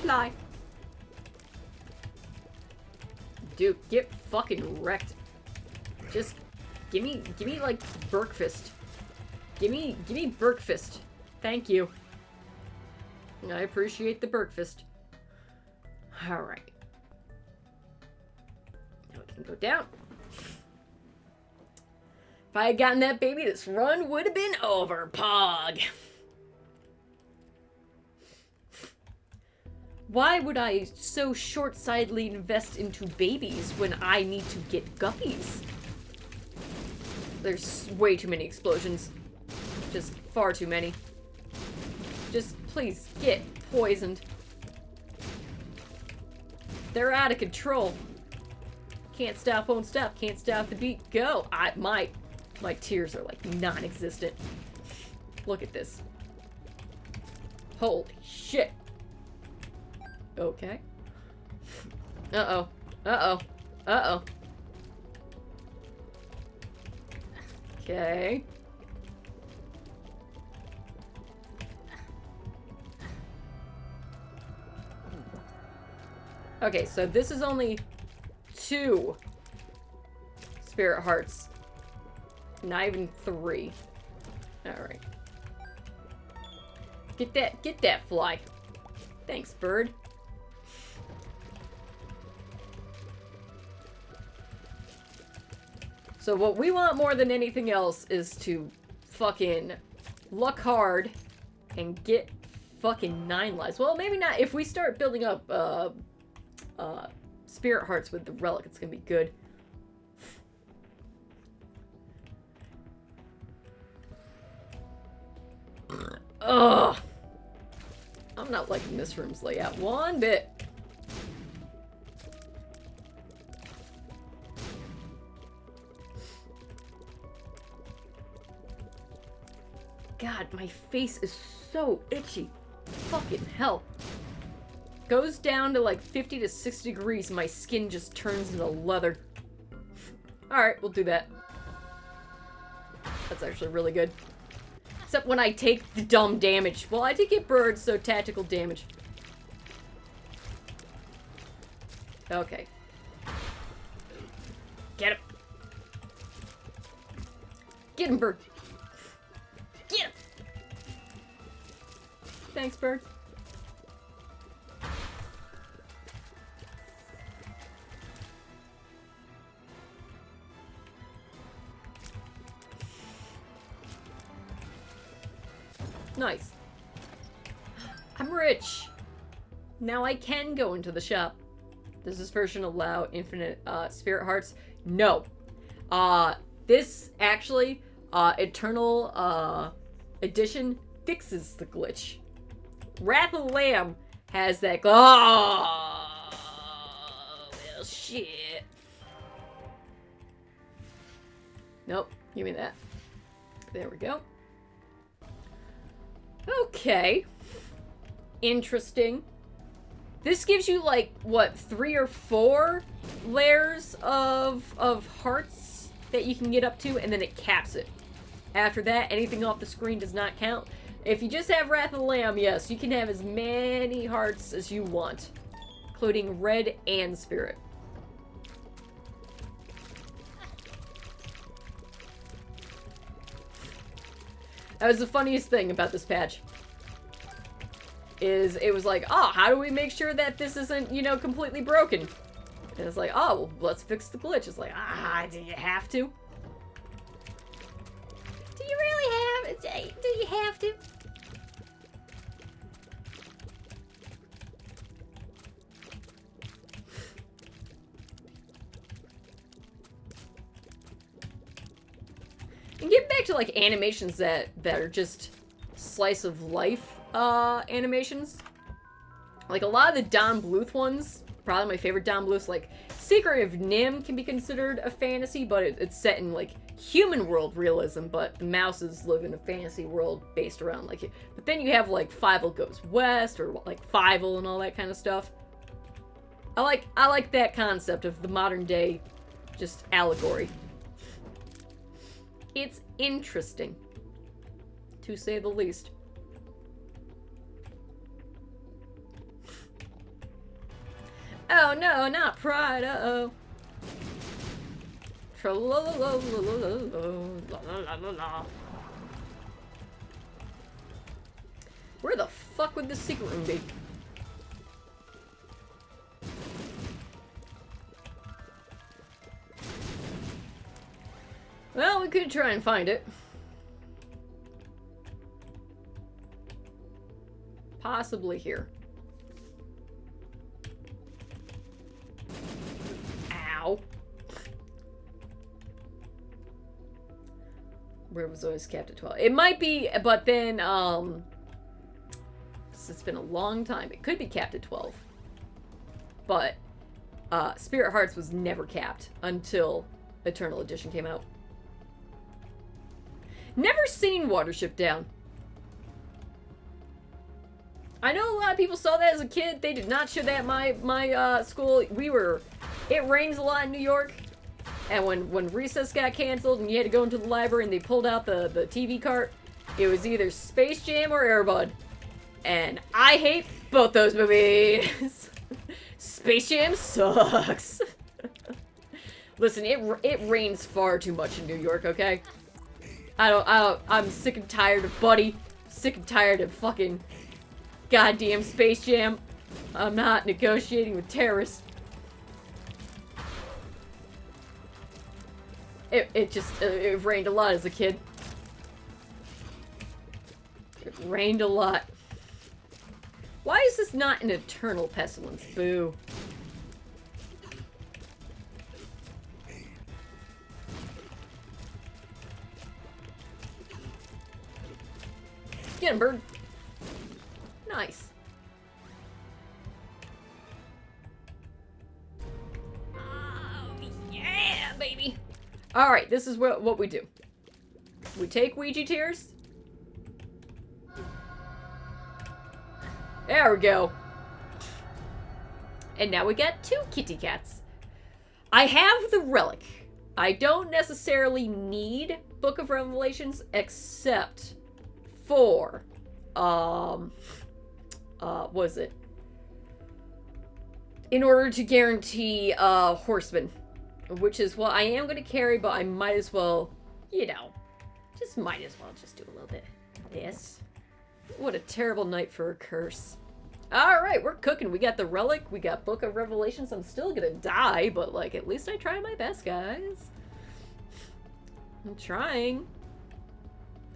S1: Fly. Dude, get fucking wrecked. Just give me like Berkfist. Give me Berkfist. Thank you. I appreciate the Berkfist. Alright. Now we can go down. If I had gotten that baby, this run would have been over, Pog. Why would I so short-sightedly invest into babies when I need to get guppies? There's way too many explosions. Just far too many. Just please get poisoned. They're out of control. Can't stop, won't stop. Can't stop the beat. Go. My tears are like non-existent. Look at this. Holy shit. Okay. Uh-oh. Uh-oh. Uh-oh. Okay. Okay, so this is only 2 spirit hearts. Not even 3. Alright. Get that fly. Thanks, bird. So what we want more than anything else is to fucking luck hard and get fucking 9 lives. Well, maybe not. If we start building up spirit hearts with the relic, it's gonna be good. Ugh. I'm not liking this room's layout one bit. God, my face is so itchy. Fucking hell. Goes down to like 50 to 60 degrees and my skin just turns into leather. Alright, we'll do that. That's actually really good. Except when I take the dumb damage. Well, I did get birds, so tactical damage. Okay. Get him. Get him, bird. Get him. Thanks, bird. Nice. I'm rich. Now I can go into the shop. Does this version allow infinite spirit hearts? No. This actually, Eternal Edition fixes the glitch. Wrath of the Lamb has that oh, well, shit. Nope. Give me that. There we go. Okay. Interesting. This gives you, like, what, 3 or 4 layers of hearts that you can get up to, and then it caps it. After that, anything off the screen does not count. If you just have Wrath of the Lamb, yes, you can have as many hearts as you want, including red and spirit. That was the funniest thing about this patch. Is it was like, oh, how do we make sure that this isn't, you know, completely broken? And it's like, oh, well, let's fix the glitch. It's like, do you have to? Do you really have? Do you have to? And getting back to, like, animations that are just slice of life animations. Like, a lot of the Don Bluth ones, probably my favorite Don Bluth's, like, Secret of Nim can be considered a fantasy, but it's set in, like, human world realism, but the mouses live in a fantasy world based around, like, but then you have, like, Fievel Goes West, or, like, Fievel and all that kind of stuff. I like that concept of the modern day, just, allegory. It's interesting, to say the least. Oh no, not pride, uh-oh. Where the fuck would this secret room be? Well, we could try and find it. Possibly here. Ow. Where it was always capped at 12. It might be, but then, it's been a long time. It could be capped at 12. But, Spirit Hearts was never capped until Eternal Edition came out. Never seen Watership Down. I know a lot of people saw that as a kid. They did not show that at my school. It rains a lot in New York. And when recess got canceled and you had to go into the library and they pulled out the TV cart, it was either Space Jam or Air Bud. And I hate both those movies. Space Jam sucks. Listen, it rains far too much in New York, okay? I'm sick and tired of Buddy. Sick and tired of fucking goddamn Space Jam. I'm not negotiating with terrorists. It rained a lot as a kid. It rained a lot. Why is this not an eternal pestilence? Boo. Get him, bird. Nice. Oh, yeah, baby. Alright, this is what we do. We take Ouija tears. There we go. And now we got 2 kitty cats. I have the relic. I don't necessarily need Book of Revelations except for, was it? In order to guarantee, Horseman. Which is what I am going to carry, but I might as well, you know, might as well just do a little bit of this. What a terrible night for a curse. Alright, we're cooking. We got the relic, we got Book of Revelations. I'm still gonna die, but, like, at least I tried my best, guys. I'm trying.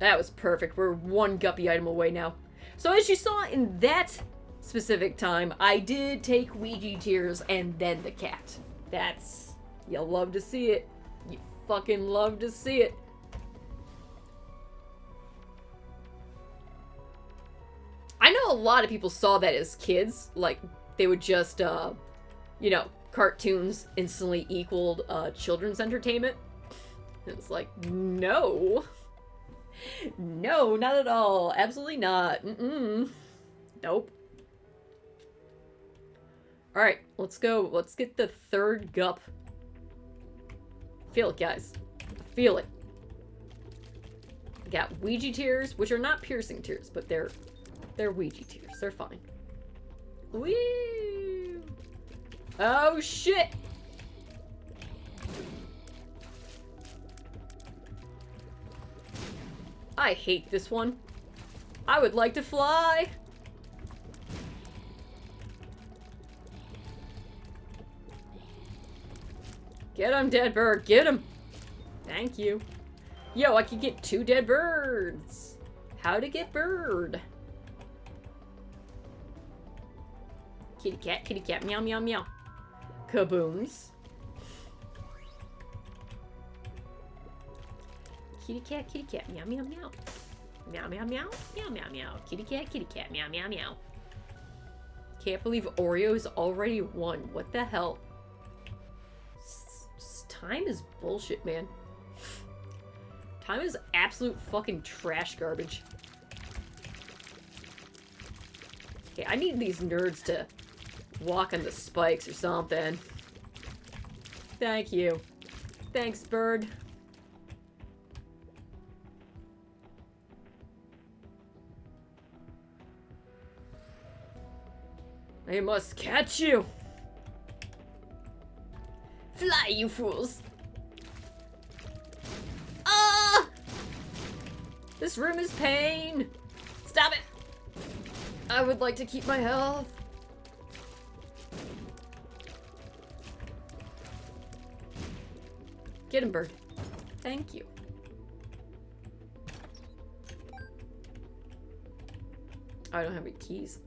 S1: That was perfect. We're 1 guppy item away now. So as you saw in that specific time, I did take Ouija tears and then the cat. That's... you'll love to see it. You fucking love to see it. I know a lot of people saw that as kids. Like, they would just, you know, cartoons instantly equaled children's entertainment. It's like, no. No, not at all. Absolutely not. Mm-mm. Nope. Alright, let's go. Let's get the third gup. Feel it, guys. Feel it. Got Ouija tears, which are not piercing tears, but they're Ouija tears. They're fine. Woo! Oh, shit! I hate this one. I would like to fly! Get him, dead bird. Get him! Thank you. Yo, I could get 2 dead birds. How to get bird? Kitty cat, meow, meow, meow. Kabooms. Kitty cat, meow, meow, meow. Meow, meow, meow, meow, meow, meow. Kitty cat, meow, meow, meow. Can't believe Oreo is already won. What the hell? Time is bullshit, man. Time is absolute fucking trash garbage. Okay, I need these nerds to walk on the spikes or something. Thank you. Thanks, bird. I must catch you! Fly, you fools! Ah! This room is pain! Stop it! I would like to keep my health. Get him, bird. Thank you. I don't have any keys.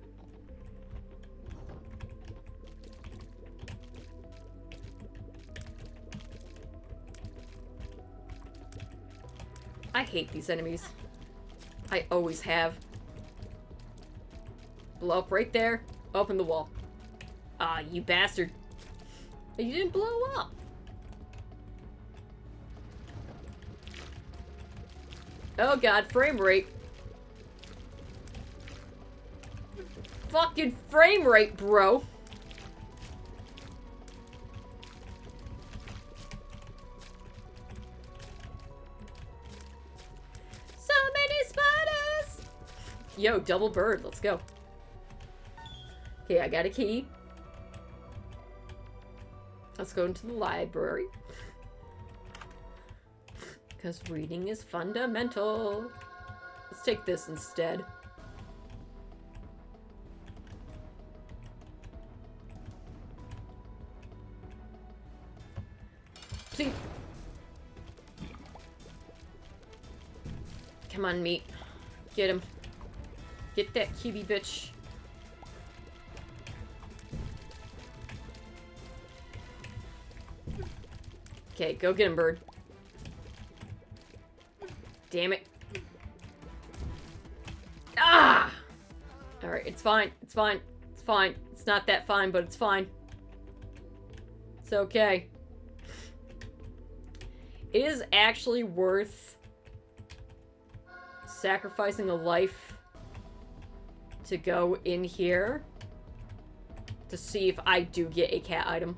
S1: I hate these enemies. I always have. Blow up right there. Open the wall. Ah, you bastard. You didn't blow up. Oh god, frame rate. Fucking frame rate, bro. So many spiders! Yo, double bird, let's go. Okay, I got a key. Let's go into the library. Because reading is fundamental. Let's take this instead. See? Come on, meat. Get him. Get that kiwi bitch. Okay, go get him, bird. Damn it. Ah! Alright, it's fine. It's fine. It's fine. It's not that fine, but it's fine. It's okay. It is actually worth sacrificing a life to go in here to see if I do get a cat item.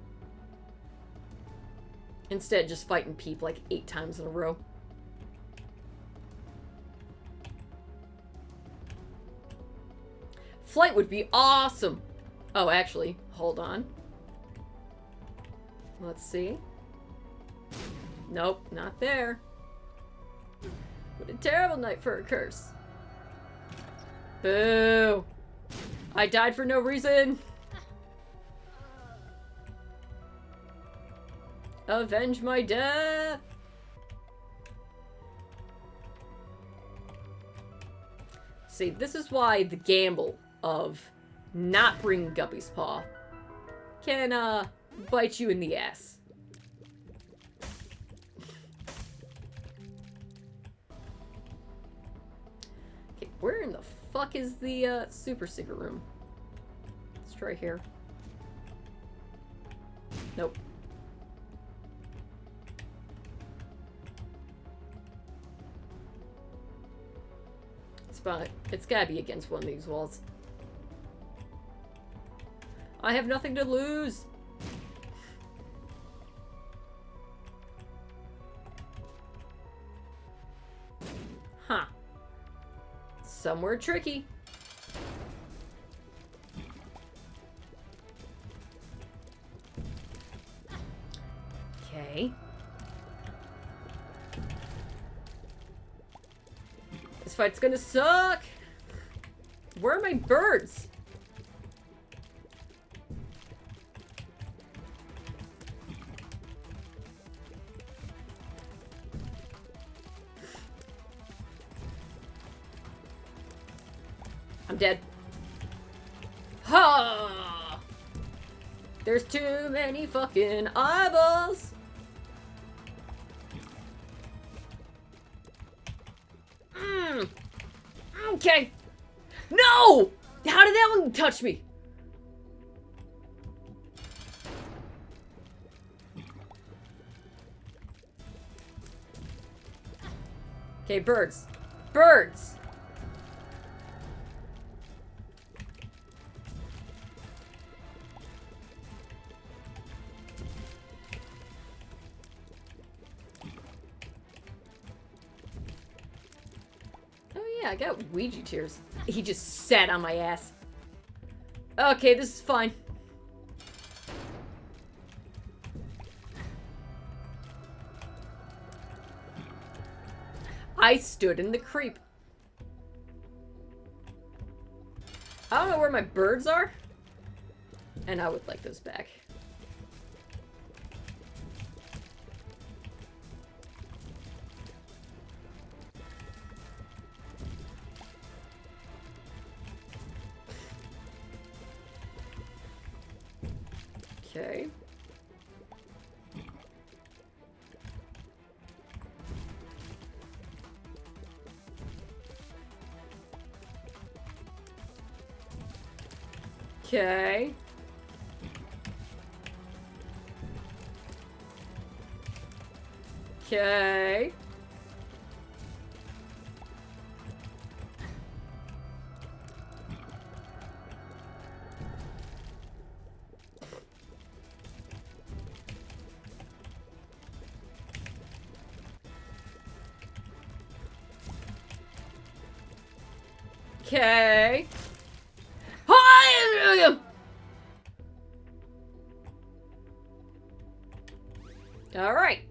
S1: Instead of just fighting Peep like 8 times in a row. Flight would be awesome! Oh, actually, hold on. Let's see. Nope, not there. What a terrible night for a curse. Boo! I died for no reason! Avenge my death! See, this is why the gamble of not bringing Guppy's Paw can, bite you in the ass. Okay, where in the fuck is the, super secret room? Let's try here. Nope. It's gotta be against one of these walls. I have nothing to lose. Huh. Somewhere tricky. Okay. This fight's gonna suck! Where are my birds? I'm dead. Ha! There's too many fucking eyeballs! Okay. No! How did that one touch me? Okay, birds. Birds! I got Ouija tears. He just sat on my ass. Okay, this is fine. I stood in the creep. I don't know where my birds are. And I would like those back. Okay. Okay. Okay. Okay. All right.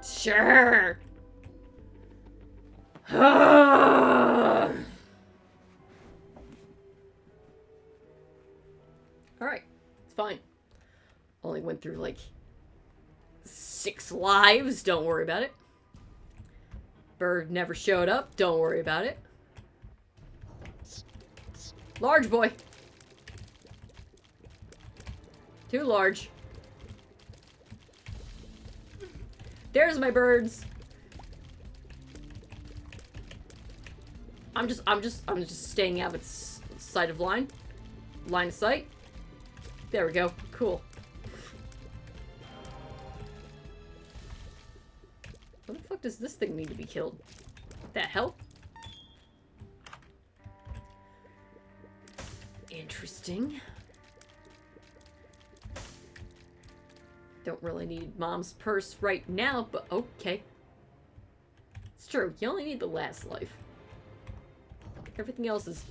S1: Sure. All right. It's fine. Only went through like 6 lives. Don't worry about it. Bird never showed up. Don't worry about it. Large boy. Too large. There's my birds. I'm just staying out of its sight of line. Line of sight. There we go. Cool. What the fuck does this thing need to be killed? That help? Interesting. Don't really need Mom's purse right now, but okay. It's true, you only need the last life. Everything else is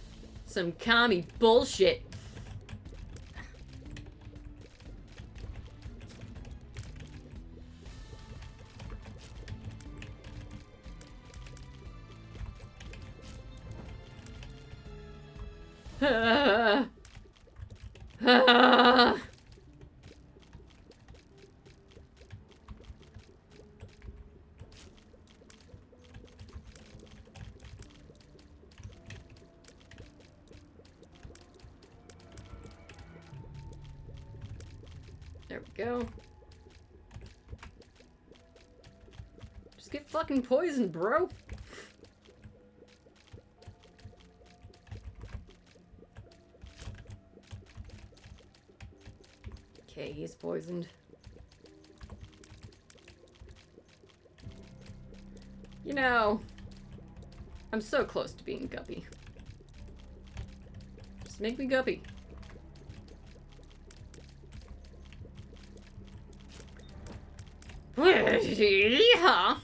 S1: some commie bullshit. There we go. Just get fucking poisoned, bro. Okay, he's poisoned. You know, I'm so close to being Guppy. Just make me guppy. Yeah.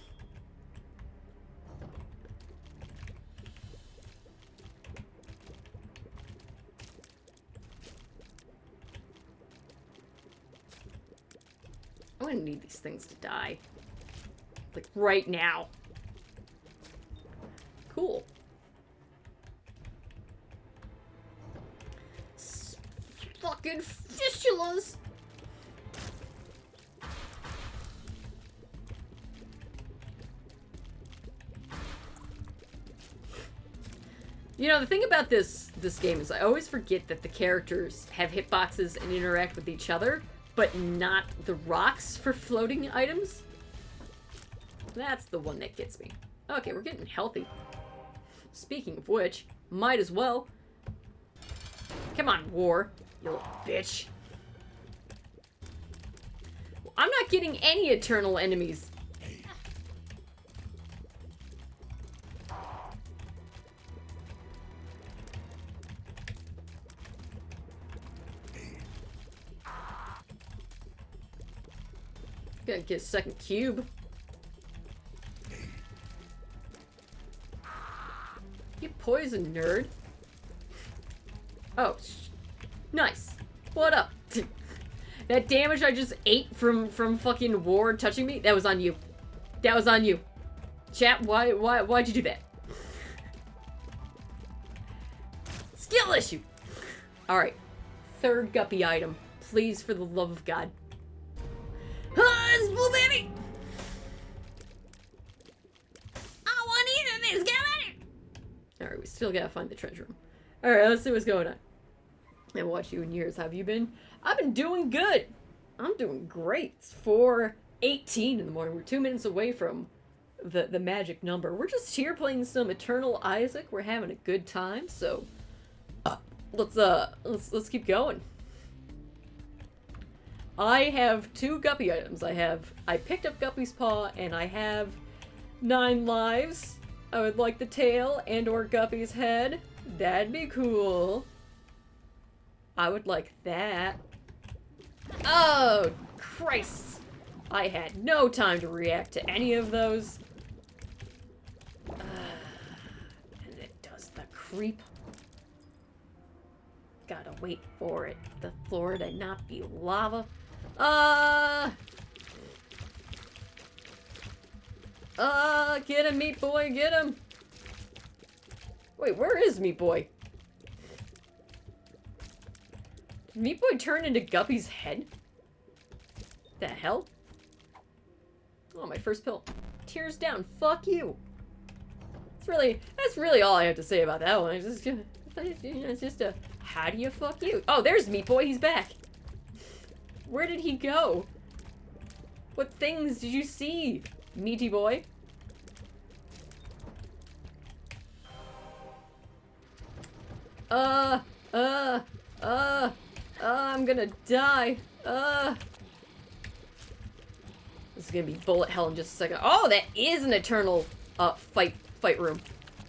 S1: I'm gonna need these things to die. Like, right now. Cool. Fucking fistulas! You know, the thing about this game is I always forget that the characters have hitboxes and interact with each other, but not the rocks for floating items. That's the one that gets me. Okay, we're getting healthy. Speaking of which, might as well. Come on, War, you little bitch. I'm not getting any eternal enemies. Gotta get a second cube. You poison nerd. Oh, nice. What up? That damage I just ate from fucking Ward touching me, that was on you. That was on you. Chat, why'd you do that? Skill issue. Alright. Third guppy item. Please, for the love of God. Ah, it's blue baby! I want either of these, get ready! Alright, we still gotta find the treasure room. Alright, let's see what's going on. I haven't watched you in years. How have you been? I've been doing good. I'm doing great. It's 4:18 in the morning. We're 2 minutes away from the magic number. We're just here playing some Eternal Isaac. We're having a good time, so let's keep going. I have 2 guppy items. I picked up Guppy's Paw and I have 9 lives. I would like the tail and or Guppy's head. That'd be cool. I would like that. Oh, Christ. I had no time to react to any of those. And it does the creep. Gotta wait for it. The floor to not be lava. Get him, Meat Boy, get him. Wait, where is Meat Boy? Did Meat Boy turn into Guppy's head? The hell? Oh, my first pill. Tears down. Fuck you. That's really all I have to say about that one. It's just a, how do you fuck you? Oh, there's Meat Boy. He's back. Where did he go? What things did you see, Meaty Boy? I'm gonna die. This is gonna be bullet hell in just a second. Oh, that is an eternal, fight room.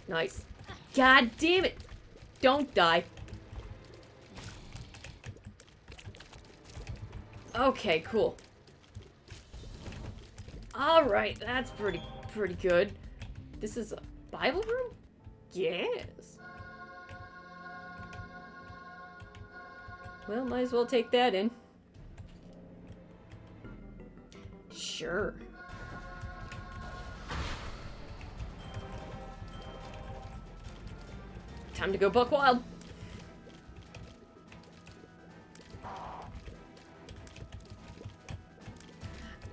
S1: Nice. God damn it. Don't die. Okay, cool. Alright, that's pretty good. This is a Bible room? Yes. Well, might as well take that in. Sure. Time to go buck wild.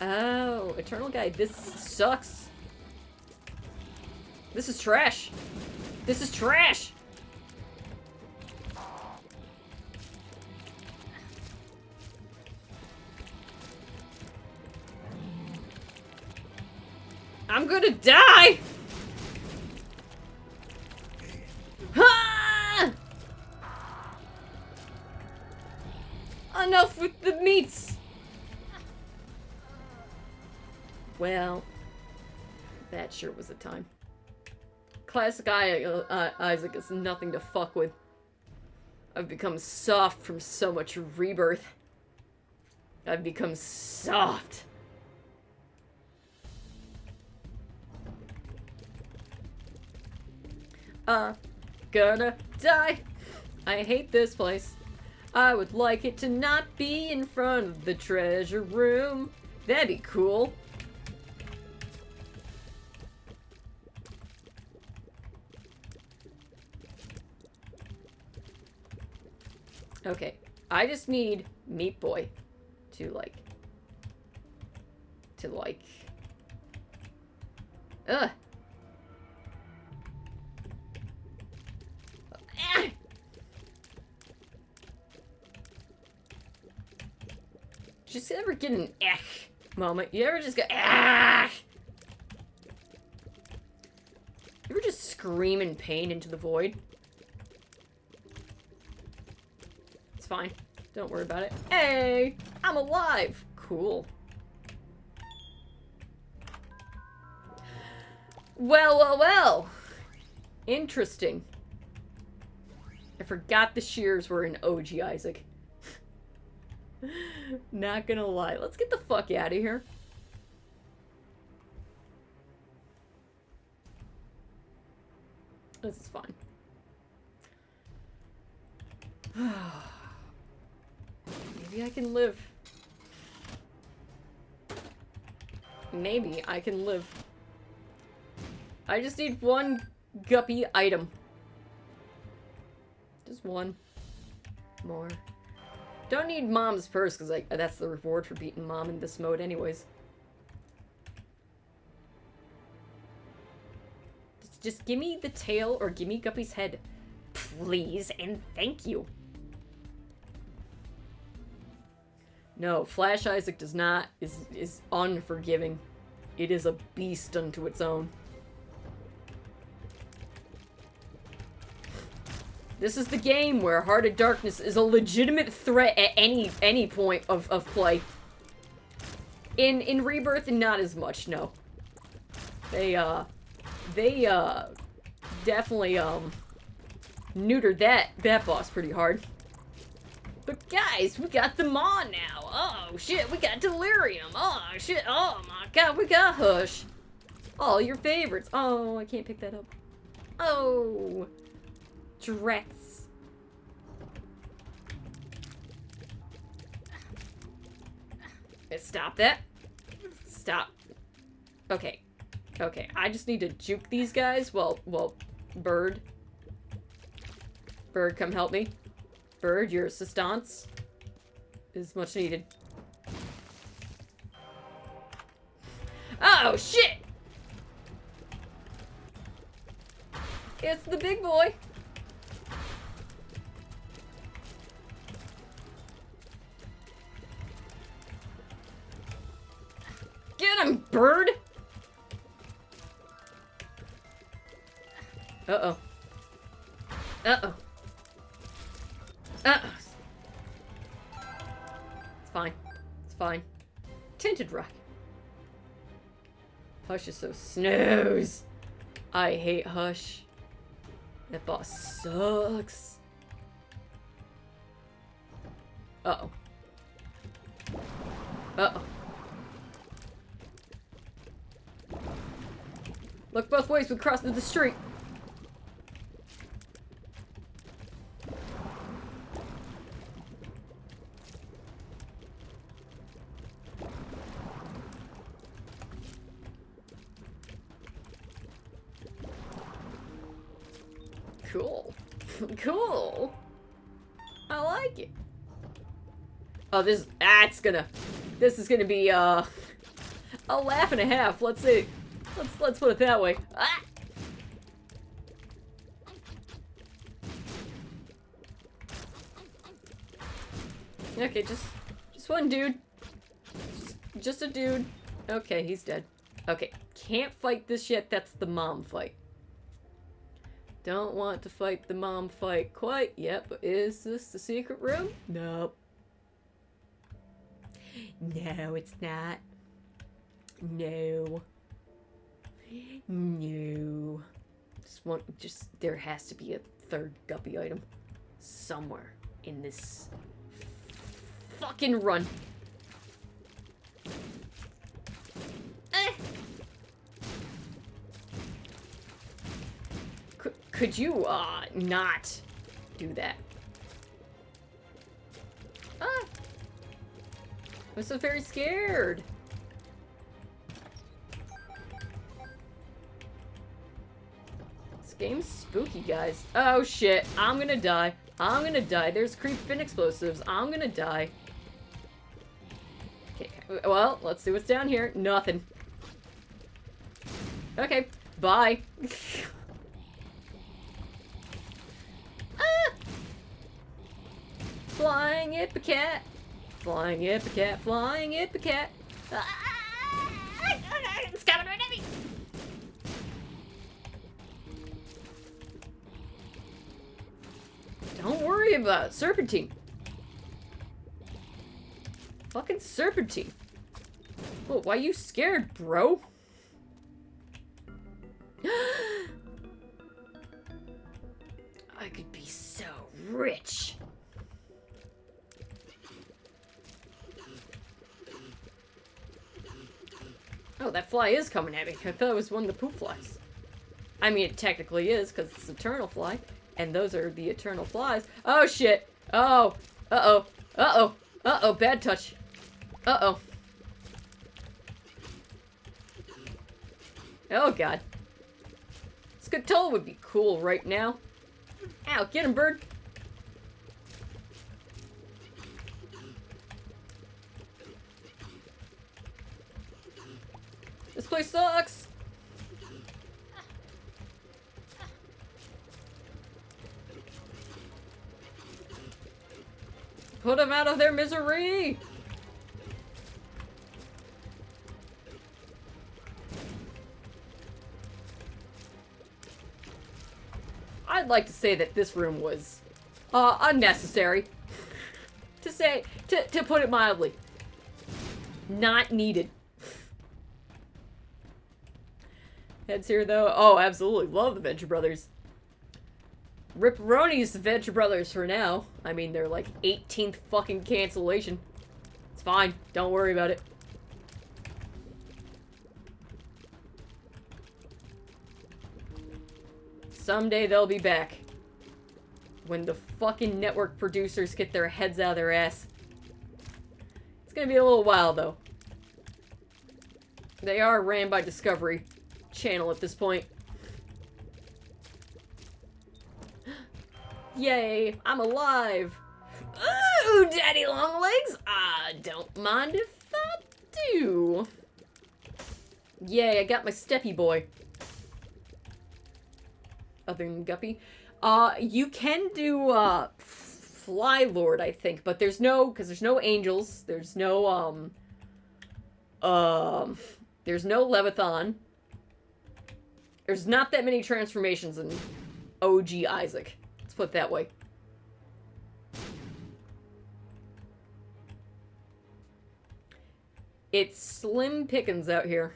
S1: Oh, Eternal Guy, this sucks. This is trash. This is trash. I'm gonna die! Ah! Enough with the meats! Well, that sure was a time. Classic Isaac is nothing to fuck with. I've become soft from so much rebirth. I've become soft. Gonna die. I hate this place. I would like it to not be in front of the treasure room. That'd be cool. Okay, I just need Meat Boy to like... Ugh. Ah! Just ever get an moment? You ever just go You ever just scream in pain into the void? It's fine. Don't worry about it. Hey! I'm alive! Cool. Well, well, well. Interesting. I forgot the shears were in OG Isaac. Not gonna lie. Let's get the fuck out of here. This is fine. Maybe I can live. Maybe I can live. I just need one guppy item. Just one more. Don't need Mom's purse, because that's the reward for beating Mom in this mode anyways. Just give me the tail or give me Guppy's head. Please and thank you. No, Flash Isaac does not, is unforgiving. It is a beast unto its own. This is the game where Heart of Darkness is a legitimate threat at any point of play. In Rebirth, not as much, no. They definitely, neutered that boss pretty hard. But guys, we got the Maw now. Oh shit, we got Delirium. Oh shit, oh my god, we got Hush. All your favorites. Oh, I can't pick that up. Oh. Drex. Stop that. Stop. Okay. Okay, I just need to juke these guys. Well, Bird. Bird, come help me. Bird, your assistance is much needed. Oh, shit! It's the big boy. Get him, Bird! Uh-oh. Uh-oh. Uh-oh. It's fine. It's fine. Tinted Rock. Hush is so snooze. I hate Hush. That boss sucks. Uh-oh. Uh-oh. Look both ways, we crossed the street. Cool. Cool. I like it. Oh, this is gonna be a laugh and a half. Let's see. Let's put it that way. Ah! Okay, just one dude. Just a dude. Okay, he's dead. Okay, can't fight this yet. That's the mom fight. Don't want to fight the mom fight quite yet, but is this the secret room? Nope. No, it's not. No. No. There has to be a third guppy item somewhere in this fucking run. Could you, not do that? I'm so very scared. This game's spooky, guys. Oh, shit. I'm gonna die. I'm gonna die. There's creep-fin explosives. I'm gonna die. Okay, well, let's see what's down here. Nothing. Okay, bye. Flying Ipecat. Flying Ipecat. Flying Ipecat. It's coming right at me. Don't worry about it. Serpentine. Fucking serpentine. Oh, why you scared, bro? I could be so rich. Oh, that fly is coming at me. I thought it was one of the poop flies. I mean, it technically is, because it's eternal fly. And those are the eternal flies. Oh, shit. Oh. Uh-oh. Uh-oh. Uh-oh. Bad touch. Uh-oh. Oh, God. Scatola would be cool right now. Ow, get him, bird. This place sucks. Put them out of their misery. I'd like to say that this room was unnecessary. to put it mildly. Not needed. Heads here, though. Oh, absolutely. Love the Venture Brothers. Ripperoni's the Venture Brothers for now. I mean, they're like 18th fucking cancellation. It's fine. Don't worry about it. Someday they'll be back. When the fucking network producers get their heads out of their ass. It's gonna be a little while, though. They are ran by Discovery Channel at this point. Yay, I'm alive. Ooh, Daddy Longlegs. I don't mind if I do. Yay, I got my steppy boy. Other than Guppy. You can do, Fly Lord, I think, but there's no, because there's no angels. There's no, there's no Leviathan. There's not that many transformations in OG Isaac. Let's put it that way. It's slim pickings out here.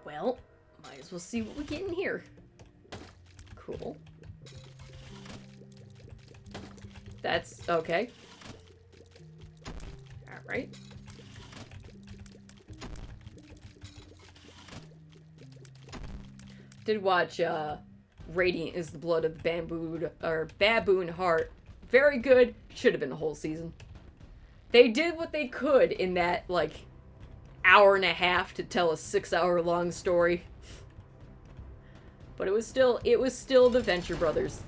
S1: Well, might as well see what we get in here. Cool. That's okay. Alright. Did watch Radiant is the Blood of the Baboon Heart. Very good. Should have been the whole season. They did what they could in that, like, hour and a half to tell a 6-hour long story. But it was still the Venture Brothers.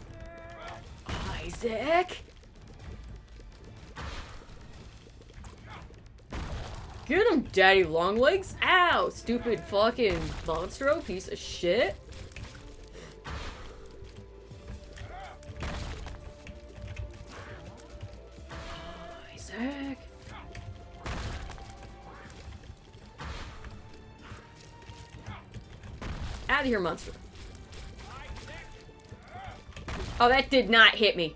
S1: Isaac! Get him, Daddy Longlegs! Ow! Stupid fucking monstro, piece of shit. Isaac! Out of here, monster. Oh, that did not hit me.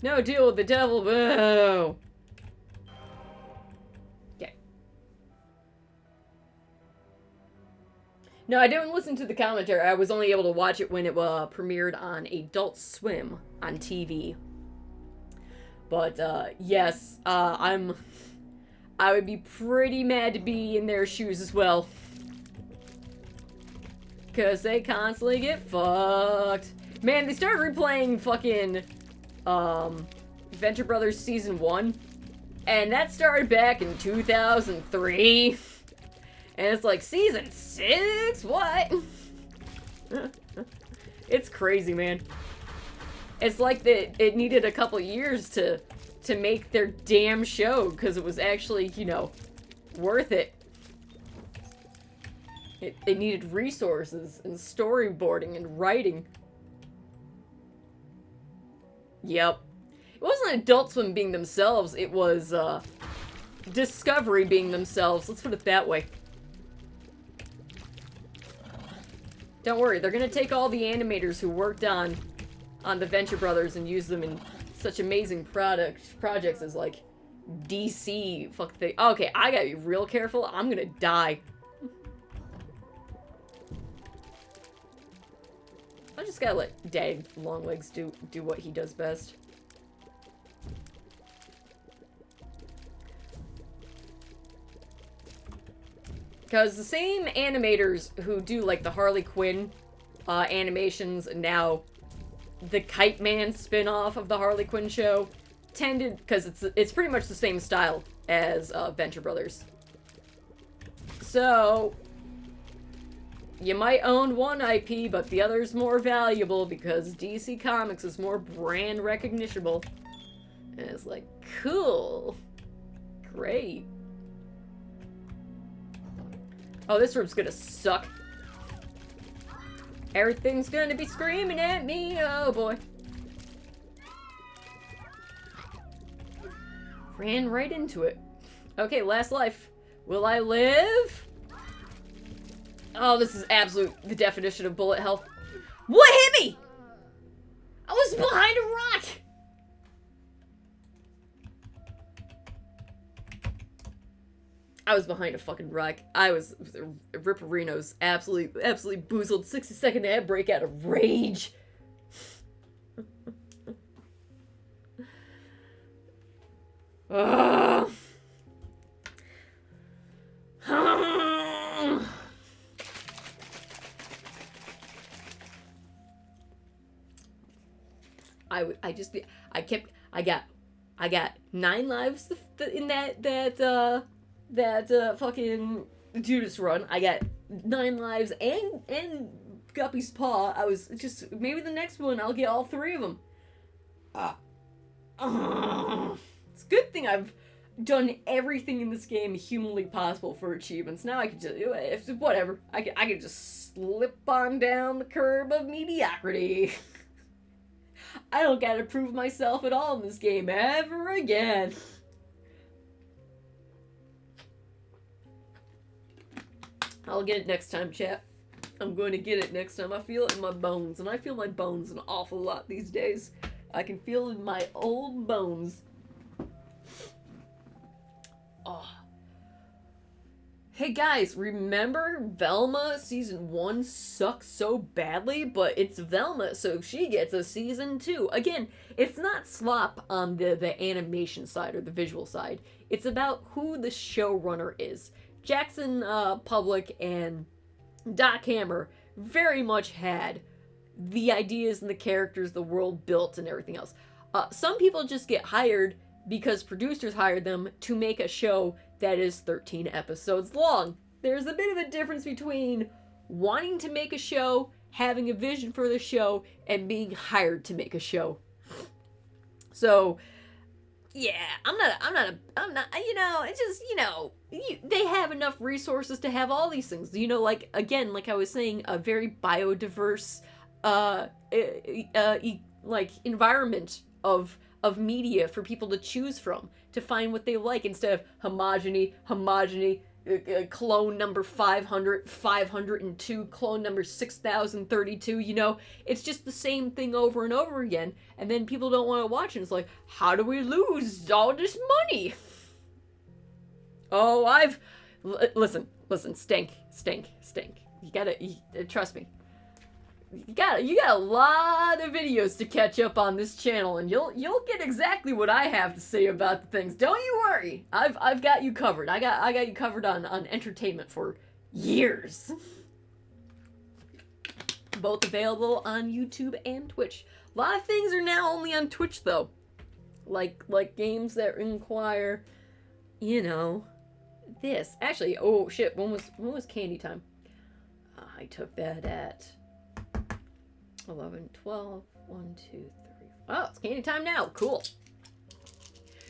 S1: No deal with the devil, boo! Okay. No, I didn't listen to the commentary. I was only able to watch it when it premiered on Adult Swim on TV. But, yes, I would be pretty mad to be in their shoes as well. Because they constantly get fucked. Man, they started replaying fucking, Venture Brothers Season 1. And that started back in 2003. And it's like, Season 6? What? It's crazy, man. It's like it needed a couple years to make their damn show, because it was actually, you know, worth it. It needed resources and storyboarding and writing. Yep. It wasn't Adult Swim being themselves, it was, Discovery being themselves. Let's put it that way. Don't worry, they're gonna take all the animators who worked on the Venture Brothers and use them in such amazing projects as, like, DC, okay, I gotta be real careful, I'm gonna die. I just gotta let Daddy Longlegs do what he does best. Because the same animators who do, like, the Harley Quinn animations, and now the Kite Man spin-off of the Harley Quinn show, tended, because it's pretty much the same style as Venture Brothers. So, you might own one IP, but the other's more valuable because DC Comics is more brand recognitionable. And it's like, cool. Great. Oh, this room's gonna suck. Everything's gonna be screaming at me, oh boy. Ran right into it. Okay, last life. Will I live? Oh, this is the definition of bullet hell. What hit me? I was behind a rock. I was behind a fucking rock. I was Ripperino's absolutely boozled 60-second ad break out of rage. Ugh. I got 9 lives in that fucking Judas run. I got 9 lives and Guppy's Paw. I was just, maybe the next one I'll get all 3 of them. It's a good thing I've done everything in this game humanly possible for achievements. Now I can just, whatever. I can just slip on down the curb of mediocrity. I don't gotta prove myself at all in this game ever again. I'll get it next time, chat. I'm going to get it next time. I feel it in my bones, and I feel my bones an awful lot these days. I can feel it in my old bones. Oh. Hey guys, remember Velma season 1 sucks so badly, but it's Velma, so she gets a season 2. Again, it's not slop on the animation side or the visual side. It's about who the showrunner is. Jackson Public and Doc Hammer very much had the ideas and the characters, the world built, and everything else. Some people just get hired because producers hired them to make a show that is 13 episodes long. There's a bit of a difference between wanting to make a show, having a vision for the show, and being hired to make a show. So, yeah, I'm not, you know, it's just, you know, they have enough resources to have all these things. You know, like, again, like I was saying, a very biodiverse, like, environment of media for people to choose from, to find what they like, instead of homogeny, clone number 500, 502, clone number 6032, you know, it's just the same thing over and over again, and then people don't want to watch it. It's like, how do we lose all this money? Oh, listen, stink. You gotta, trust me. You got a lot of videos to catch up on this channel, and you'll get exactly what I have to say about the things. Don't you worry. I've got you covered. I got you covered on entertainment for years. Both available on YouTube and Twitch. A lot of things are now only on Twitch though. Like games that require, you know, this. Actually, oh shit, when was Candy Time? I took that at 11, 12, 1, 2, 3. Oh, it's Candy Time now. Cool.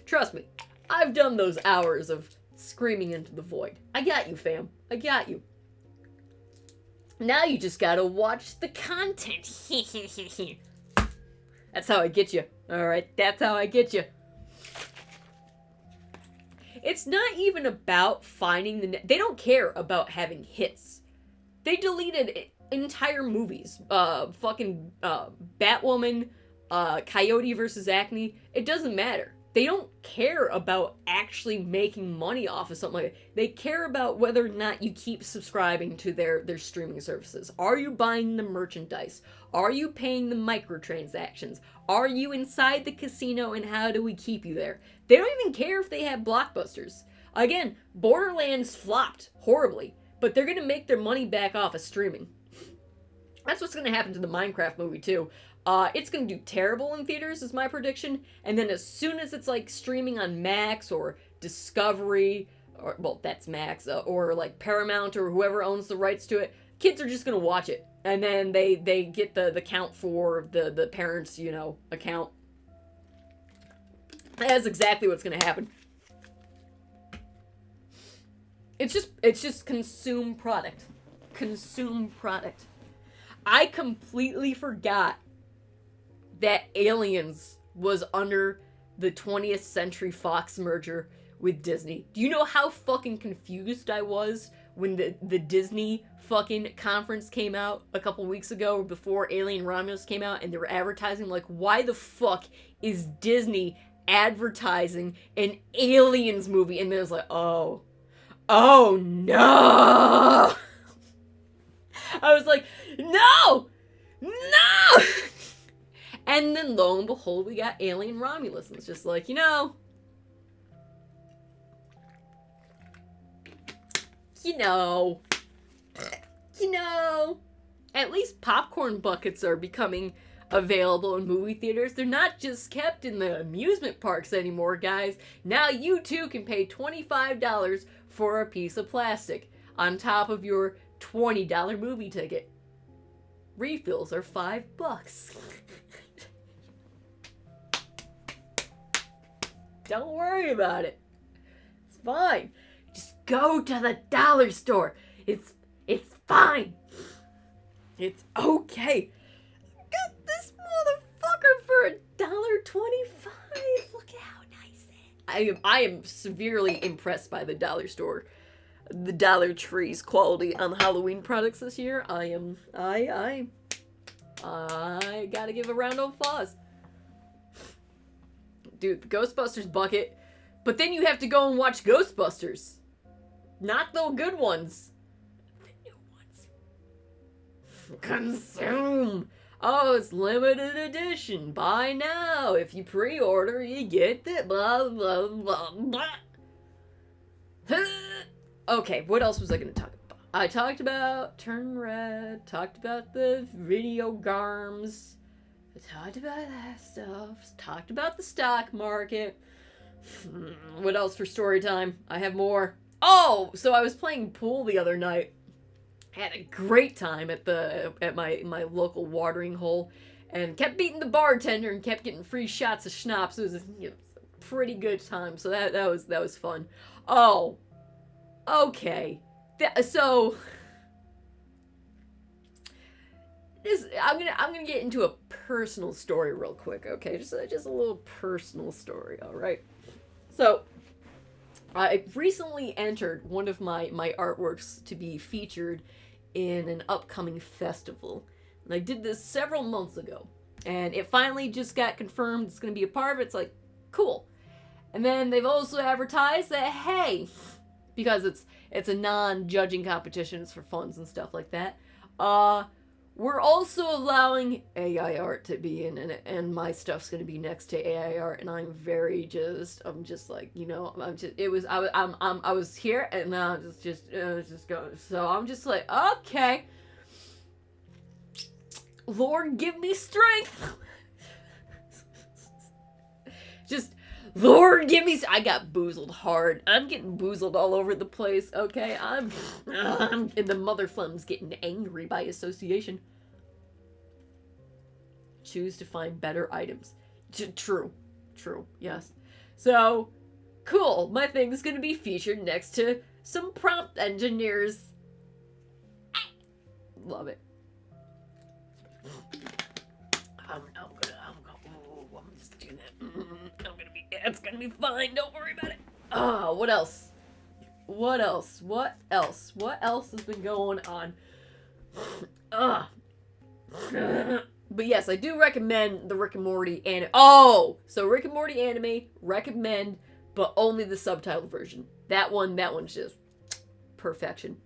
S1: Trust me, I've done those hours of screaming into the void. I got you, fam. I got you. Now you just gotta watch the content. That's how I get you. Alright, that's how I get you. It's not even about finding they don't care about having hits. They deleted entire movies. Batwoman, Coyote versus Acne. It doesn't matter. They don't care about actually making money off of something like that. They care about whether or not you keep subscribing to their streaming services. Are you buying the merchandise? Are you paying the microtransactions? Are you inside the casino, and how do we keep you there? They don't even care if they have blockbusters. Again, Borderlands flopped horribly, but they're going to make their money back off of streaming. That's what's going to happen to the Minecraft movie, too. It's going to do terrible in theaters, is my prediction. And then as soon as it's, like, streaming on Max or Discovery, or, well, that's Max, or, like, Paramount or whoever owns the rights to it, kids are just going to watch it. And then they get the count for the parents', you know, account. That's exactly what's going to happen. It's just consume product. Consume product. I completely forgot that Aliens was under the 20th Century Fox merger with Disney. Do you know how fucking confused I was when the Disney fucking conference came out a couple weeks ago before Alien Romulus came out, and they were advertising, like, why the fuck is Disney advertising an Aliens movie? And then it was like, oh no! I was like, no! And then lo and behold, we got Alien Romulus, and it's just like, you know, at least popcorn buckets are becoming available in movie theaters. They're not just kept in the amusement parks anymore, guys. Now you too can pay $25 for a piece of plastic on top of your $20 movie ticket. Refills are $5. Don't worry about it. It's fine. Just go to the dollar store. It's fine. It's okay. Got this motherfucker for $1.25. Look at how nice it is. I am severely impressed by the dollar store, the Dollar Tree's quality on Halloween products this year. I gotta give a round of applause. Dude, the Ghostbusters bucket. But then you have to go and watch Ghostbusters. Not the good ones. The new ones. Consume. Oh, it's limited edition. Buy now. If you pre-order, you get the blah, blah, blah, blah. Okay, what else was I going to talk about? I talked about Turn Red. Talked about the video garms. I talked about that stuff. Talked about the stock market. What else for story time? I have more. Oh, so I was playing pool the other night. Had a great time at my local watering hole, and kept beating the bartender and kept getting free shots of schnapps. It was a pretty good time. So that was fun. Oh, okay. So I'm gonna get into a personal story real quick. Okay, just a little personal story. All right. So I recently entered one of my artworks to be featured in an upcoming festival. And I did this several months ago. And it finally just got confirmed it's going to be a part of it. It's like, cool. And then they've also advertised that, hey, because it's a non-judging competition, it's for funds and stuff like that, we're also allowing AI art to be in it, and my stuff's gonna be next to AI art, and I'm just like, you know, I was here, and now I'm just going, so I'm just like, okay, Lord, give me strength. Just, Lord, give me... I got boozled hard. I'm getting boozled all over the place, okay? And the mother flum's getting angry by association. Choose to find better items. True, yes. So, cool. My thing's gonna be featured next to some prompt engineers. Love it. I'm just doing that. It's gonna be fine. Don't worry about it. What else? What else has been going on? But yes, I do recommend the Rick and Morty anime. So Rick and Morty anime, recommend, but only the subtitled version. That one's just perfection.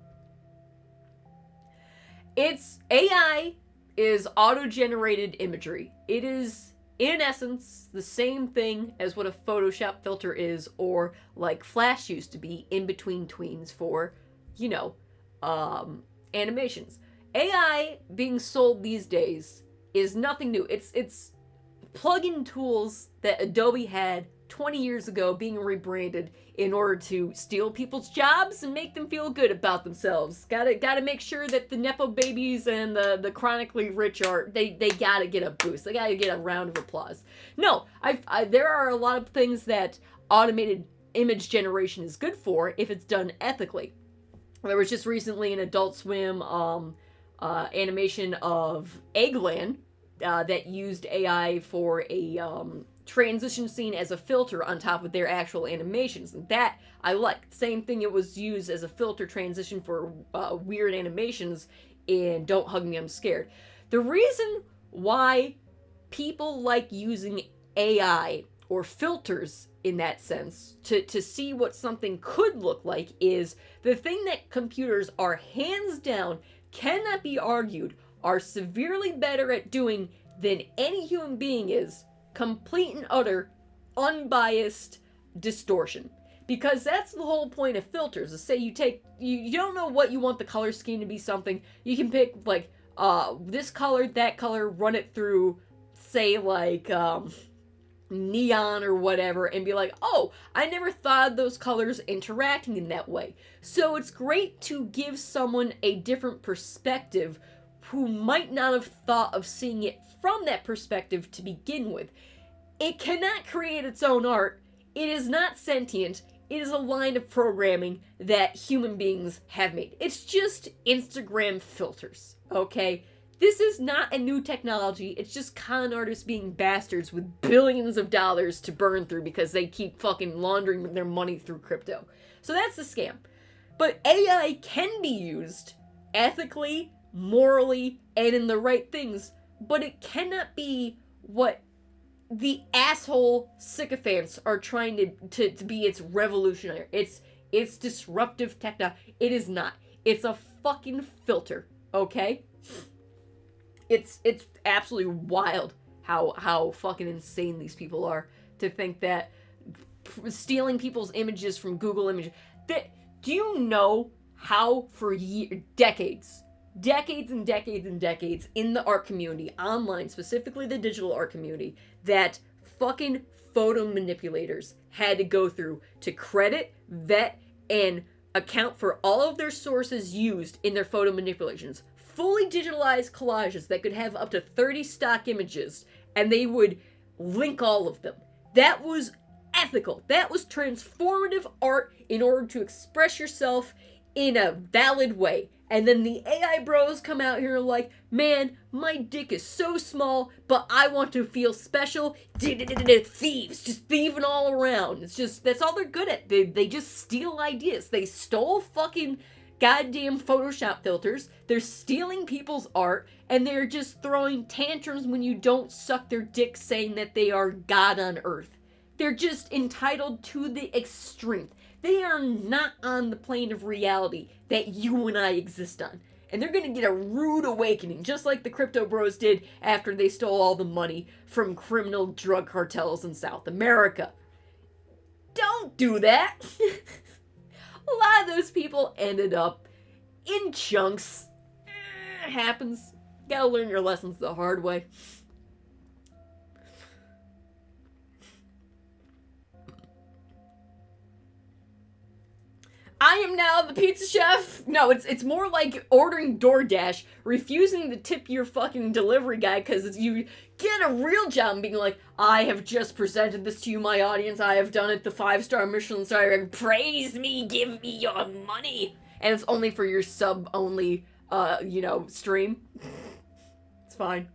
S1: It's AI is auto-generated imagery. It is, in essence, the same thing as what a Photoshop filter is, or like Flash used to be in between tweens for, you know, animations. AI being sold these days is nothing new. It's plug-in tools that Adobe had 20 years ago being rebranded in order to steal people's jobs and make them feel good about themselves. Gotta make sure that the Nepo babies and the chronically rich they gotta get a boost. They gotta get a round of applause. No, there are a lot of things that automated image generation is good for if it's done ethically. There was just recently an Adult Swim animation of Eggland that used AI for a transition scene as a filter on top of their actual animations, and that I liked. Same thing, it was used as a filter transition for weird animations in Don't Hug Me, I'm Scared. The reason why people like using AI or filters in that sense to see what something could look like is the thing that computers are hands down, cannot be argued, are severely better at doing than any human being is: complete and utter unbiased distortion. Because that's the whole point of filters, is say you don't know what you want the color scheme to be, something you can pick, like this color, that color, run it through, say, like neon or whatever, and be like, oh, I never thought of those colors interacting in that way. So it's great to give someone a different perspective who might not have thought of seeing it from that perspective to begin with. It cannot create its own art. It is not sentient. It is a line of programming that human beings have made. It's just Instagram filters, okay? This is not a new technology. It's just con artists being bastards with billions of dollars to burn through because they keep fucking laundering their money through crypto. So that's the scam. But AI can be used ethically, morally, and in the right things, but it cannot be what the asshole sycophants are trying to be. It's revolutionary. It's disruptive technology. It is not. It's a fucking filter, okay? It's absolutely wild how fucking insane these people are to think that stealing people's images from Google Images. Do you know how for decades and decades and decades in the art community, online, specifically the digital art community, that fucking photo manipulators had to go through to credit, vet, and account for all of their sources used in their photo manipulations? Fully digitalized collages that could have up to 30 stock images, and they would link all of them. That was ethical. That was transformative art in order to express yourself in a valid way. And then the AI bros come out here like, man, my dick is so small, but I want to feel special. Thieves, just thieving all around. It's just, that's all they're good at. They just steal ideas. They stole fucking goddamn Photoshop filters. They're stealing people's art, and they're just throwing tantrums when you don't suck their dick saying that they are God on earth. They're just entitled to the extreme. They are not on the plane of reality that you and I exist on. And they're going to get a rude awakening, just like the crypto bros did after they stole all the money from criminal drug cartels in South America. Don't do that. A lot of those people ended up in chunks. Happens. Gotta learn your lessons the hard way. I am now the pizza chef. No, it's more like ordering DoorDash, refusing to tip your fucking delivery guy because you get a real job and being like, I have just presented this to you, my audience. I have done it the 5-star Michelin star. Praise me, give me your money. And it's only for your sub-only, stream. It's fine.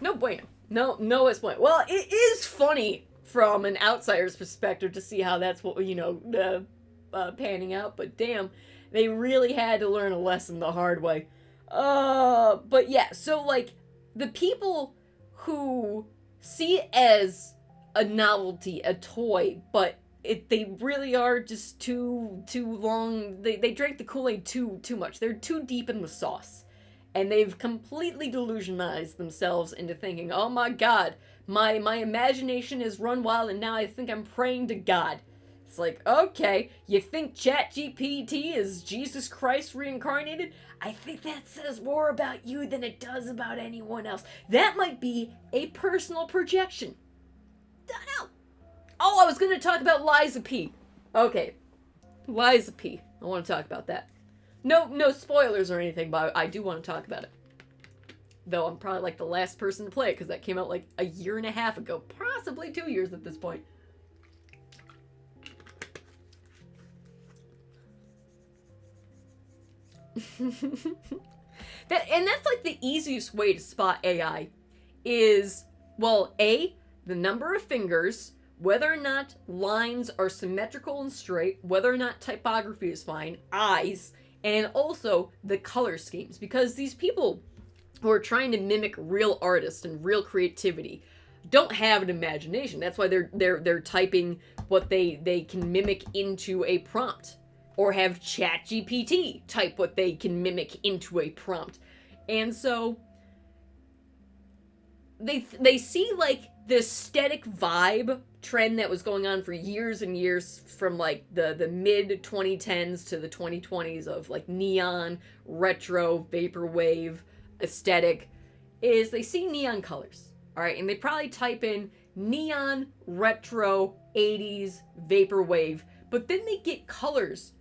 S1: No bueno. No, it's bueno. Well, it is funny from an outsider's perspective to see how that's what, panning out, but damn, they really had to learn a lesson the hard way. But yeah, so, like, the people who see it as a novelty, a toy, but they really are just too long, they drank the Kool-Aid too much. They're too deep in the sauce. And they've completely delusionized themselves into thinking, oh my god, my imagination has run wild and now I think I'm praying to God. It's like, okay, you think ChatGPT is Jesus Christ reincarnated? I think that says more about you than it does about anyone else. That might be a personal projection. Don't know. Oh, I was going to talk about Liza P. Okay, Liza P. I want to talk about that. No spoilers or anything, but I do want to talk about it. Though I'm probably like the last person to play it because that came out like a year and a half ago. Possibly 2 years at this point. That's like the easiest way to spot AI is, well, A, the number of fingers, whether or not lines are symmetrical and straight, whether or not typography is fine, eyes, and also the color schemes. Because these people who are trying to mimic real artists and real creativity don't have an imagination. That's why they're typing what they can mimic into a prompt. Or have ChatGPT type what they can mimic into a prompt. And so they see like the aesthetic vibe trend that was going on for years and years, from like the mid 2010s to the 2020s, of like neon, retro, vaporwave aesthetic, is they see neon colors, all right, and they probably type in neon, retro, 80s, vaporwave, but then they get colors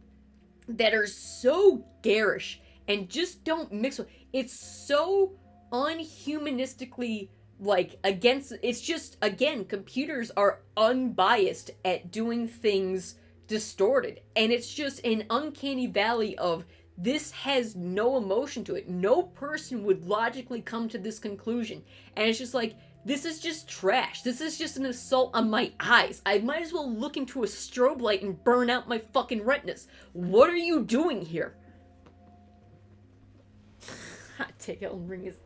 S1: that are so garish and just don't mix with. It's so unhumanistically, like, against, it's just, again, computers are unbiased at doing things distorted, and it's just an uncanny valley of, this has no emotion to it. No person would logically come to this conclusion, and it's just like, this is just trash. This is just an assault on my eyes. I might as well look into a strobe light and burn out my fucking retinas. What are you doing here? Hot take, Elden Ring is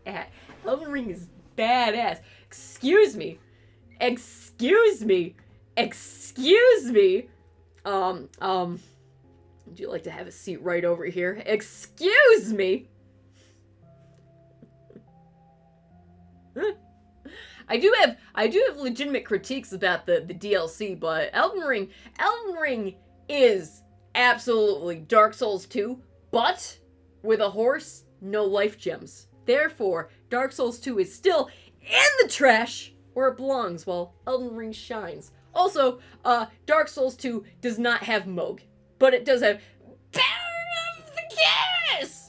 S1: Elden Ring is badass. Excuse me. Excuse me. Excuse me. Would you like to have a seat right over here? Excuse me. I do have legitimate critiques about the DLC, but Elden Ring is absolutely Dark Souls 2, but with a horse, no life gems. Therefore, Dark Souls 2 is still in the trash where it belongs, while Elden Ring shines. Also, Dark Souls 2 does not have Moog, but it does have Power of the Gas!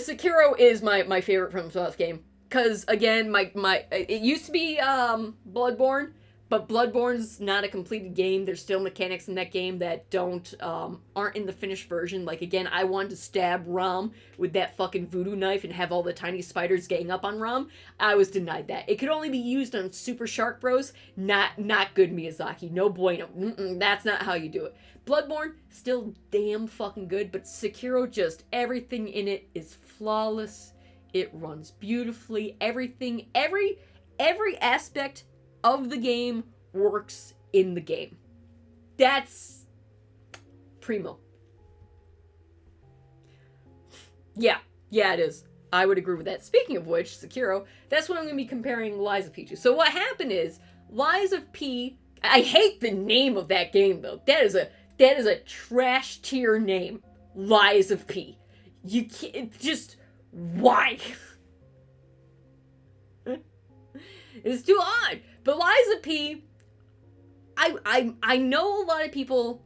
S1: Sekiro is my favorite FromSoft game, because, again, it used to be Bloodborne, But Bloodborne's not a completed game. There's still mechanics in that game that aren't in the finished version. Like, again, I wanted to stab Rom with that fucking voodoo knife and have all the tiny spiders gang up on Rom. I was denied that. It could only be used on Super Shark Bros. Not good, Miyazaki. No bueno. That's not how you do it. Bloodborne, still damn fucking good, but Sekiro, just everything in it is flawless. It runs beautifully. Everything, every aspect of the game works in the game. That's primo. Yeah, it is. I would agree with that. Speaking of which, Sekiro, that's what I'm going to be comparing Lies of P to. So what happened is, Lies of P, I hate the name of that game though. That is a trash tier name. Lies of P. You can't, just, why? It's too odd. But Lies of P, I know a lot of people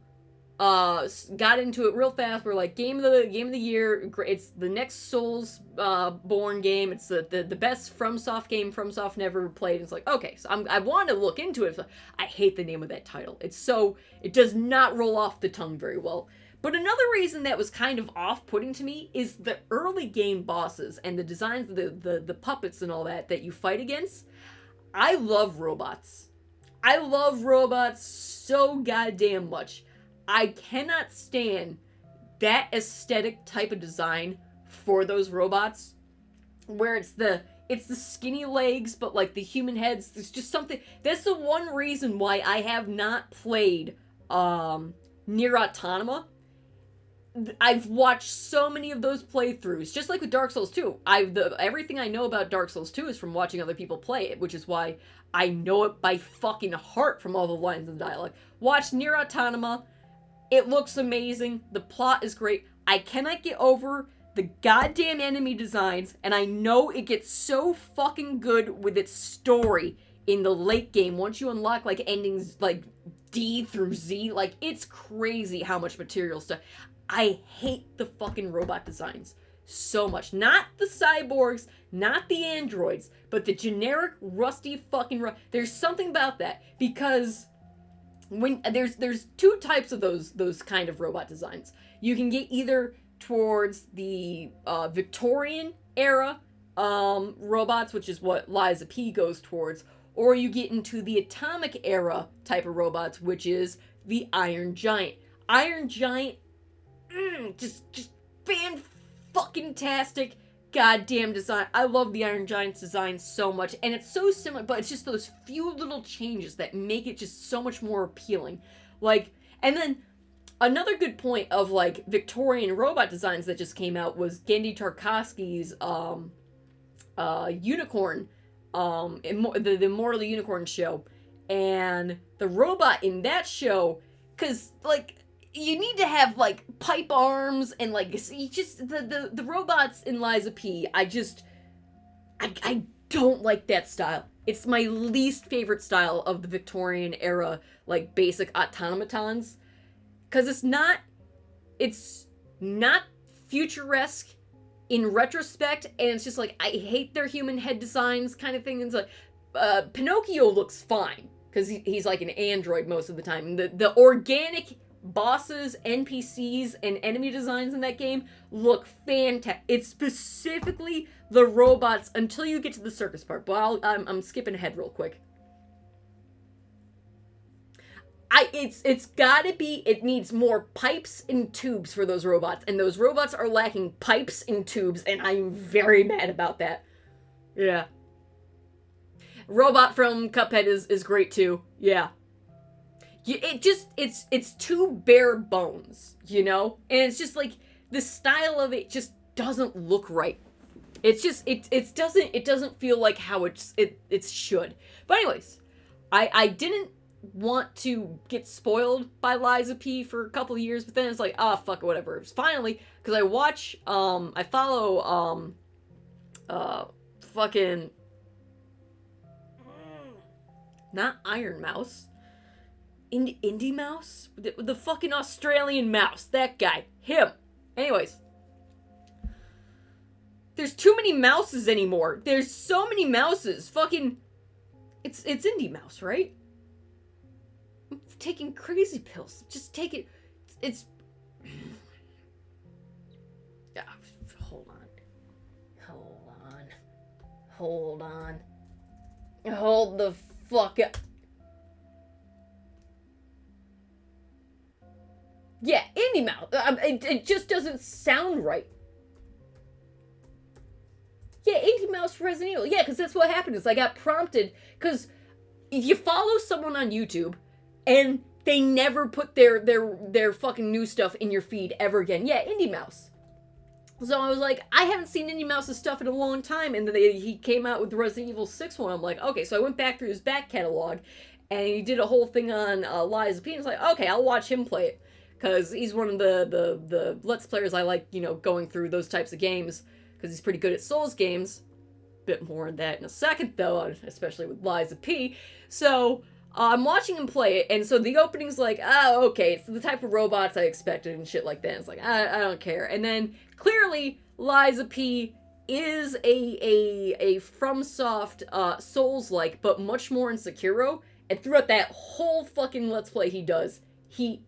S1: got into it real fast. We're like, game of the year. It's the next Souls born game. It's the best FromSoft game FromSoft never played. It's like, okay, so I want to look into it. I hate the name of that title. It does not roll off the tongue very well. But another reason that was kind of off-putting to me is the early game bosses and the designs of the puppets and all that you fight against. I love robots. I love robots so goddamn much. I cannot stand that aesthetic type of design for those robots, where it's the skinny legs, but like the human heads. There's just something. That's the one reason why I have not played Nier Automata. I've watched so many of those playthroughs, just like with Dark Souls 2. Everything I know about Dark Souls 2 is from watching other people play it, which is why I know it by fucking heart from all the lines and dialogue. Watch Nier Automata. It looks amazing. The plot is great. I cannot get over the goddamn enemy designs, and I know it gets so fucking good with its story in the late game. Once you unlock, like, endings, like, D through Z, like, it's crazy how much material stuff. I hate the fucking robot designs so much. Not the cyborgs, not the androids, but the generic rusty fucking there's something about that, because when there's two types of those kind of robot designs. You can get either towards the Victorian era robots, which is what Lies of P goes towards, or you get into the Atomic era type of robots, which is the Iron Giant. Iron Giant, just fan-fucking-tastic goddamn design. I love the Iron Giant's design so much, and it's so similar, but it's just those few little changes that make it just so much more appealing. Like, and then another good point of, like, Victorian robot designs that just came out was Genndy Tarkovsky's Unicorn, the Immortal Unicorn show, and the robot in that show, because, like, you need to have, like, pipe arms and, like, you just, the robots in Lies of P, I don't like that style. It's my least favorite style of the Victorian era, like, basic automatons, because it's not futuresque in retrospect, and it's just, like, I hate their human head designs kind of thing. It's like, Pinocchio looks fine, because he's like an android most of the time. The organic bosses, NPCs, and enemy designs in that game look fantastic. It's specifically the robots until you get to the circus part, but I'm skipping ahead real quick. It's gotta be, it needs more pipes and tubes for those robots, and those robots are lacking pipes and tubes, and I'm very mad about that. Yeah. Robot from Cuphead is great too. Yeah. It's too bare bones, you know? And it's just like, the style of it just doesn't look right. It's just, it doesn't feel like how it should. But anyways, I didn't want to get spoiled by Lies of P for a couple of years, but then it's like, fuck it, whatever. It's finally, because I follow, fucking, not Iron Mouse, Indie Mouse? The fucking Australian mouse. That guy. Him. Anyways. There's too many mouses anymore. There's so many mouses. Fucking... It's Indie Mouse, right? taking crazy pills. Just take it. It's... Hold on. Hold the fuck up. Yeah, Indie Mouse. It just doesn't sound right. Yeah, Indie Mouse Resident Evil. Yeah, because that's what happened is I got prompted, because you follow someone on YouTube, and they never put their fucking new stuff in your feed ever again. Yeah, Indie Mouse. So I was like, I haven't seen Indie Mouse's stuff in a long time, and then he came out with the Resident Evil 6 one. I'm like, okay, so I went back through his back catalog, and he did a whole thing on Lies of P, and I was like, okay, I'll watch him play it, because he's one of the Let's Players I like, going through those types of games, because he's pretty good at Souls games. Bit more on that in a second, though, especially with Lies of P. So, I'm watching him play it, and so the opening's like, oh, okay, it's the type of robots I expected and shit like that. It's like, I don't care. And then, clearly, Lies of P is a FromSoft Souls-like, but much more in Sekiro. And throughout that whole fucking Let's Play he does, he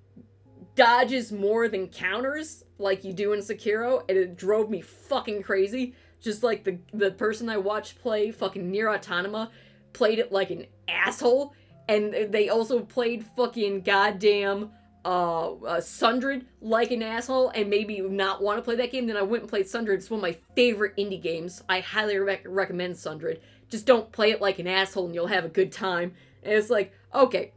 S1: dodges more than counters, like you do in Sekiro, and it drove me fucking crazy. Just like the person I watched play fucking Nier Automata played it like an asshole, and they also played fucking goddamn Sundred like an asshole, and made me not want to play that game. Then I went and played Sundred. It's one of my favorite indie games. I highly recommend Sundred. Just don't play it like an asshole and you'll have a good time. And it's like, okay.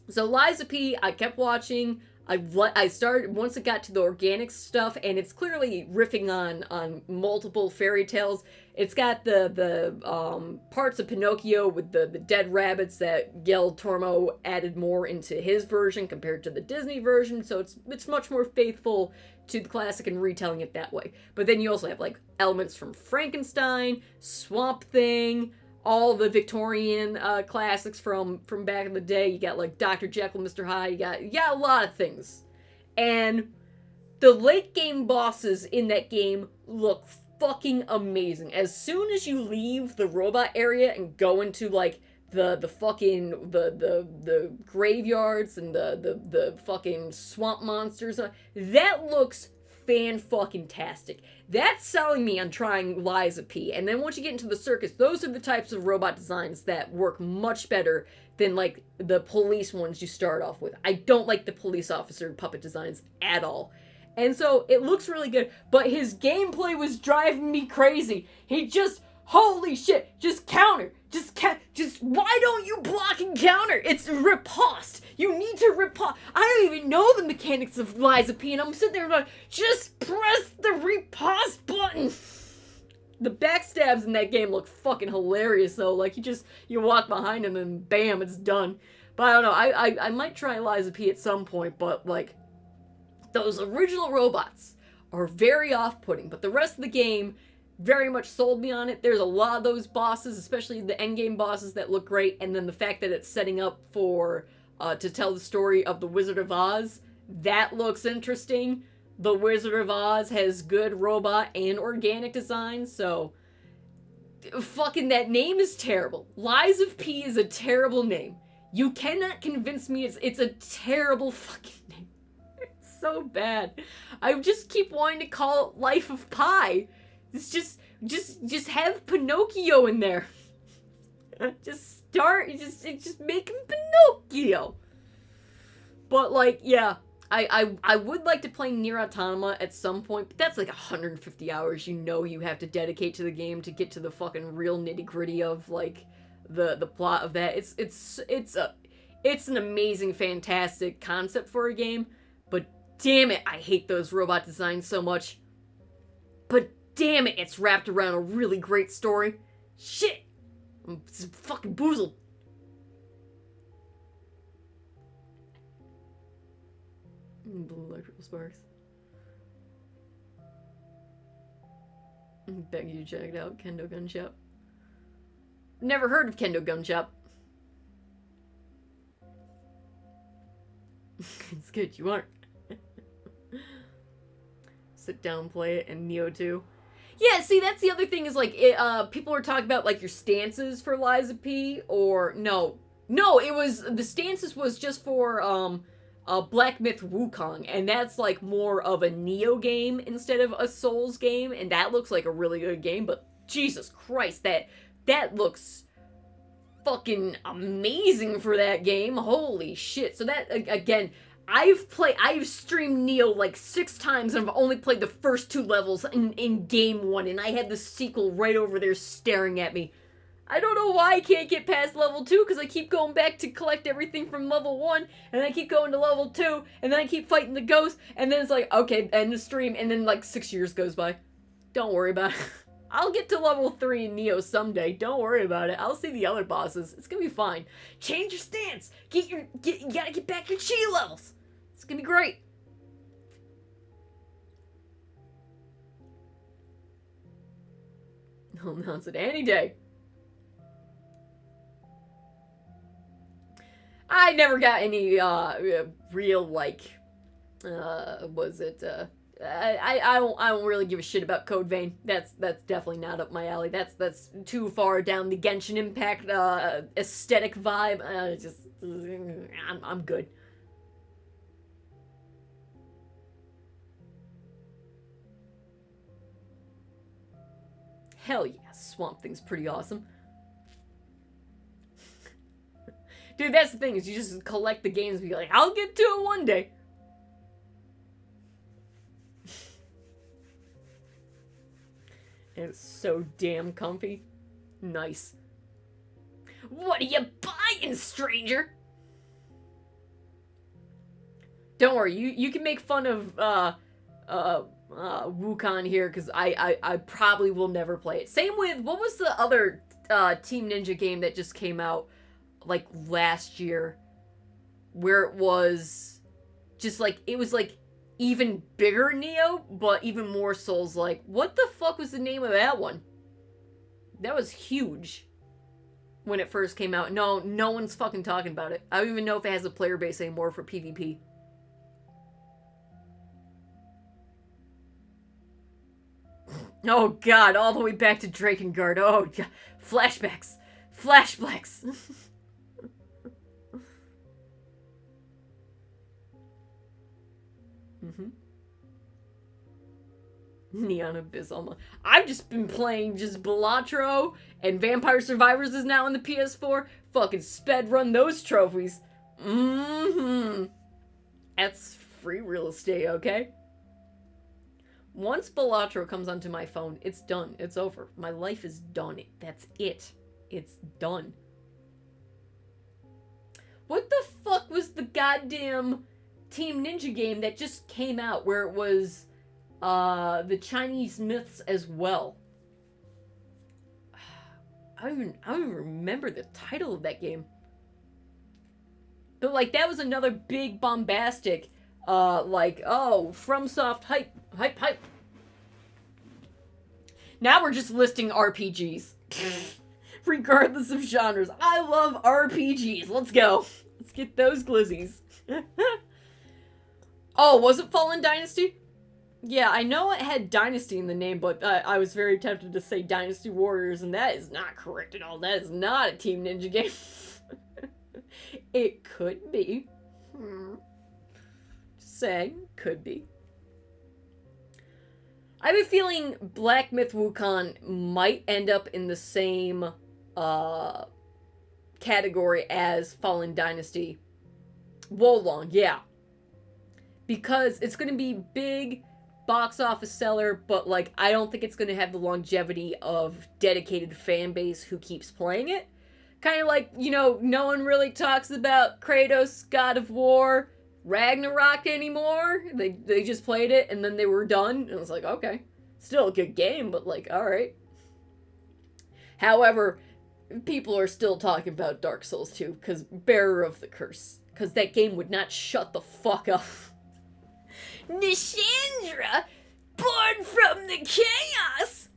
S1: So Lies of P, I kept watching. I started, once it got to the organic stuff, and it's clearly riffing on multiple fairy tales. It's got the parts of Pinocchio with the dead rabbits that Guillermo Tormo added more into his version compared to the Disney version, so it's much more faithful to the classic and retelling it that way. But then you also have, like, elements from Frankenstein, Swamp Thing, all the Victorian classics from back in the day. You got like Dr. Jekyll, Mr. Hyde. You got a lot of things. And the late game bosses in that game look fucking amazing. As soon as you leave the robot area and go into like the fucking the graveyards and the fucking swamp monsters, that looks fan-fucking-tastic. That's selling me on trying Lies of P. And then once you get into the circus, those are the types of robot designs that work much better than, like, the police ones you start off with. I don't like the police officer puppet designs at all. And so, it looks really good, but his gameplay was driving me crazy. He just, holy shit, just counter. Just, why don't you block and counter? It's riposte. You need to riposte. I don't even know the mechanics of Lies of P, and I'm sitting there going, just press the riposte button. The backstabs in that game look fucking hilarious, though. Like, you walk behind him and bam, it's done. But I don't know, I might try Lies of P at some point, but, like, those original robots are very off-putting, but the rest of the game very much sold me on it. There's a lot of those bosses, especially the endgame bosses, that look great, and then the fact that it's setting up for, to tell the story of the Wizard of Oz, that looks interesting. The Wizard of Oz has good robot and organic design, so fucking that name is terrible. Lies of P is a terrible name. You cannot convince me it's a terrible fucking name. It's so bad. I just keep wanting to call it Life of Pi. It's just have Pinocchio in there. Just make him Pinocchio. But like, yeah, I would like to play Nier Automata at some point, but that's like 150 hours you have to dedicate to the game to get to the fucking real nitty-gritty of like the plot of that. It's an amazing, fantastic concept for a game, but damn it, I hate those robot designs so much. But damn it, it's wrapped around a really great story. Shit! I'm fucking boozled. Blue electrical sparks. Beg you to check it out, Kendo Gun Shop. Never heard of Kendo Gun Shop. It's good, you aren't. Sit down, play it, and Neo 2. Yeah, see, that's the other thing is, like, people are talking about, like, your stances for Lies of P, or, no, No, it was the stances was just for Black Myth Wukong, and that's like more of a Neo game instead of a Souls game, and that looks like a really good game. But Jesus Christ, that looks fucking amazing for that game. Holy shit! So that again, I've streamed Neo like 6 times, and I've only played the first 2 levels in game 1, and I had the sequel right over there staring at me. I don't know why I can't get past level 2, because I keep going back to collect everything from level 1, and then I keep going to level 2, and then I keep fighting the ghost, and then it's like, okay, end the stream, and then like 6 years goes by. Don't worry about it. I'll get to level 3 in Neo someday. Don't worry about it. I'll see the other bosses. It's gonna be fine. Change your stance. You gotta get back your chi levels. It's gonna be great. I'll announce it any day. I never got any real like was it I don't really give a shit about Code Vein. That's definitely not up my alley. That's too far down the Genshin Impact aesthetic vibe. I'm good. Hell yeah, Swamp Thing's pretty awesome. Dude, that's the thing, is you just collect the games and be like, I'll get to it one day. And it's so damn comfy. Nice. What are you buying, stranger? Don't worry, you can make fun of Wukong here, because I probably will never play it. Same with, what was the other Team Ninja game that just came out like last year, where it was just like, it was like even bigger Neo, but even more Souls like. What the fuck was the name of that one? That was huge when it first came out. No one's fucking talking about it. I don't even know if it has a player base anymore for PvP. Oh god, all the way back to Drakengard. Oh god. Flashbacks. Neon Abyss. I've just been playing just Balatro, and Vampire Survivors is now on the PS4. Fucking sped run those trophies. That's free real estate, okay? Once Balatro comes onto my phone, it's done. It's over. My life is done. That's it. It's done. What the fuck was the goddamn Team Ninja game that just came out, where it was the Chinese myths as well? I don't even remember the title of that game. But like, that was another big bombastic like, oh, FromSoft hype. Now we're just listing RPGs. Regardless of genres. I love RPGs. Let's go. Let's get those glizzies. Oh, was it Fallen Dynasty? Yeah, I know it had Dynasty in the name, but I was very tempted to say Dynasty Warriors, and that is not correct at all. That is not a Team Ninja game. It could be. Just saying, could be. I have a feeling Black Myth Wukong might end up in the same category as Fallen Dynasty. Wolong, yeah. Because it's going to be big box office seller, but like, I don't think it's going to have the longevity of dedicated fan base who keeps playing it. Kind of like, you know, no one really talks about Kratos, God of War, Ragnarok anymore. They just played it and then they were done. And it was like, okay, still a good game, but like, alright. However, people are still talking about Dark Souls 2, because Bearer of the Curse. Because that game would not shut the fuck up. Nishandra, born from the chaos!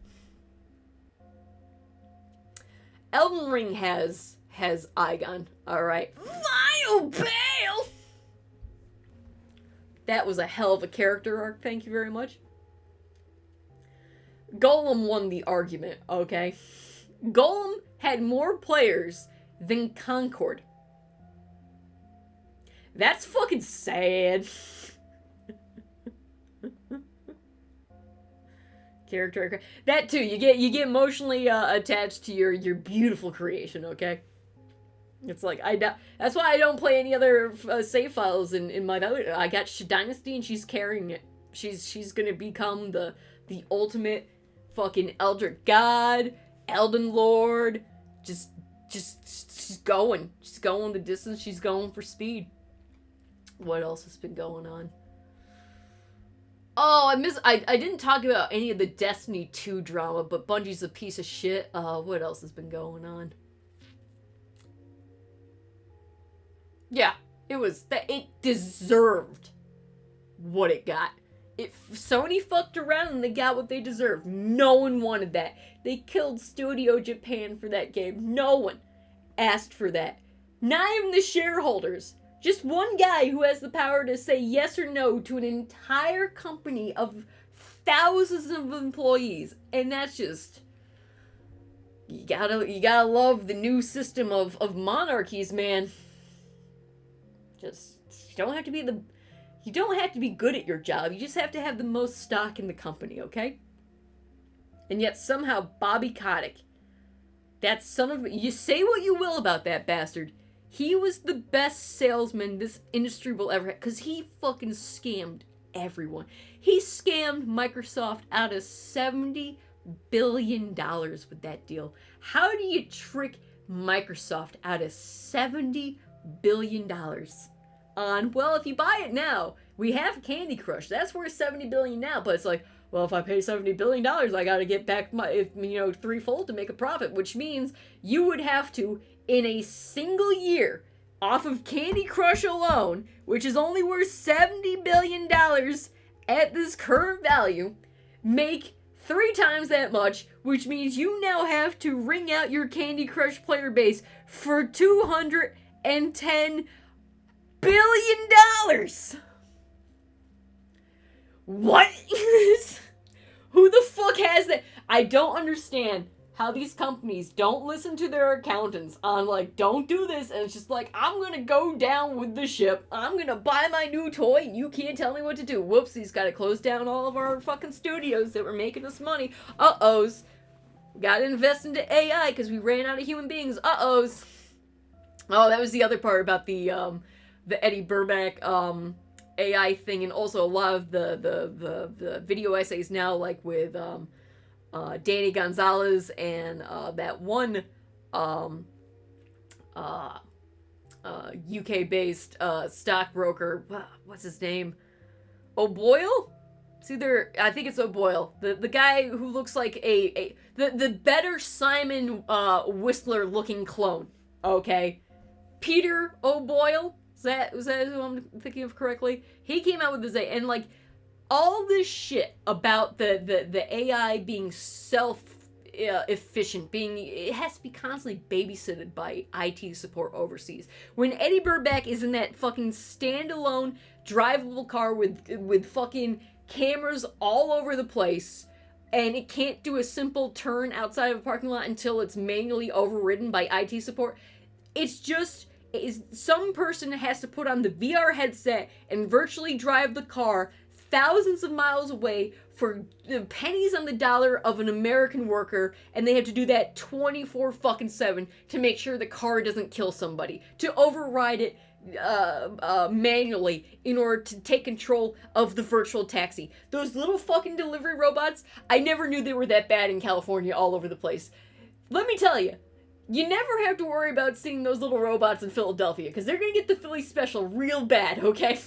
S1: Elden Ring has Aigon, alright. Vile Bale! That was a hell of a character arc, thank you very much. Golem won the argument, okay? Golem had more players than Concord. That's fucking sad. Character. That too, you get emotionally attached to your beautiful creation, okay? It's like, that's why I don't play any other save files in my value. I got Dynasty and she's carrying it. She's gonna become the ultimate fucking Eldritch God, Elden Lord. Just she's going. She's going the distance. She's going for speed. What else has been going on? Oh, I didn't talk about any of the Destiny 2 drama, but Bungie's a piece of shit. What else has been going on? Yeah, it deserved what it got. Sony fucked around and they got what they deserved. No one wanted that. They killed Studio Japan for that game. No one asked for that. Not even the shareholders. Just one guy who has the power to say yes or no to an entire company of thousands of employees. And that's just... You gotta love the new system of monarchies, man. Just, you don't have to be good at your job. You just have to have the most stock in the company, okay? And yet somehow Bobby Kotick, that son of... You say what you will about that bastard. He was the best salesman this industry will ever have, because he fucking scammed everyone. He scammed Microsoft out of $70 billion with that deal. How do you trick Microsoft out of $70 billion on, well, if you buy it now, we have Candy Crush. That's worth $70 billion now, but it's like, well, if I pay $70 billion, I gotta get back my, threefold to make a profit, which means you would have to, in a single year, off of Candy Crush alone, which is only worth $70 billion at this current value, make 3 times that much, which means you now have to wring out your Candy Crush player base for $210 billion. What? Who the fuck has that? I don't understand how these companies don't listen to their accountants on, like, don't do this, and it's just like, I'm gonna go down with the ship, I'm gonna buy my new toy, and you can't tell me what to do. Whoops, he's gotta close down all of our fucking studios that were making us money. Uh-ohs. Gotta invest into AI, because we ran out of human beings. Uh-ohs. Oh, that was the other part about the Eddie Burback, AI thing, and also a lot of the video essays now, like with, Danny Gonzalez and that one UK-based stockbroker. What's his name? O'Boyle? I think it's O'Boyle. The guy who looks like the better Simon Whistler looking clone. Okay, Peter O'Boyle. Was that who I'm thinking of correctly? He came out with this, and like, all this shit about the AI being self-efficient, it has to be constantly babysitted by IT support overseas. When Eddie Burback is in that fucking standalone drivable car with fucking cameras all over the place, and it can't do a simple turn outside of a parking lot until it's manually overridden by IT support, some person has to put on the VR headset and virtually drive the car thousands of miles away for the pennies on the dollar of an American worker, and they have to do that 24/7 to make sure the car doesn't kill somebody, to override it manually in order to take control of the virtual taxi. Those little fucking delivery robots, I never knew they were that bad in California all over the place. Let me tell you, you never have to worry about seeing those little robots in Philadelphia, because they're gonna get the Philly special real bad, okay?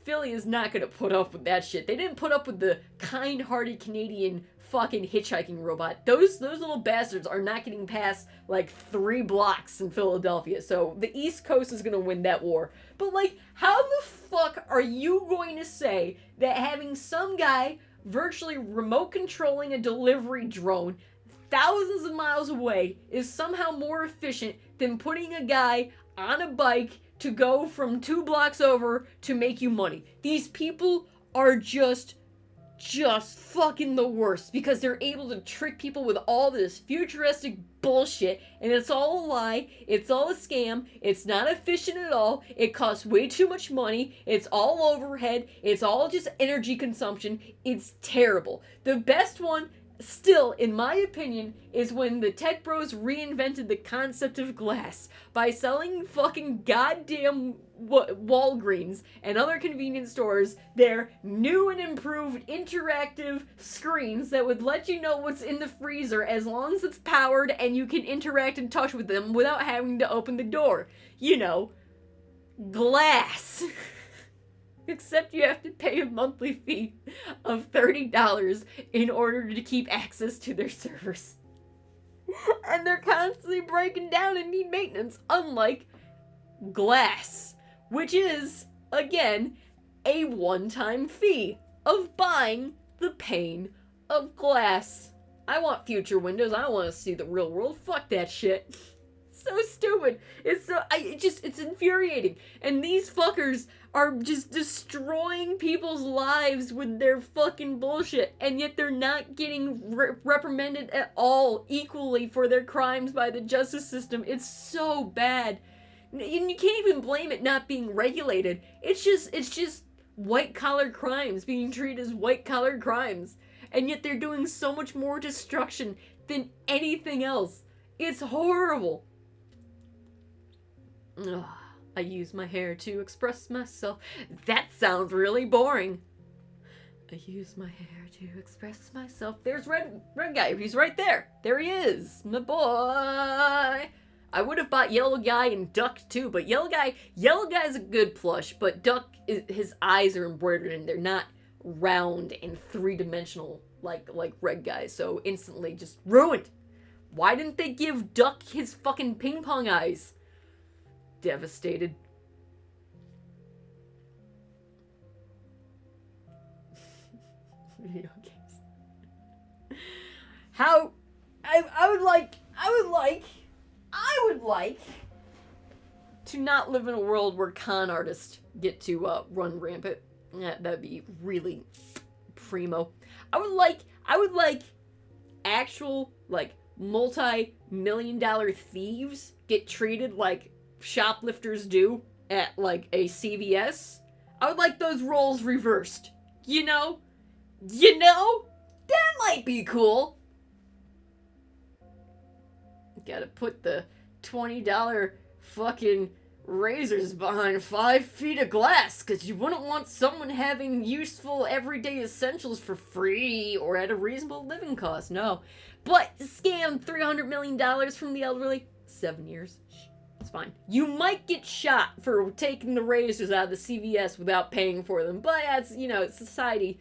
S1: Philly is not gonna put up with that shit. They didn't put up with the kind-hearted Canadian fucking hitchhiking robot. Those little bastards are not getting past, like, 3 blocks in Philadelphia. So the East Coast is gonna win that war. But, like, how the fuck are you going to say that having some guy virtually remote controlling a delivery drone thousands of miles away is somehow more efficient than putting a guy on a bike to go from 2 blocks over to make you money? These people are just just fucking the worst because they're able to trick people with all this futuristic bullshit, and it's all a lie, it's all a scam, it's not efficient at all, it costs way too much money, it's all overhead, it's all just energy consumption, it's terrible. The best one, still, in my opinion, is when the tech bros reinvented the concept of glass by selling fucking goddamn Walgreens and other convenience stores their new and improved interactive screens that would let you know what's in the freezer as long as it's powered and you can interact and touch with them without having to open the door. You know, glass. Except you have to pay a monthly fee of $30 in order to keep access to their servers. And they're constantly breaking down and need maintenance, unlike glass, which is, again, a one-time fee of buying the pane of glass. I want future Windows. I don't want to see the real world. Fuck that shit. So stupid. It's infuriating. And these fuckers are just destroying people's lives with their fucking bullshit, and yet they're not getting reprimanded at all equally for their crimes by the justice system. It's so bad. And you can't even blame it not being regulated. It's just white-collar crimes being treated as white-collar crimes, and yet they're doing so much more destruction than anything else. It's horrible. Ugh. I use my hair to express myself. That sounds really boring. I use my hair to express myself. There's red guy. He's right there. There he is. My boy. I would have bought yellow guy and duck too, but yellow guy's a good plush, but duck, his eyes are embroidered and they're not round and three-dimensional like red guy, so instantly just ruined. Why didn't they give duck his fucking ping pong eyes? Devastated. Video games. How I would like to not live in a world where con artists get to run rampant. Yeah, that'd be really primo. I would like actual like multi-million-dollar thieves get treated like shoplifters do at like a CVS. I would like those roles reversed. You know? That might be cool. Gotta put the $20 fucking razors behind 5 feet of glass, because you wouldn't want someone having useful everyday essentials for free or at a reasonable living cost. No. But scam $300 million from the elderly, 7 years. It's fine. You might get shot for taking the razors out of the CVS without paying for them, but that's, it's society.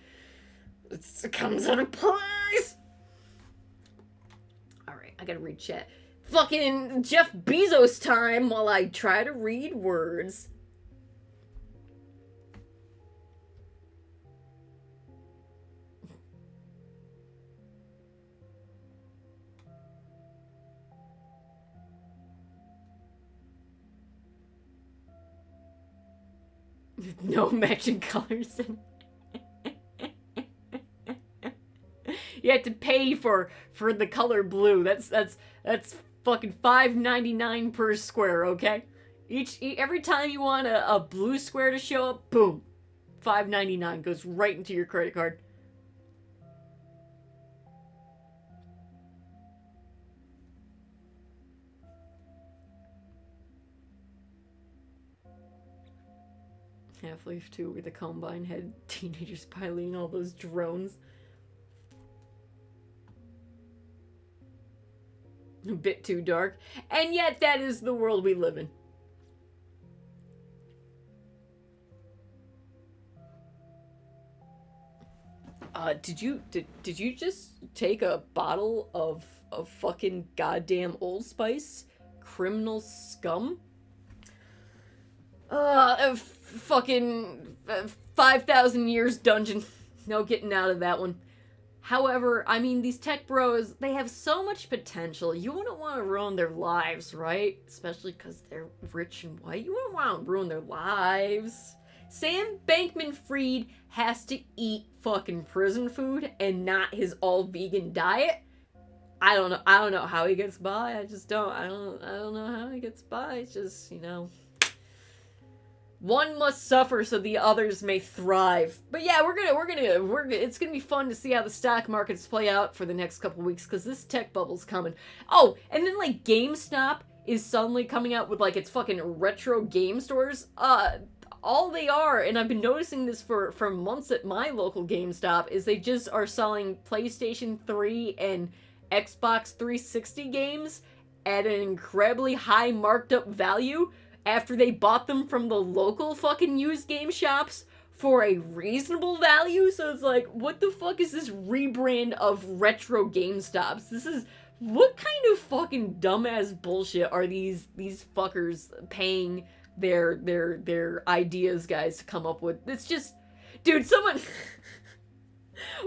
S1: It comes at a price. Alright, I gotta read chat. Fucking Jeff Bezos time while I try to read words. No matching colors. You have to pay for the color blue. That's fucking $5.99 per square, okay? Every time you want a blue square to show up, boom, $5.99 goes right into your credit card. Half-Life 2 where the Combine had teenagers piloting all those drones. A bit too dark. And yet that is the world we live in. Did you just take a bottle of fucking goddamn Old Spice? Criminal scum? Fucking 5,000 years dungeon. No getting out of that one. However, I mean, these tech bros, they have so much potential. You wouldn't want to ruin their lives, right? Especially because they're rich and white. You wouldn't want to ruin their lives. Sam Bankman-Fried has to eat fucking prison food and not his all-vegan diet. I don't know how he gets by. I don't know how he gets by. It's just, one must suffer so the others may thrive. But yeah, it's gonna be fun to see how the stock markets play out for the next couple weeks, because this tech bubble's coming. Oh, and then like GameStop is suddenly coming out with like its fucking retro game stores. All they are, and I've been noticing this for months at my local GameStop, is they just are selling PlayStation 3 and Xbox 360 games at an incredibly high marked up value after they bought them from the local fucking used game shops for a reasonable value. So it's like, what the fuck is this rebrand of retro GameStops? What kind of fucking dumbass bullshit are these fuckers paying their ideas guys to come up with? It's just, dude, someone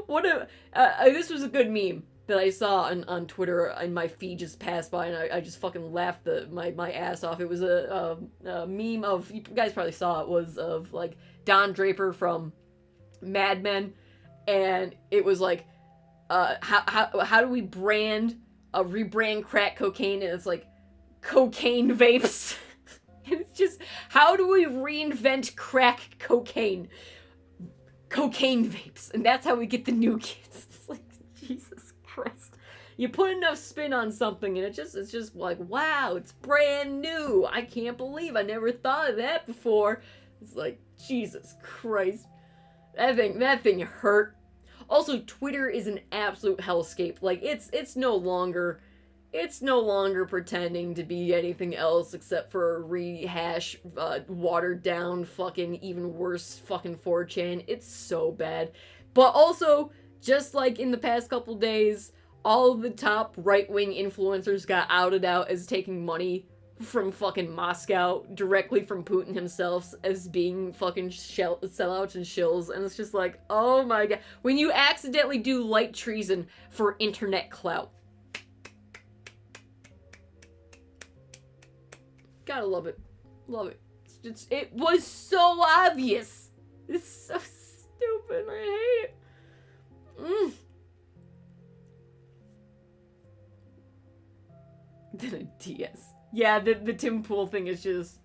S1: this was a good meme that I saw on Twitter, and my feed just passed by, and I just fucking laughed my ass off. It was a meme of, you guys probably saw it, was of like Don Draper from Mad Men, and it was like, how do we rebrand crack cocaine? And it's like, cocaine vapes. And it's just, how do we reinvent crack cocaine? Cocaine vapes. And that's how we get the new kids. It's like, Jesus Christ. You put enough spin on something and it's just like, wow, it's brand new. I can't believe I never thought of that before. It's like, Jesus Christ. That thing hurt. Also, Twitter is an absolute hellscape. Like, it's no longer pretending to be anything else except for a rehash, watered down, fucking even worse fucking 4chan. It's so bad. But also, just like in the past couple days, all of the top right-wing influencers got outed out as taking money from fucking Moscow, directly from Putin himself, as being fucking sellouts and shills. And it's just like, oh my god. When you accidentally do light treason for internet clout. Gotta love it. Love it. It was so obvious. It's so stupid. I hate it. Then a DS. Yeah, the Tim Pool thing is just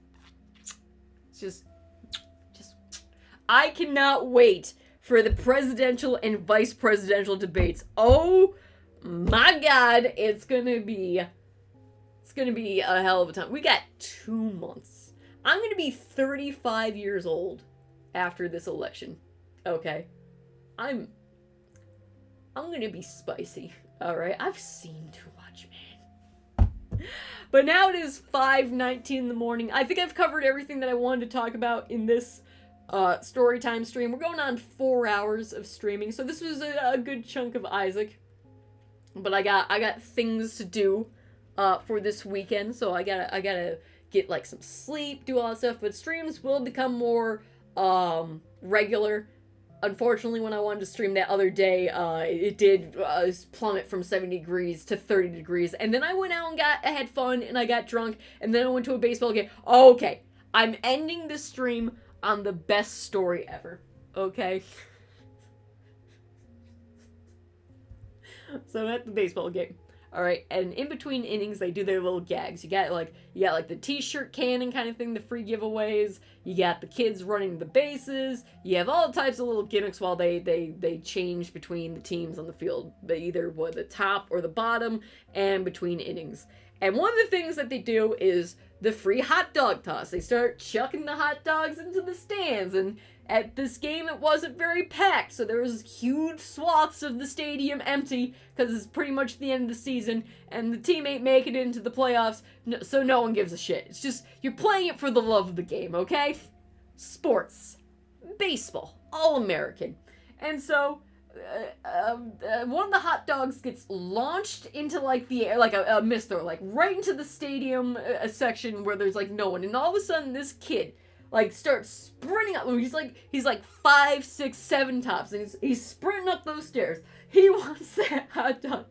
S1: I cannot wait for the presidential and vice presidential debates. Oh my god, it's gonna be a hell of a time. We got 2 months. I'm gonna be 35 years old after this election. Okay? I'm gonna be spicy. Alright? I've seen too much, man. But now it is 5:19 in the morning. I think I've covered everything that I wanted to talk about in this story time stream. We're going on 4 hours of streaming, so this was a good chunk of Isaac. But I got things to do for this weekend, so I gotta get like some sleep, do all that stuff. But streams will become more regular. Unfortunately, when I wanted to stream that other day, it did plummet from 70 degrees to 30 degrees. And then I went out and I had fun, and I got drunk, and then I went to a baseball game. Okay, I'm ending this stream on the best story ever. Okay? So I'm at the baseball game. Alright, and in between innings, they do their little gags. You got like the t-shirt cannon kind of thing, the free giveaways. You got the kids running the bases. You have all types of little gimmicks while they change between the teams on the field. Either the top or the bottom, and between innings. And one of the things that they do is the free hot dog toss. They start chucking the hot dogs into the stands, and at this game it wasn't very packed, so there was huge swaths of the stadium empty, because it's pretty much the end of the season, and the team ain't making it into the playoffs, so no one gives a shit. It's just, you're playing it for the love of the game, okay? Sports. Baseball. All-American. And so, one of the hot dogs gets launched into like the air, like a mist throw, like right into the stadium section where there's like no one, and all of a sudden this kid like starts sprinting up. He's like 5, 6, 7 tops, and he's sprinting up those stairs. He wants that hot dog,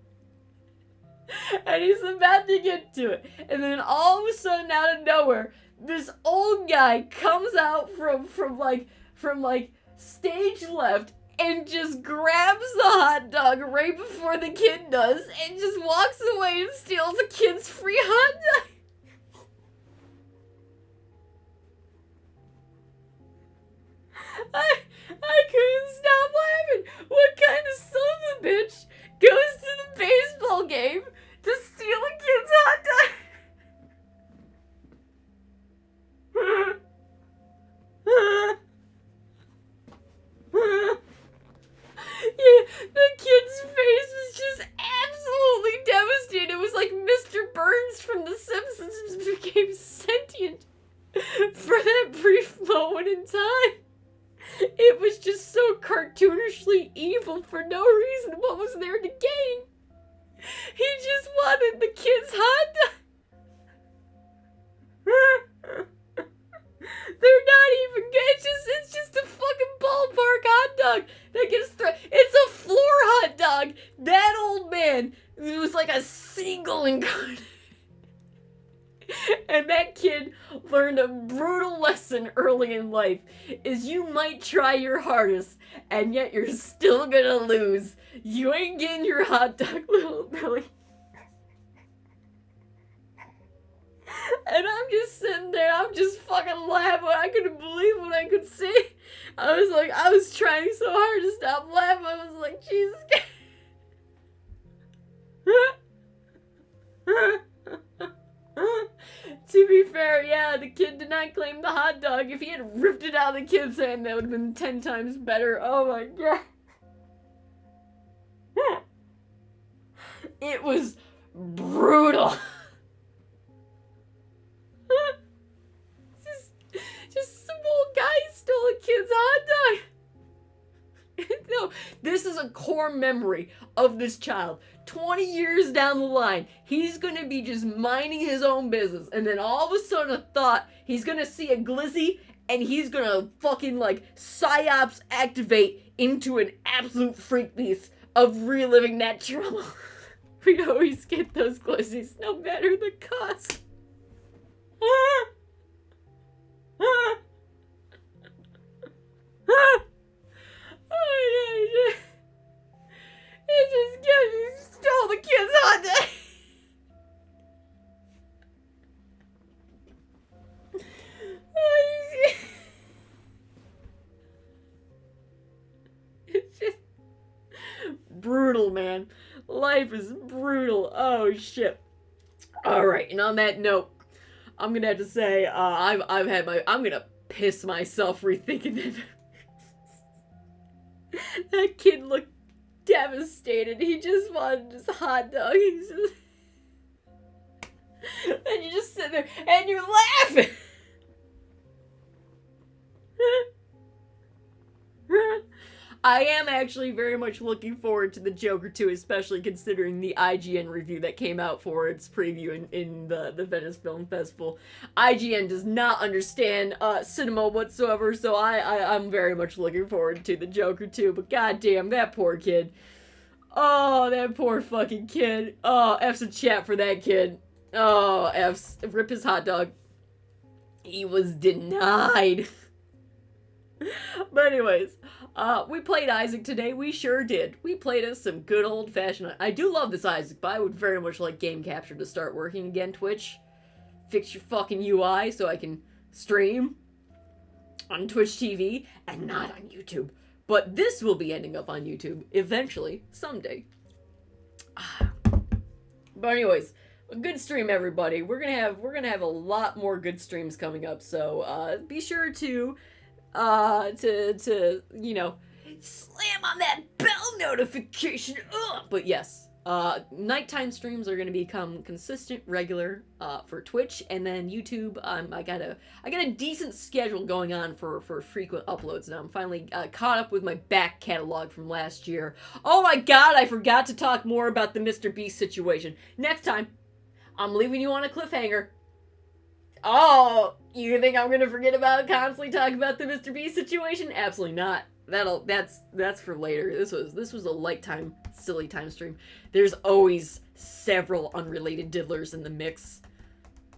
S1: and he's about to get to it, and then all of a sudden, out of nowhere, this old guy comes out from like from like stage left and just grabs the hot dog right before the kid does and just walks away and steals the kid's free hot dog. I couldn't stop laughing. What kind of son of a bitch goes to the baseball game to steal a kid's hot dog? Yeah, the kid's face was just absolutely devastated. It was like Mr. Burns from The Simpsons became sentient for that brief moment in time. It was just so cartoonishly evil for no reason. What was there to gain? He just wanted the kid's hot dog. They're not even good. It's just a fucking ballpark hot dog that gets thrown. It's a floor hot dog. That old man, it was like a seagull incarnate. And that kid learned a brutal lesson early in life, is you might try your hardest, and yet you're still gonna lose. You ain't getting your hot dog, little Billy. And I'm just sitting there, I'm just fucking laughing. I couldn't believe what I could see. I was trying so hard to stop laughing. I was like, Jesus Christ. To be fair, yeah, the kid did not claim the hot dog. If he had ripped it out of the kid's hand, that would have been 10 times better. Oh my god. It was brutal. just some old guy stole a kid's hot dog. No, this is a core memory of this child. 20 years down the line, he's gonna be just minding his own business, and then all of a sudden a thought, he's gonna see a glizzy, and he's gonna fucking like psyops activate into an absolute freak beast of reliving that trauma. We always get those glizzies, no matter the cost. It just stole the kid's hot dog. It's just brutal, man. Life is brutal. Oh shit. All right, and on that note, I'm gonna have to say I'm gonna piss myself rethinking that. That kid looked devastated. He just wanted his hot dog. He's just... And you just sit there and you're laughing. I am actually very much looking forward to the Joker 2, especially considering the IGN review that came out for its preview in the Venice Film Festival. IGN does not understand cinema whatsoever, so I'm very much looking forward to the Joker 2, but goddamn, that poor kid. Oh, that poor fucking kid. Oh, F's in chat for that kid. Oh, F's. Rip his hot dog. He was denied. But anyways, we played Isaac today. We sure did. We played us some good old-fashioned... I do love this Isaac, but I would very much like Game Capture to start working again, Twitch. Fix your fucking UI so I can stream on Twitch TV and not on YouTube. But this will be ending up on YouTube eventually, someday. But anyways, a good stream, everybody. We're gonna have a lot more good streams coming up, so be sure to you know, slam on that bell notification. But yes, nighttime streams are gonna become consistent, regular for Twitch, and then YouTube. I got a decent schedule going on for frequent uploads now. I'm finally caught up with my back catalog from last year. Oh my god, I forgot to talk more about the Mr. Beast situation. Next time, I'm leaving you on a cliffhanger. Oh, you think I'm gonna forget about constantly talking about the Mr. Beast situation? Absolutely not. That's for later. This was a light time, silly time stream. There's always several unrelated diddlers in the mix.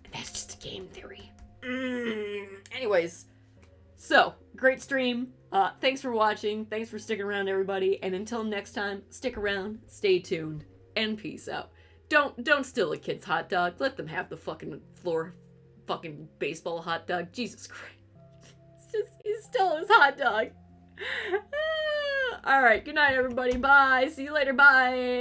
S1: And that's just a game theory. Anyways, So, great stream. Thanks for watching. Thanks for sticking around, everybody. And until next time, stick around, stay tuned, and peace out. Don't steal a kid's hot dog. Let them have the fucking floor fucking baseball hot dog. Jesus Christ. He stole his hot dog. Alright, good night, everybody. Bye. See you later. Bye.